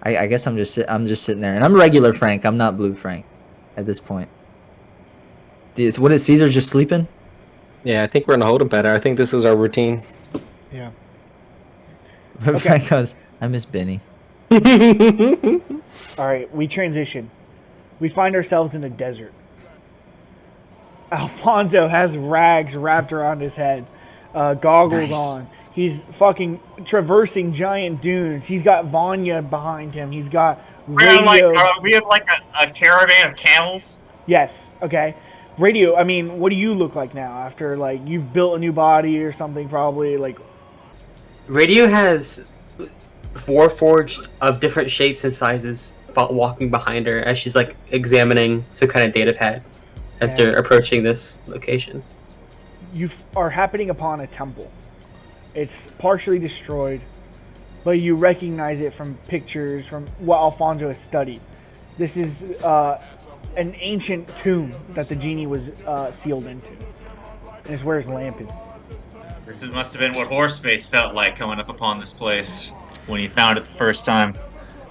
I guess I'm just sitting there, and I'm regular Frank. I'm not Blue Frank at this point. What is Caesar just sleeping? Yeah, I think we're in a hold'em pattern. I think this is our routine. Yeah. Frank goes, I miss Benny. All right, we transition. We find ourselves in a desert. Alfonso has rags wrapped around his head, goggles on. He's fucking traversing giant dunes. He's got Vanya behind him. He's got radio. We have like a caravan of camels. Yes. Okay. Radio. I mean, what do you look like now after like you've built a new body or something? Probably like. Radio has 4 forged of different shapes and sizes walking behind her as she's like examining some kind of data pad as they're approaching this location. You are happening upon a temple. It's partially destroyed, but you recognize it from pictures from what Alfonso has studied. This is an ancient tomb that the genie was sealed into, and it's where his lamp is. This must have been what horse space felt like coming up upon this place when you found it the first time.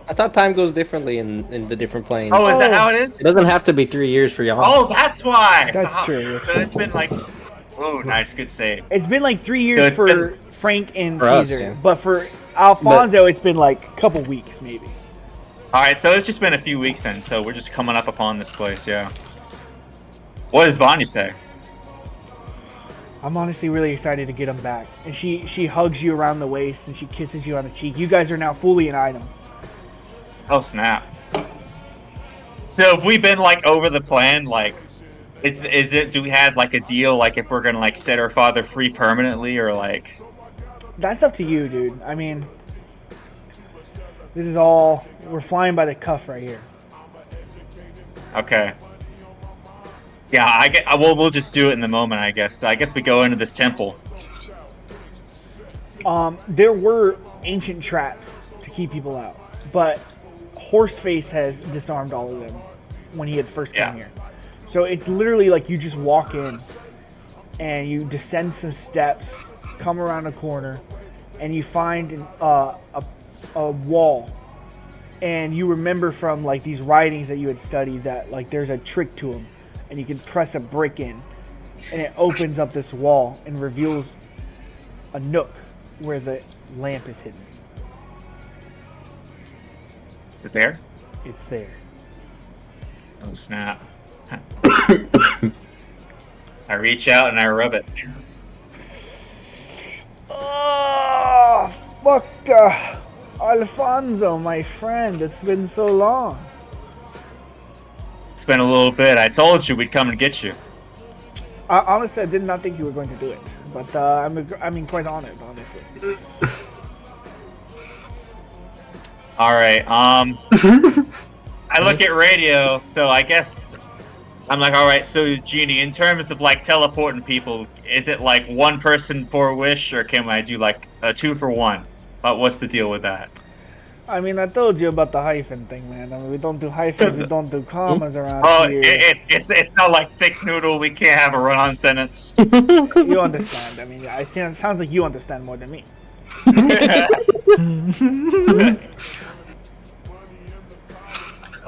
I thought time goes differently in the different planes. Oh, is that how it is? It doesn't have to be 3 years for y'all. Oh, that's why. That's true. So it's been like, oh, nice, good save. It's been like 3 years So it's for been- Frank and For us, Caesar, yeah. but for Alfonso, it's been like a couple weeks maybe. All right, so it's just been a few weeks then. So we're just coming up upon this place, yeah. What does Vanya say? I'm honestly really excited to get him back. And she hugs you around the waist and she kisses you on the cheek. You guys are now fully an item. Oh snap! So have we been like over the plan? Like, is it? Do we have like a deal? Like, if we're gonna like set our father free permanently, or like? That's up to you, dude. I mean, this is all, we're flying by the cuff right here. Okay. Yeah, we'll just do it in the moment, I guess. So I guess we go into this temple. There were ancient traps to keep people out, but Horseface has disarmed all of them when he had first come here. So it's literally like you just walk in and you descend some steps, come around a corner, and you find a wall. And you remember from like these writings that you had studied that like there's a trick to them, and you can press a brick in, and it opens up this wall and reveals a nook where the lamp is hidden. Is it there? It's there. Oh snap! I reach out and I rub it. Oh, fuck. Alfonso, my friend, it's been so long. It's been a little bit. I told you we'd come and get you. Honestly, I did not think you were going to do it, but I'm quite honored, honestly. All right. I look at radio, so I guess I'm like, all right. So Genie, in terms of like teleporting people, is it like one person for a wish, or can I do like a 2 for 1? What's the deal with that? I mean, I told you about the hyphen thing, man. I mean, we don't do hyphens, we don't do commas around here. It's not like thick noodle. We can't have a run-on sentence. You understand. I mean, it sounds like you understand more than me.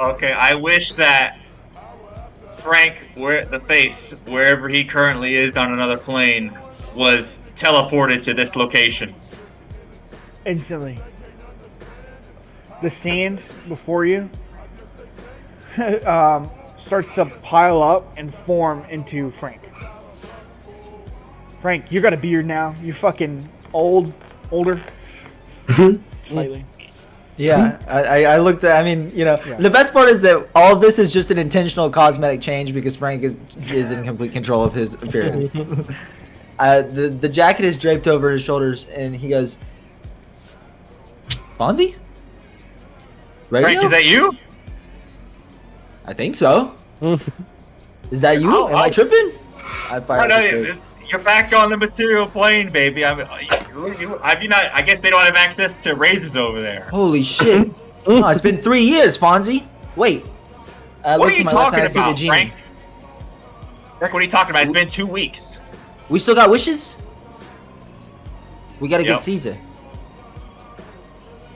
Okay, I wish that Frank, wherever he currently is on another plane, was teleported to this location. Instantly. The sand before you starts to pile up and form into Frank. Frank, you got a beard now. You're fucking older. Slightly. Yeah, I looked at. I mean, you know, the best part is that all of this is just an intentional cosmetic change because Frank is in complete control of his appearance. The jacket is draped over his shoulders, and he goes, "Fonzie? Radio? Frank, is that you? I think so. Is that you? Am I tripping? I fired. You're back on the material plane, baby. Have you not? I guess they don't have access to raises over there. Holy shit! Oh, it's been 3 years, Fonzie. Wait. What are you talking about, Frank? Frank, what are you talking about? It's been 2 weeks. We still got wishes? We gotta get Caesar.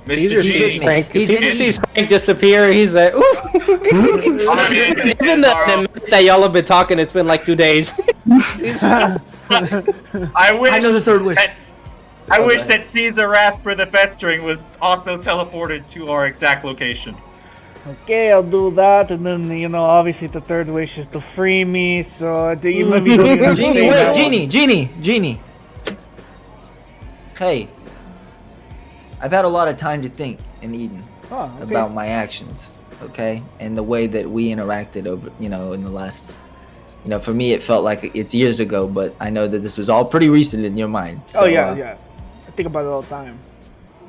Caesar sees Frank. He's Caesar sees Frank disappear. He's like, ooh. Even the minute that y'all have been talking, it's been like 2 days. I know the third wish. I wish that Caesar Rasper the Festering was also teleported to our exact location. Okay, I'll do that, and then, you know, obviously the third wish is to free me, so you let me know. Genie. Hey. I've had a lot of time to think in Eden about my actions, okay? And the way that we interacted over, you know, in the last, you know, for me it felt like it's years ago, but I know that this was all pretty recent in your mind. So, yeah. I think about it all the time.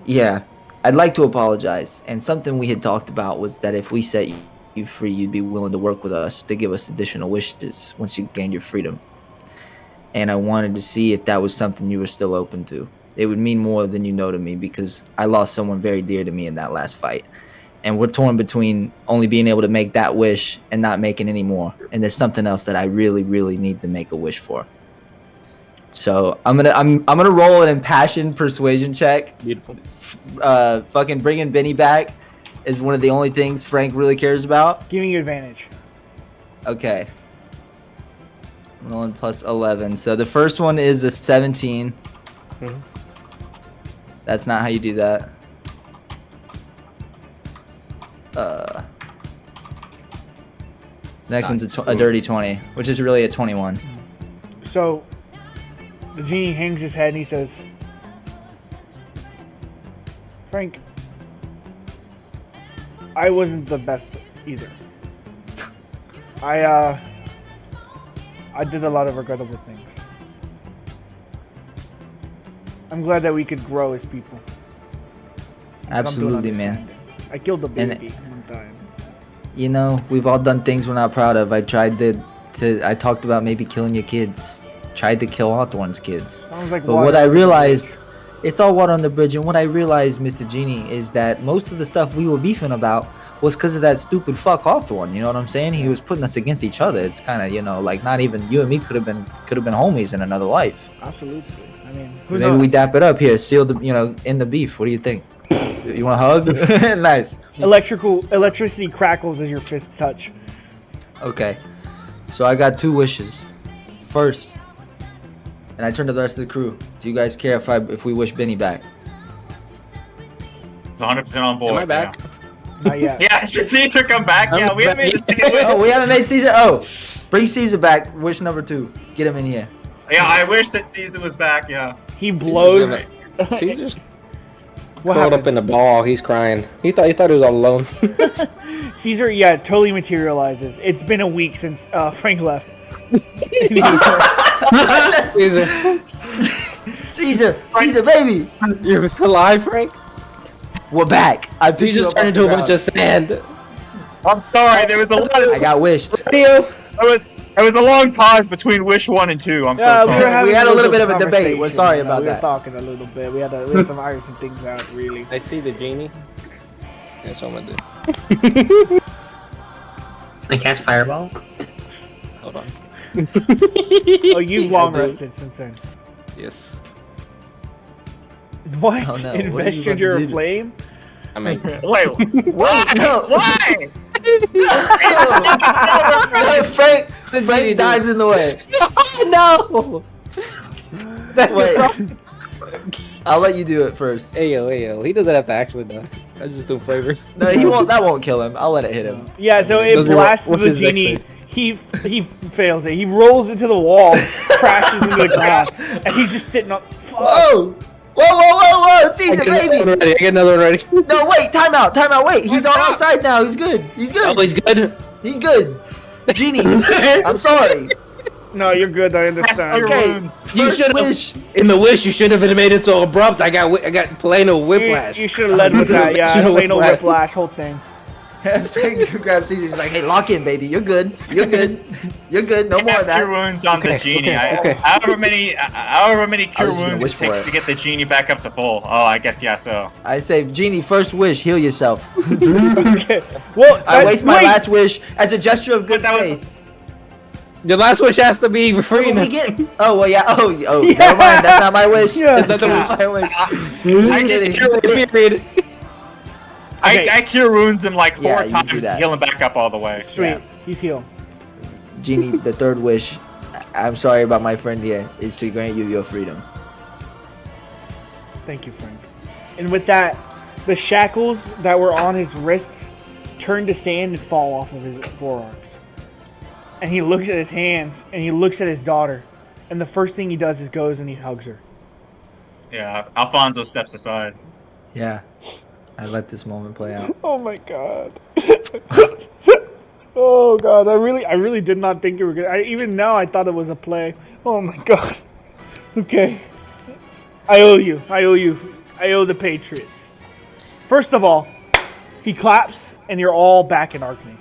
Yeah. I'd like to apologize. And something we had talked about was that if we set you free, you'd be willing to work with us to give us additional wishes once you gained your freedom. And I wanted to see if that was something you were still open to. It would mean more than you know to me because I lost someone very dear to me in that last fight. And we're torn between only being able to make that wish and not making any more. And there's something else that I really, really need to make a wish for. So I'm gonna roll an impassioned persuasion check. Beautiful. Fucking bringing Benny back is one of the only things Frank really cares about. Giving you advantage. Okay. Rolling plus 11. So the first one is a 17. Mm-hmm. That's not how you do that. Next one's a dirty 20, which is really a 21. So, The genie hangs his head and he says, Frank, I wasn't the best either. I did a lot of regrettable things. I'm glad that we could grow as people. And come to an Absolutely, man. understanding. I killed a And- baby one time. You know, we've all done things we're not proud of. I talked about maybe killing your kids. Tried to kill Hawthorne's kids. Sounds like But water what I under the realized, it's all water on the bridge. And what I realized, Mr. Genie, is that most of the stuff we were beefing about was because of that stupid fuck Hawthorne. You know what I'm saying? He was putting us against each other. It's kind of, you know, like not even you and me could have been homies in another life. bridge. Absolutely. I mean, who Maybe knows? we dap it up here, seal the, you know, in the beef. What do you think? You want a hug? Nice. Electricity crackles as your fists touch. Okay. So I got 2 wishes. First, and I turn to the rest of the crew. Do you guys care if we wish Benny back? It's 100% on board. Am I back? Not yet. Yeah, did Caesar come back? Yeah, we haven't made the second wish. Oh, we haven't made Caesar. Oh, bring Caesar back. Wish number 2. Get him in here. Yeah, I wish that Caesar was back. Yeah. He blows. Caesar's What curled up in happens? a ball. He's crying. He thought he was all alone. Caesar, yeah, totally materializes. It's been a week since Frank left. Caesar, Caesar, baby. you're alive, Frank? We're back. I You picked you just up off turned the into a bunch ground. of sand. I'm sorry. There was a lot I of. got wished. Radio. There was a long pause between wish 1 and 2. I'm so Yeah, sorry. having had a little bit of a debate. conversation, We're sorry you know, about we were that. talking a little bit. We had some iron some things out, really. I see the genie. That's what I'm gonna do. I cast Fireball. Hold on. Oh, you've long I do. rested since then. Yes. What? Oh, no. What are you Invested about to your do? flame? I mean, Wait. Wait, no. Why? Frank dives in the way. no. Wait. I'll let you do it first. Ayo. He doesn't have to actually die. I just do favors. No, he won't. That won't kill him. I'll let it hit him. Yeah, so it Doesn't he- blasts what's the his next genie. save? He fails it. He rolls into the wall, crashes into the ground, and he's just sitting up. Fuck. Whoa, Caesar, baby. I get another one ready. No, wait, time out, wait. He's all outside now. He's good. Oh, he's good. He's good. Genie, I'm sorry. No, you're good. I understand. Okay, You first should wish. have in the wish. You should have made it so abrupt. I got Plano whiplash. You should have led with that. Yeah, Should've plain old whiplash. whiplash, whole thing. Frank grabs Caesar. He's like, hey, lock in, baby. You're good. You're good. You're good. No more of Cast cure that. wounds on the Okay, genie. okay. However many cure was just gonna wounds wish it for takes it. to get the genie back up to full. Oh, I guess yeah. So I say, Genie, first wish, heal yourself. Okay. Well, I waste my wait. last wish as a gesture of good But that was- faith. Your last wish has to be free. What we get? Oh, well, yeah. Oh, Yeah. never mind. That's not my wish. Yeah. That's not my wish. I just cure, Period. Okay. I cure wounds him like 4 Yeah, you do times to that. heal him back up all the way. Sweet. Yeah. He's healed. Genie, the third wish, I'm sorry about my friend here, is to grant you your freedom. Thank you, Frank. And with that, the shackles that were on his wrists turn to sand and fall off of his forearms. And he looks at his hands and he looks at his daughter. And the first thing he does is goes and he hugs her. Yeah, Alfonso steps aside. Yeah. I let this moment play out. Oh my god. Oh god, I really did not think you were good. Even now I thought it was a play. Oh my god. Okay. I owe you. I owe the Patriots. First of all, he claps and you're all back in Arkney.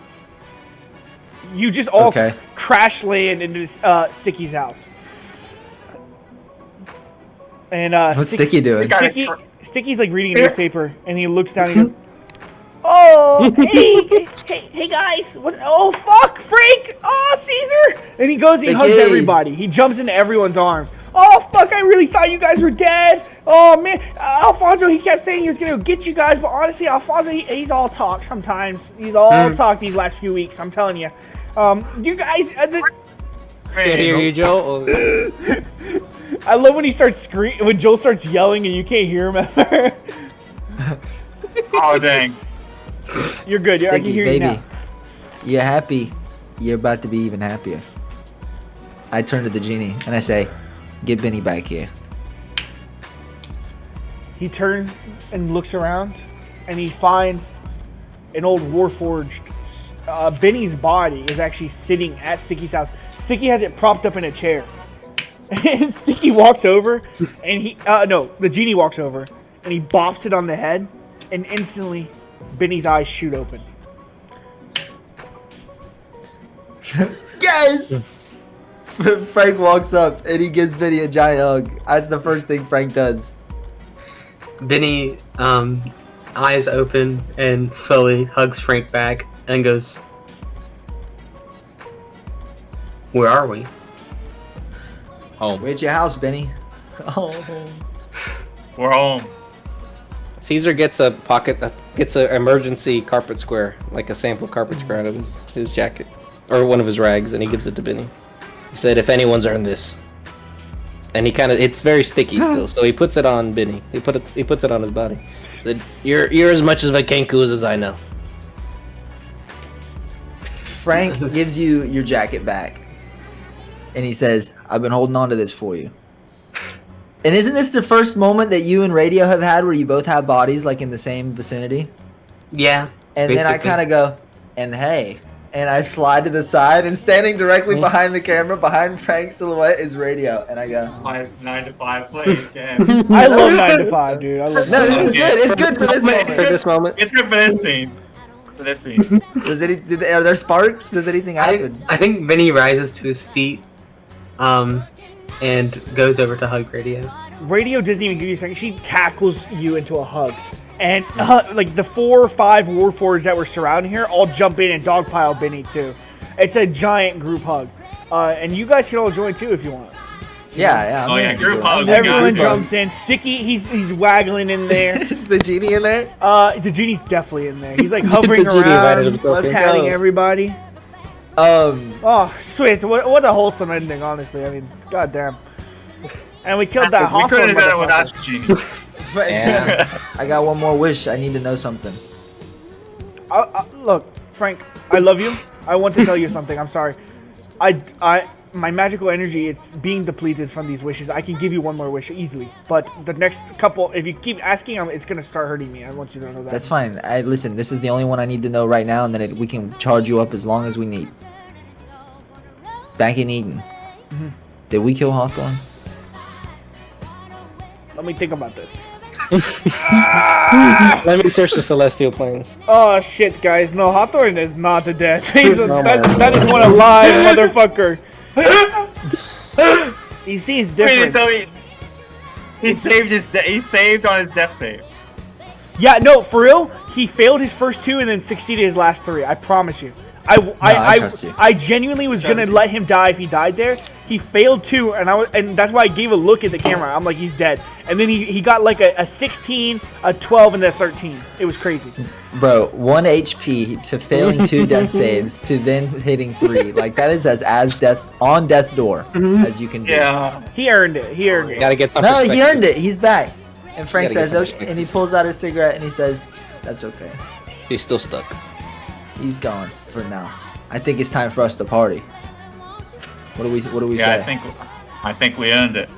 You just all Okay. crash land into this, Sticky's house. And What's Sticky doing? Sticky's like reading a newspaper, and he looks down and he goes, "Oh, hey guys! What? Oh fuck, Frank! Oh Caesar!" And he goes, he hugs Sticky. everybody. He jumps into everyone's arms. Oh fuck! I really thought you guys were dead. Oh man, Alfonso, he kept saying he was gonna go get you guys, but honestly, Alfonso, he's all talk sometimes. He's all talk these last few weeks. I'm telling you. You guys, Can't hear you, Joe. I love when he starts screaming, when Joel starts yelling and you can't hear him ever. Oh dang! You're good. I can Sticky, hear you baby. now. You're happy. You're about to be even happier. I turn to the genie and I say, Get Benny back here. He turns and looks around, and he finds an old Warforged. Benny's body is actually sitting at Sticky's house. Sticky has it propped up in a chair. And Sticky walks over, and the genie walks over, and he bops it on the head, and instantly, Benny's eyes shoot open. Yes! Frank walks up, and he gives Benny a giant hug. That's the first thing Frank does. Benny, eyes open and slowly hugs Frank back and goes, "Where are we?" Home. We're at your house, Benny. Oh. We're home. Caesar gets an emergency carpet square, like a sample carpet square out of his jacket, or one of his rags, and he gives it to Benny. He said, "If anyone's earned this," and it's very sticky still, so he puts it on Benny. He puts it on his body. He said, "You're as much of a Kenkus as I know." Frank gives you your jacket back. And he says, "I've been holding on to this for you." And isn't this the first moment that you and Radio have had where you both have bodies like in the same vicinity? Yeah. And then I kind of go, "And hey." And I slide to the side, and standing directly behind the camera, behind Frank's silhouette, is Radio. And I go, Why is 9 to 5 playing again? I love 9 to 5, dude. I love "No, 9 to 5. this is good. It's good for this moment." For this moment. It's good for this scene. For this scene. Are there sparks? Does anything happen? I think Benny rises to his feet, and goes over to hug Radio. Radio doesn't even give you a second. She tackles you into a hug. And like the 4 or 5 Warforgeds that were surrounding her all jump in and dogpile Benny too. It's a giant group hug. And you guys can all join too if you want. Yeah. Oh yeah, group hug. Everyone jumps in. Sticky, he's waggling in there. Is the genie in there? The genie's definitely in there. He's like hovering The genie invited around, himself in. telling everybody. Oh, sweet. What a wholesome ending, honestly. I mean, goddamn. And we killed that We Hawthorne couldn't have done it without motherfucker. Genie. Yeah. I got one more wish. I need to know something. Look, Frank, I love you. I want to tell you something. I'm sorry. My magical energy, it's being depleted from these wishes. I can give you one more wish easily, but the next couple, if you keep asking, it's gonna start hurting me. I want you to know that. That's fine. Listen, this is the only one I need to know right now, and then we can charge you up as long as we need. Back in Eden, did we kill Hawthorne? Let me think about this. Let me search the celestial planes. Oh shit, guys! No, Hawthorne is not the dead. That is God. one alive motherfucker. He sees Wait different. until he saved on his death saves. Yeah, no, for real. He failed his first 2 and then succeeded his last 3. I promise you. I trust you. I genuinely was gonna let him die if he died there. He failed 2, and that's why I gave a look at the camera. I'm like, he's dead. And then he got like a 16, a 12, and a 13. It was crazy. Bro, 1 HP to failing 2 death saves to then hitting 3. Like that is as death's on death's door as you can do. Yeah. He earned it. He earned it. Gotta get some No, perspective. he earned it. He's back. And Frank Gotta get says, some okay, perspective. and he pulls out his cigarette and he says, "That's okay. He's still stuck. He's gone for now. I think it's time for us to party." What do we Yeah, say? I think we earned it.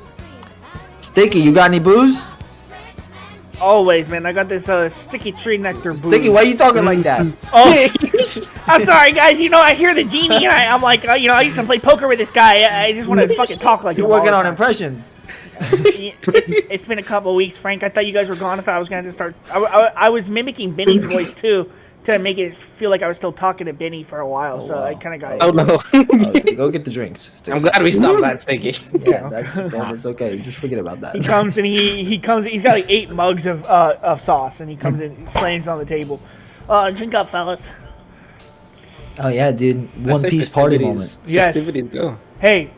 Sticky, you got any booze? Always, man. I got this sticky tree nectar booze. Sticky, why are you talking like that? Oh, I'm sorry, guys. You know, I hear the genie, and I'm like, I used to play poker with this guy. I just want to fucking talk like You're him all working the on time. impressions. It's been a couple of weeks, Frank. I thought you guys were gone. I thought I was going to start. I was mimicking Benny's voice too to make it feel like I was still talking to Benny for a while. So wow. I kind of got. Oh no. Go get the drinks. Sticky. I'm glad we stopped that, Stinky. Yeah, that's okay. Just forget about that. He comes and he comes. He's got like 8 mugs of sauce, and he comes in, slams on the table. Drink up, fellas. Oh yeah, dude. Let's One say Piece party festivities- moment. Yes. Festivities go. Hey,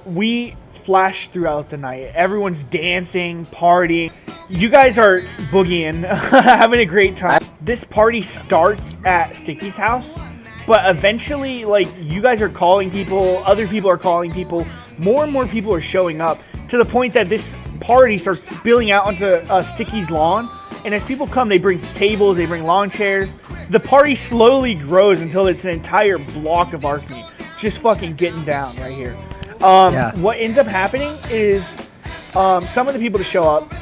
we flash throughout the night. Everyone's dancing, partying. You guys are boogieing, having a great time. This party starts at Sticky's house, but eventually, like, you guys are calling people, other people are calling people, more and more people are showing up, to the point that this party starts spilling out onto Sticky's lawn. And as people come, they bring tables, they bring lawn chairs. The party slowly grows until it's an entire block of Arkney just fucking getting down right here. Yeah. What ends up happening is some of the people to show up,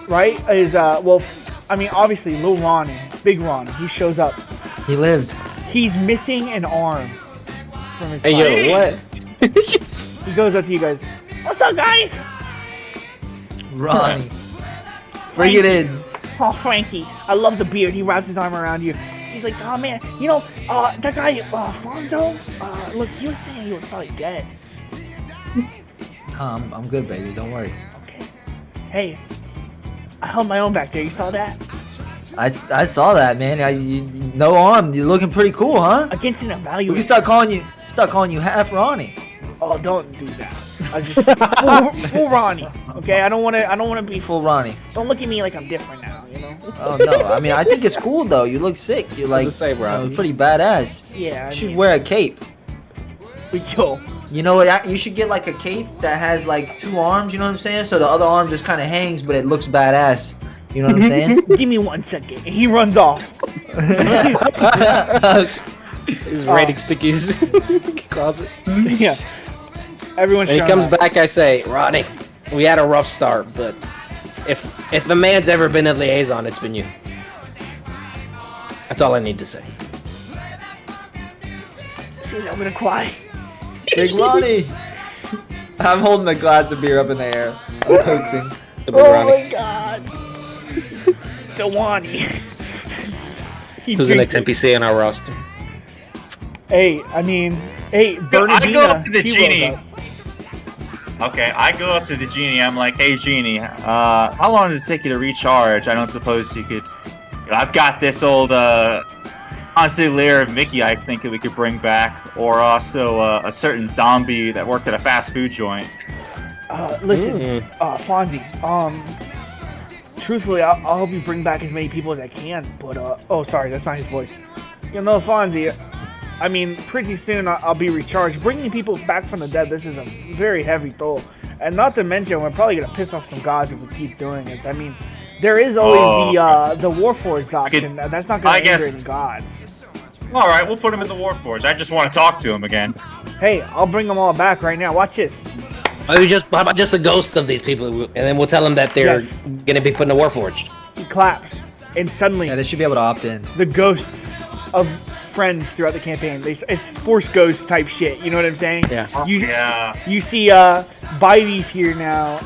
right, is, obviously, Lil Ronnie, Big Ronnie, he shows up. He lived. He's missing an arm from his Hey, leg. yo, what? He goes up to you guys. What's up, guys? Ronnie. Bring it in. Oh, Frankie, I love the beard. He wraps his arm around you. He's like, oh man, that guy, Fonzo, look, he was saying you were probably dead. I'm good, baby. Don't worry. Okay. Hey, I held my own back there. You saw that? I saw that, man. No arm. You're looking pretty cool, huh? Against an We can evaluator. start calling you half Ronnie. Oh, don't do that. I just full Ronnie. Okay, I don't want to be full. Full Ronnie. Don't look at me like I'm different now. You know? Oh no. I mean, I think it's cool though. You look sick. You're like the same, Ronnie. pretty badass. Yeah. You should wear a cape. Yo. You know what? You should get like a cape that has like 2 arms. You know what I'm saying? So the other arm just kind of hangs, but it looks badass. You know what I'm saying? Give me 1 second. And he runs off. He's raiding Sticky's closet. Yeah. Everyone's When he showing comes up. back, I say, Ronnie, we had a rough start, but if the man's ever been a liaison, it's been you. That's all I need to say. Says I'm gonna cry. Big Ronnie. I'm holding a glass of beer up in the air. I'm toasting. The big Oh Ronnie. my god. Dewani. He Who's the drinks next it. NPC on our roster? Hey, I mean, hey, Bernardina. I go up to the he genie. rolls up. Okay, I go up to the genie. I'm like, hey, genie, how long does it take you to recharge? I don't suppose you could. I've got this old consigliere of Mickey. I think that we could bring back, or also a certain zombie that worked at a fast food joint. Listen, Fonzie. Truthfully, I'll help you bring back as many people as I can. But oh, sorry, that's not his voice. You know, Fonzie. I mean, pretty soon I'll be recharged. Bringing people back from the dead, this is a very heavy toll. And not to mention, we're probably going to piss off some gods if we keep doing it. I mean, there is always the Warforged option. That's not going to anger any gods. All right, we'll put him in the Warforged. I just want to talk to him again. Hey, I'll bring them all back right now. Watch this. How about just the ghost of these people, and then we'll tell them that they're Yes. gonna be put in a Warforged. He claps. And suddenly, Yeah, they should be able to opt in. the ghosts of friends throughout the campaign, it's Force Ghost type shit. You know what I'm saying? Yeah. Yeah. You see, Bitey's here now.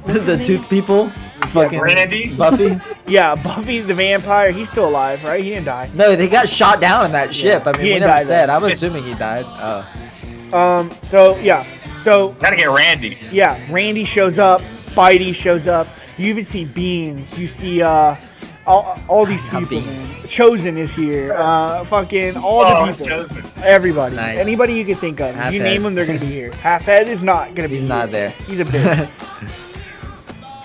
The tooth people. Fucking Brandy? Buffy. Yeah, Buffy the vampire. He's still alive, right? He didn't die. No, they got shot down in that ship. I He mean, we didn't never die, said. though. I'm assuming he died. Oh. So yeah. So Gotta get Randy. yeah, Randy shows up. Bitey shows up. You even see Beans. You see all these people. Beans. Man. Chosen is here. Fucking all the it's people. Chosen. Everybody. Nice. Anybody you can think of. If you Half-head. name them, they're gonna be here. Half-head is not gonna be. He's here. not there. He's a bitch.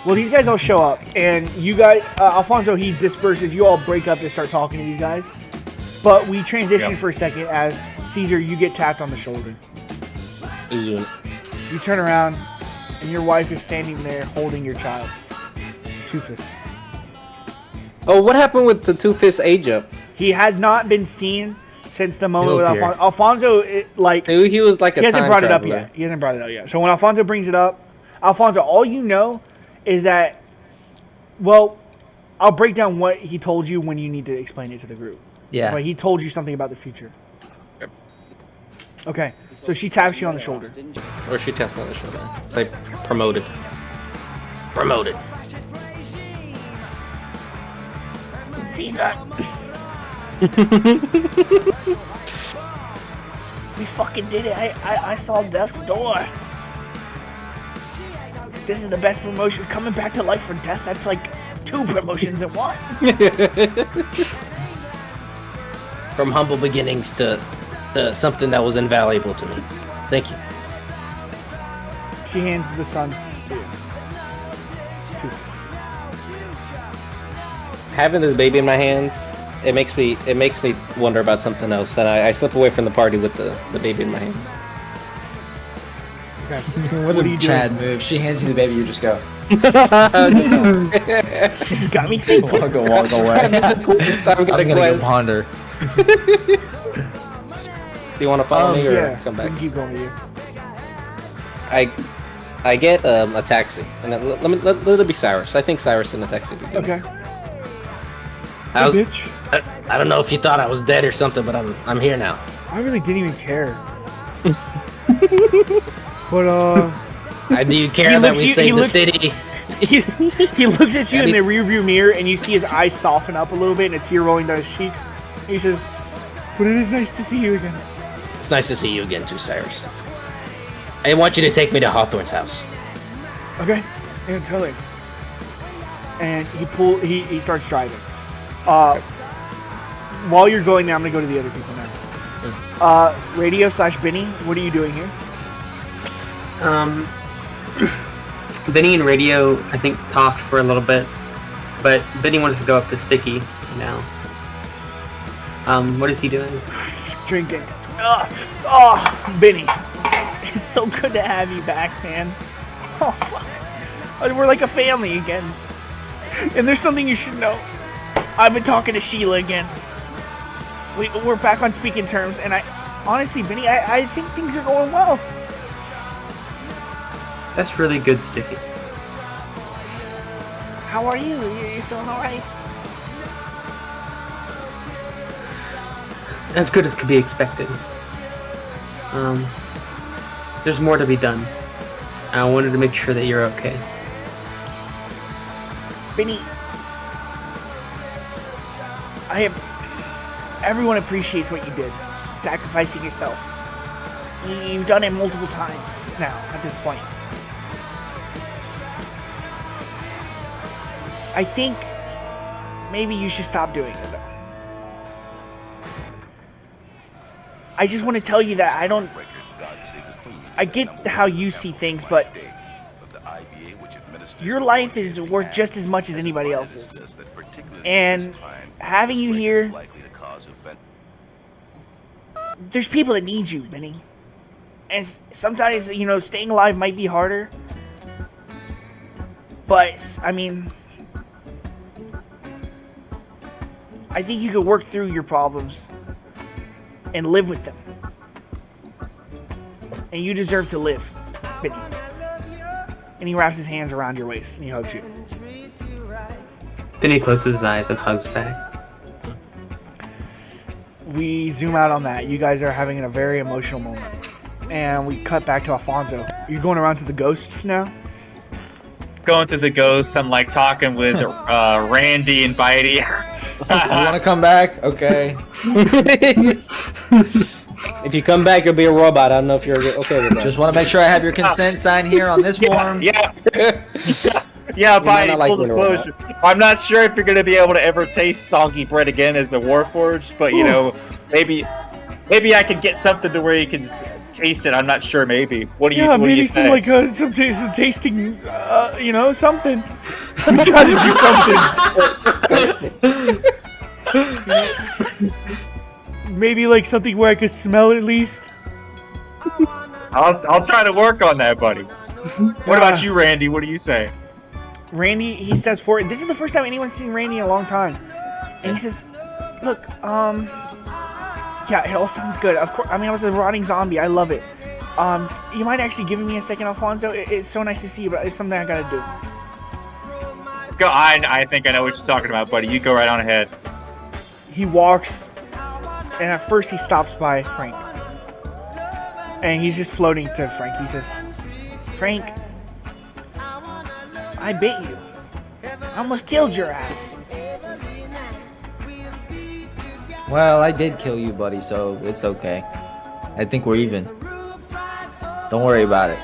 Well, these guys all show up, and you guys, Alfonso, he disperses. You all break up to start talking to these guys. But we transition Yep. for a second as Caesar, you get tapped on the shoulder. Who's doing it? You turn around, and your wife is standing there holding your child. Two-Fist. Oh, what happened with the Two-Fist age up? He has not been seen since the moment He'll with appear. Alfonso. He was like a He hasn't time brought it up traveler. yet. He hasn't brought it up yet. So when Alfonso brings it up, Alfonso, all you know is that, well, I'll break down what he told you when you need to explain it to the group. Yeah. But he told you something about the future. Yep. Okay, so she taps you on the shoulder. Or she taps on the shoulder. It's like promoted. Promoted. Caesar! We fucking did it. I saw death's door. This is the best promotion. Coming back to life for death, that's like 2 promotions in one. From humble beginnings to something that was invaluable to me. Thank you. She hands the son to you. Two-Face. Having this baby in my hands, it makes me wonder about something else, and I slip away from the party with the baby in my hands. Okay. What are a you Chad doing? move. She hands you the baby, you just go. This has got me thinking. Walk away. This time I'm gotta gonna go quest. ponder. Do you want to follow me or Yeah, come we back? can keep going with you. I get a taxi, and let it be Cyrus. I think Cyrus in the taxi could get me. Okay. I was, Bitch. I don't know if you thought I was dead or something, but I'm here now. I really didn't even care. But Do you care He that looks we you- he saved the looks- city? he looks at you in Daddy- the rearview mirror, and you see his eyes soften up a little bit, and a tear rolling down his cheek. He says, "But it is nice to see you again." It's nice to see you again too, Cyrus. I want you to take me to Hawthorne's house. Okay, yeah, totally. And he starts driving. While you're going there, I'm gonna go to the other people now. Radio/Benny, what are you doing here? Benny and Radio, I think, talked for a little bit, but Benny wanted to go up to Sticky now. What is he doing? Drinking. Oh, Benny, it's so good to have you back, man. Oh, fuck. We're like a family again. And there's something you should know. I've been talking to Sheila again. We're back on speaking terms, and honestly, Benny, I think things are going well. That's really good, Sticky. How are you? You feeling alright? As good as could be expected. There's more to be done. I wanted to make sure that you're okay. Benny, everyone appreciates what you did, sacrificing yourself. You've done it multiple times now, at this point. I think maybe you should stop doing it, though. I just want to tell you that I get how you see things, but your life is worth just as much as anybody else's. And having you here, there's people that need you, Benny. And sometimes, staying alive might be harder. But, I mean, I think you could work through your problems and live with them. And you deserve to live, Benny. And he wraps his hands around your waist and he hugs you. Benny closes his eyes and hugs back. We zoom out on that. You guys are having a very emotional moment. And we cut back to Alfonso. You're going around to the ghosts now? Going through the ghosts, I'm like talking with Randy and Bitey. You want to come back? Okay. If you come back, you'll be a robot. I don't know if you're okay with that. Just want to make sure I have your consent sign here on this form. Yeah, might Bitey, not like full being a robot. disclosure. I'm not sure if you're going to be able to ever taste soggy bread again as a Warforged, but maybe I could get something to where you can taste it. I'm not sure. Maybe. What do you? What do you say? like some tasting, something. We try to do something. Maybe like something where I could smell it at least. I'll try to work on that, buddy. What about you, Randy? What do you say? Randy, he steps forward. This is the first time anyone's seen Randy in a long time. And he says, look, yeah, it all sounds good. Of course, I was a rotting zombie. I love it. You mind actually giving me a second, Alfonso? It's so nice to see you, but it's something I gotta do. Go. I think I know what you're talking about, buddy. You go right on ahead. He walks, and at first he stops by Frank. And he's just floating to Frank. He says, Frank, I bit you. I almost killed your ass. Well, I did kill you, buddy, so it's okay. I think we're even. Don't worry about it.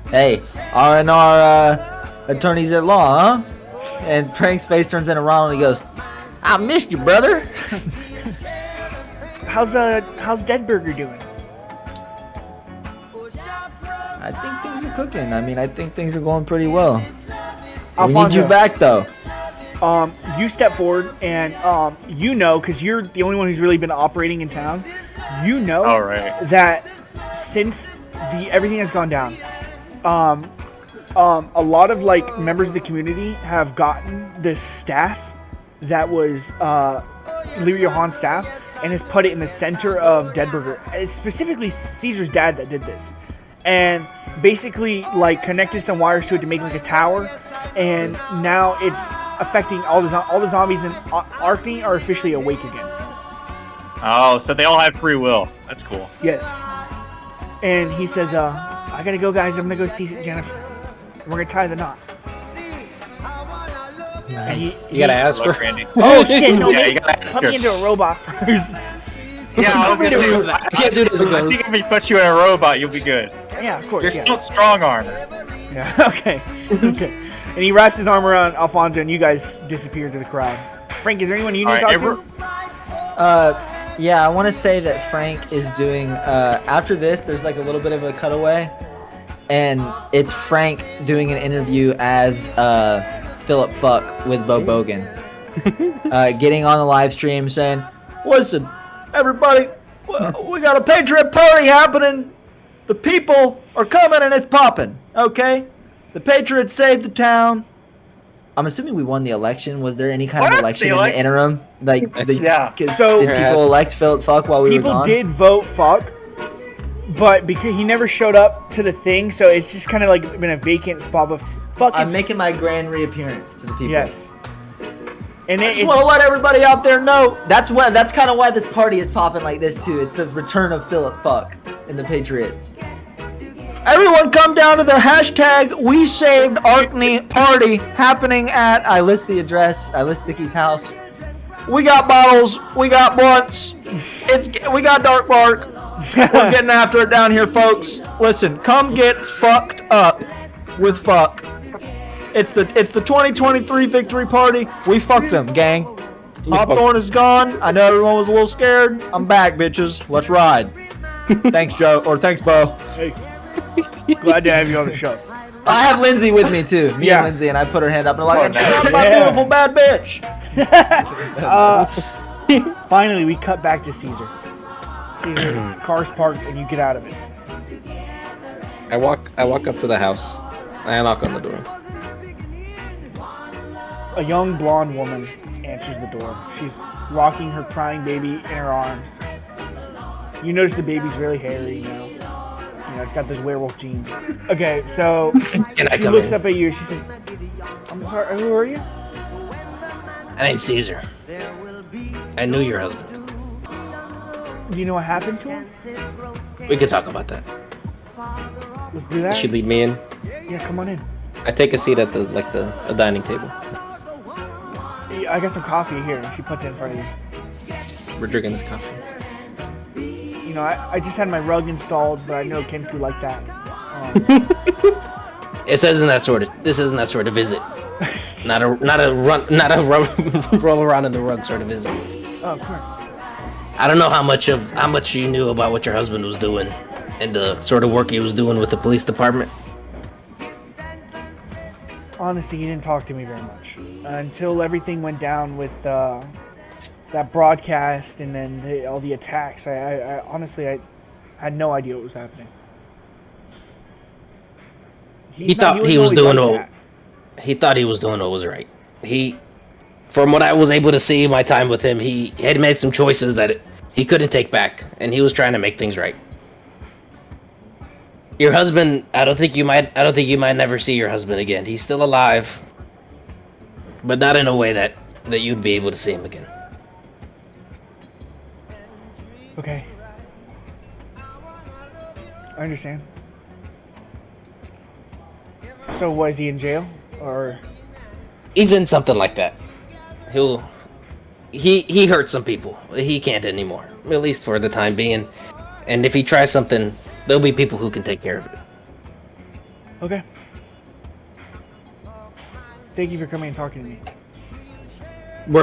Hey, R&R attorneys at law, huh? And Frank's face turns into Ronald and he goes, I missed you, brother. How's Dead Burger doing? I think things are cooking. I think things are going pretty well. We need Alfonso, you back, though. you step forward and because you're the only one who's really been operating in town. All right. That since everything has gone down, a lot of members of the community have gotten this staff that was Leary Johan's staff. and has put it in the center of Deadburger. It's specifically Caesar's dad that did this, and basically like connected some wires to it to make like a tower, and now it's affecting all the zombies in Arkney are officially awake again. Oh, so they all have free will. That's cool. Yes. And he says, I gotta go, guys. I'm gonna go see Jennifer. We're gonna tie the knot. And You gotta ask Look, for. Randy. oh shit! No, Yeah, you gotta ask put her. me into a robot first. Yeah, I was gonna say, I can't do this. I think if we put you in a robot, you'll be good. Yeah, of course. You're Yeah. still strong armor. Yeah. Okay. Okay. And he wraps his arm around Alfonso, and you guys disappear to the crowd. Frank, is there anyone you need All to right, talk to? Yeah, I want to say that Frank is doing. After this, there's like a little bit of a cutaway, and it's Frank doing an interview as Philip Fuck with Bo Bogan, getting on the live stream saying, "Listen, everybody, we got a Patriot party happening. The people are coming and it's popping. Okay, the Patriots saved the town." I'm assuming we won the election. Was there any kind of What? election They in the elect- interim? Like, Yeah. So- did people elect Philip Fuck while we were People gone? did vote Fuck, but because he never showed up to the thing, so it's just kind of like been a vacant spot. But Fuck I'm is making my grand reappearance to the people. yes. And I it, just want to let everybody out there know that's kind of why this party is popping like this too. It's the return of Philip Fuck and the Patriots. Everyone come down to the hashtag We Saved Arkney party happening at, I list the address, I list Sticky's house. We got bottles, we got blunts, we got dark bark. We're getting after it down here, folks. Listen, come get fucked up with Fuck. It's the 2023 victory party. We fucked them, gang. Hawthorne is gone. I know everyone was a little scared. I'm back, bitches. Let's ride. Thanks, Joe. Or thanks, Bo. Hey, glad to have you on the show. I have Lindsay with me too. Me Yeah. and Lindsay, and I put her hand up and I'm like, Oh, "Check out nice. my Yeah. beautiful bad bitch." Finally, we cut back to Caesar. Caesar, car's parked, and you get out of it. I walk up to the house. I knock on the door. A young blonde woman answers the door. She's rocking her crying baby in her arms. You notice the baby's really hairy, you know, it's got those werewolf genes. Okay, so Can I she come looks in? up at you. She says, "I'm sorry, who are you?" My name's Caesar. I knew your husband. Do you know what happened to him? We could talk about that. Let's do that. Does she lead me in? Yeah, come on in. I take a seat at the dining table. Yeah, I got some coffee here. She puts it in front of you. We're drinking this coffee. You know, I just had my rug installed, but I know Kenku like that. This isn't that sort of visit. Not a roll around in the rug sort of visit. Oh, of course. I don't know how much you knew about what your husband was doing and the sort of work he was doing with the police department. Honestly, he didn't talk to me very much until everything went down with that broadcast and then all the attacks. I honestly had no idea what was happening. He thought he was always doing like what that. he thought he was doing what was right. From what I was able to see in my time with him, he had made some choices that he couldn't take back, and he was trying to make things right. Your husband, I don't think you might never see your husband again. He's still alive, but not in a way that you'd be able to see him again. Okay. I understand. So was he in jail or? He's in something like that. He hurt some people. He can't anymore, at least for the time being. And if he tries something, there'll be people who can take care of it. Okay. Thank you for coming and talking to me. I'm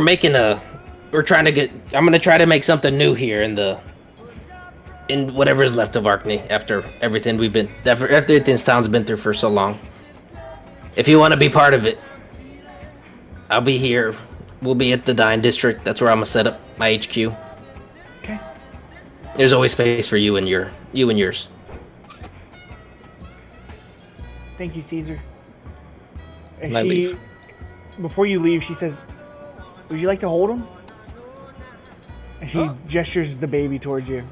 gonna try to make something new here in whatever's left of Arkney after everything town's been through for so long. If you want to be part of it, I'll be here. We'll be at the Dine District. That's where I'm gonna set up my HQ. Okay. There's always space for you and yours. Thank you, Caesar. And And I leave. before you leave, she says, "Would you like to hold him?" And she gestures the baby towards you.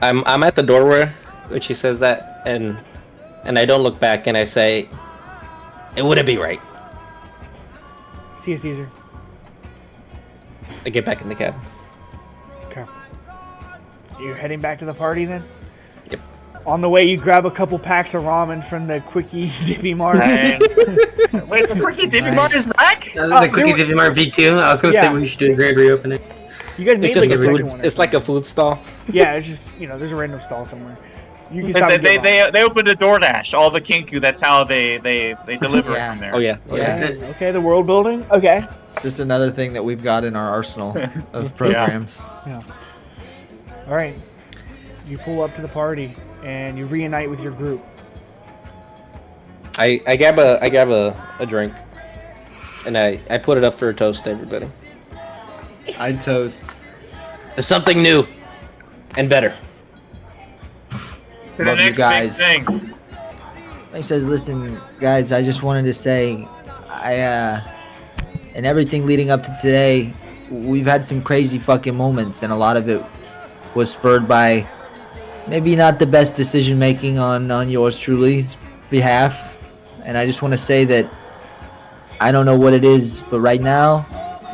I'm at the doorway when she says that, and I don't look back, and I say, "It wouldn't be right." See you, Caesar. I get back in the cab. Okay. You're heading back to the party then? Yep. On the way, you grab a couple packs of ramen from the Quickie Dippy Mart. Wait, the Quickie Dippy Mart is back? The Cookie Dippy Mart V2. I was gonna say Yeah. we should do a grand reopening. You guys made It's just like a a second food. one. It's like a food stall. Yeah, it's just, there's a random stall somewhere. You can stop and get one. They opened a DoorDash. All the Kinku. That's how they deliver it from there. Oh yeah. Yeah. Okay, the world building. Okay. It's just another thing that we've got in our arsenal of programs. Yeah. All right. You pull up to the party and you reunite with your group. I grab a drink, and I put it up for a toast to everybody. I toast. There's something new, and better. To the Love you next guys. big thing. He says, "Listen, guys, I just wanted to say, and everything leading up to today, we've had some crazy fucking moments, and a lot of it was spurred by maybe not the best decision making on yours truly's behalf. And I just want to say that I don't know what it is, but right now,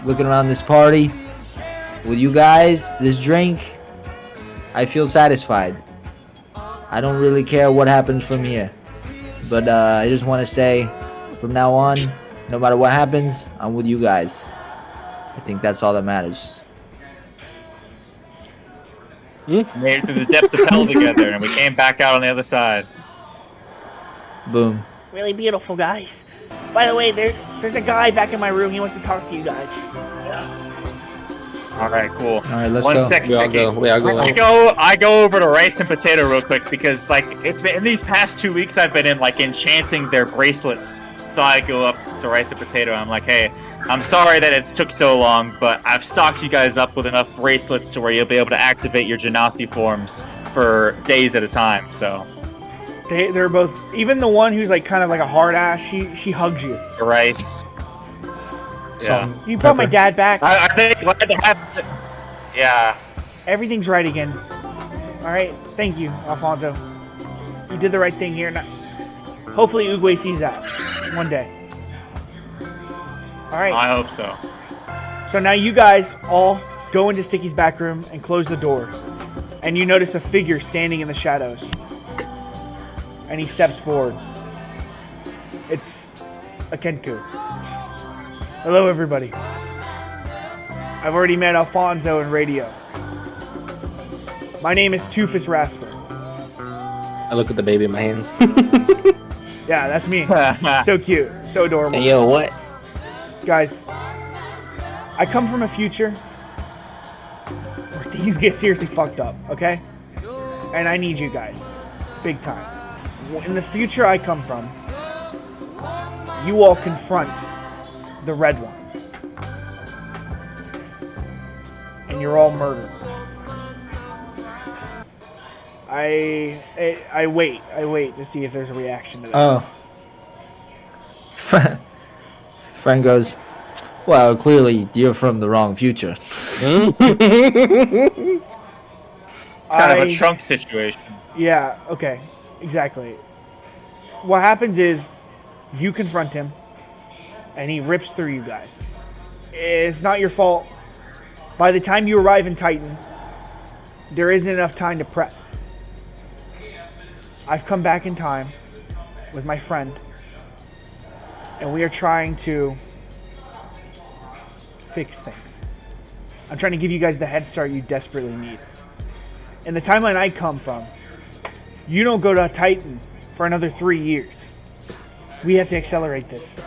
looking around this party with you guys, this drink, I feel satisfied. I don't really care what happens from here. But I just want to say, from now on, no matter what happens, I'm with you guys. I think that's all that matters." Made it through the depths of hell together, and we came back out on the other side. Boom. Really beautiful, guys. By the way, there's a guy back in my room. He wants to talk to you guys. All right, cool. All right, let's One go. sec, We all Sticky. go. We all go. I go over to rice and potato real quick because it's been in these past 2 weeks I've been in enchanting their bracelets. So I go up to rice and potato. And I'm like, hey, I'm sorry that it's took so long, but I've stocked you guys up with enough bracelets to where you'll be able to activate your Genasi forms for days at a time. So They're both. Even the one who's kind of like a hard ass. She hugs you. rice. Yeah. You brought my dad back. I think glad to have. Yeah. Everything's right again. All right. Thank you, Alfonso. You did the right thing here. Hopefully, Uguay sees that one day. All right. I hope so. So now you guys all go into Sticky's back room and close the door. And you notice a figure standing in the shadows. And he steps forward. It's a Kenku. Hello, everybody. I've already met Alfonso in radio. My name is Toofus Rasper. I look at the baby in my hands. Yeah, that's me. So cute. So adorable. Hey, yo, what? Guys, I come from a future where things get seriously fucked up, okay? And I need you guys. Big time. In the future I come from, you all confront the red one. And you're all murdered. I wait to see if there's a reaction to that. Oh. Frank goes, "Well, clearly you're from the wrong future." It's kind of a trunk situation. Yeah, okay. Exactly. What happens is you confront him and he rips through you guys. It's not your fault. By the time you arrive in Titan, there isn't enough time to prep. I've come back in time with my friend and we are trying to fix things. I'm trying to give you guys the head start you desperately need. In the timeline I come from, you don't go to Titan for another 3 years. We have to accelerate this.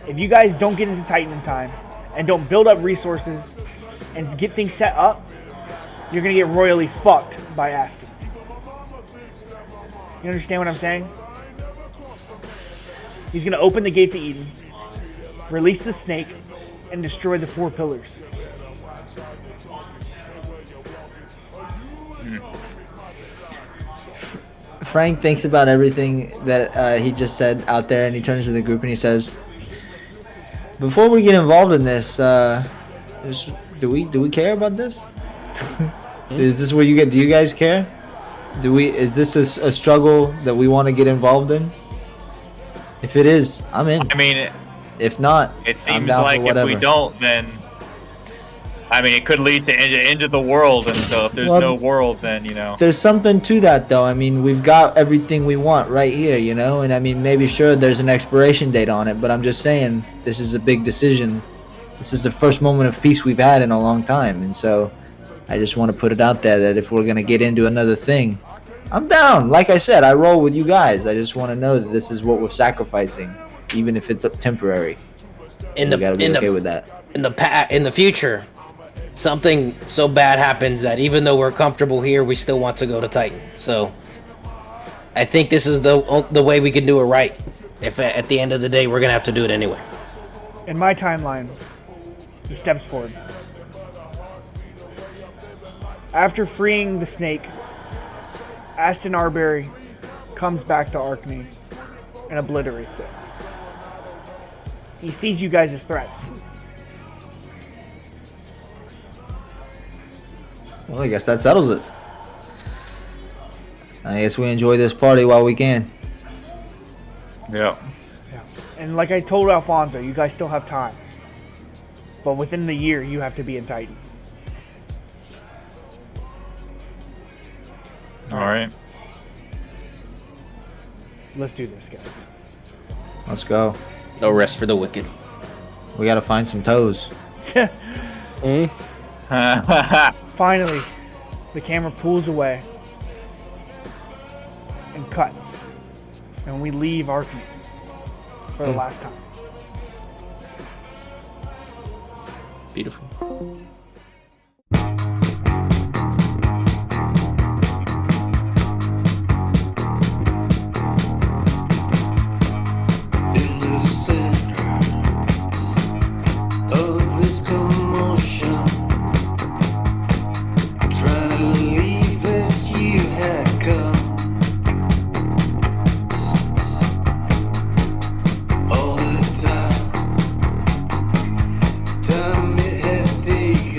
If you guys don't get into Titan in time and don't build up resources and get things set up, you're going to get royally fucked by Aston. You understand what I'm saying? He's going to open the gates of Eden, release the snake, and destroy the 4 pillars. Frank thinks about everything that he just said out there, and he turns to the group and he says, "Before we get involved in this, Do we care about this? Is this where you get? Do you guys care? Is this a struggle that we want to get involved in? If it is, I'm in. I mean, If not, it I'm seems down for like if whatever. we don't, then I mean, it could lead to end of the world. And so if there's Well, no world, then There's something to that, though. I mean, we've got everything we want right here, you know? And I mean, maybe sure there's an expiration date on it, but I'm just saying this is a big decision. This is the first moment of peace we've had in a long time. And so I just want to put it out there that if we're going to get into another thing, I'm down. Like I said, I roll with you guys. I just want to know that this is what we're sacrificing, even if it's temporary. In We gotta be the okay with that. in the future, something so bad happens that even though we're comfortable here, we still want to go to Titan. So I think this is the way we can do it right. If at the end of the day we're gonna have to do it anyway. In my timeline, he steps forward. After freeing the snake, Aston Arbery comes back to Arkney and obliterates it. He sees you guys as threats. Well, I guess that settles it. I guess we enjoy this party while we can. yeah. And like I told Alfonso, you guys still have time. But within the year, you have to be in Titan. All right. Let's do this, guys. Let's go. No rest for the wicked. We gotta find some toes. Finally, the camera pulls away and cuts. And we leave Arkney for the last time. Beautiful. In the center of this commotion, trying to leave as you had come. All the time it has taken.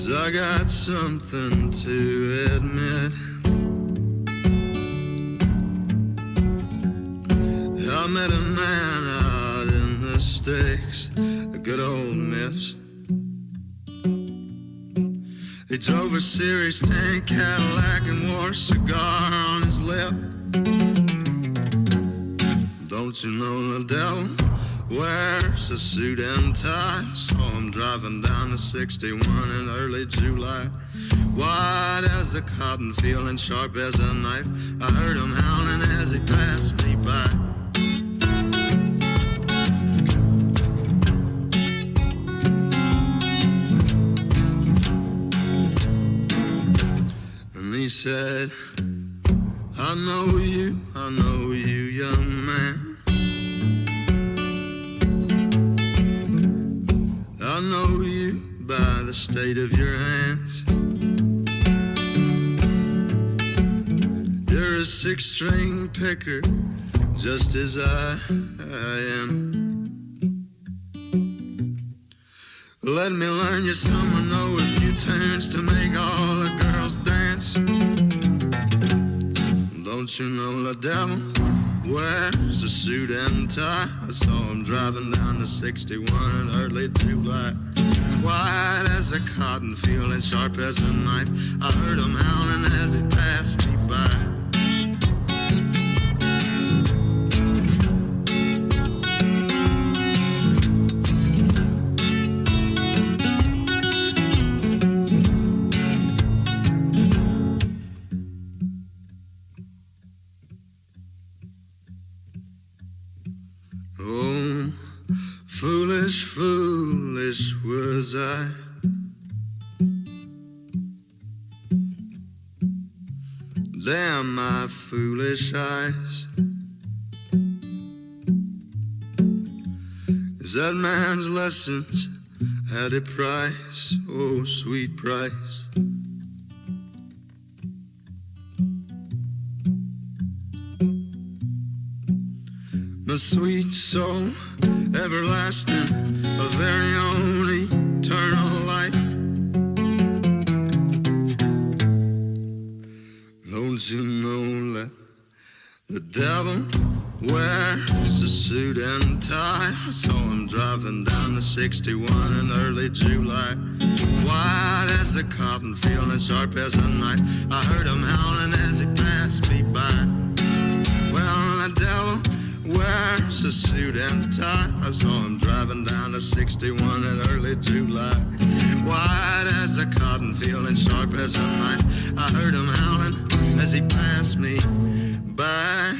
'cause I got something to admit. I met a man out in the sticks, a good old miss. He drove a Series 10 Cadillac and wore a cigar on his lip. Don't you know the devil wears a suit and tie? Saw him driving down the 61 in early July. White as a cotton field and sharp as a knife. I heard him howling as he passed me by. And he said, I know you, young man. I know you by the state of your hands. You're a six-string picker, just as I am. Let me learn you some, I know a few turns to make all the girls dance. Don't you know the devil wears a suit and tie? I saw him driving down the 61 in early July. White as a cotton field and sharp as a knife. I heard him howling as he passed me by. Oh, foolish, foolish was I. Damn my foolish eyes. Is that man's lessons had a price? Oh, sweet price. My sweet soul, everlasting, a very own eternal light. Don't you know that the devil wears a suit and tie? I saw him driving down the 61 in early July. White as a cotton field and sharp as a knife. I heard him howling as he passed me by. Well, the devil wears a suit and tie. I saw him driving down the 61 in early July. White as a cotton field and sharp as a knife. I heard him howling as he passed me by.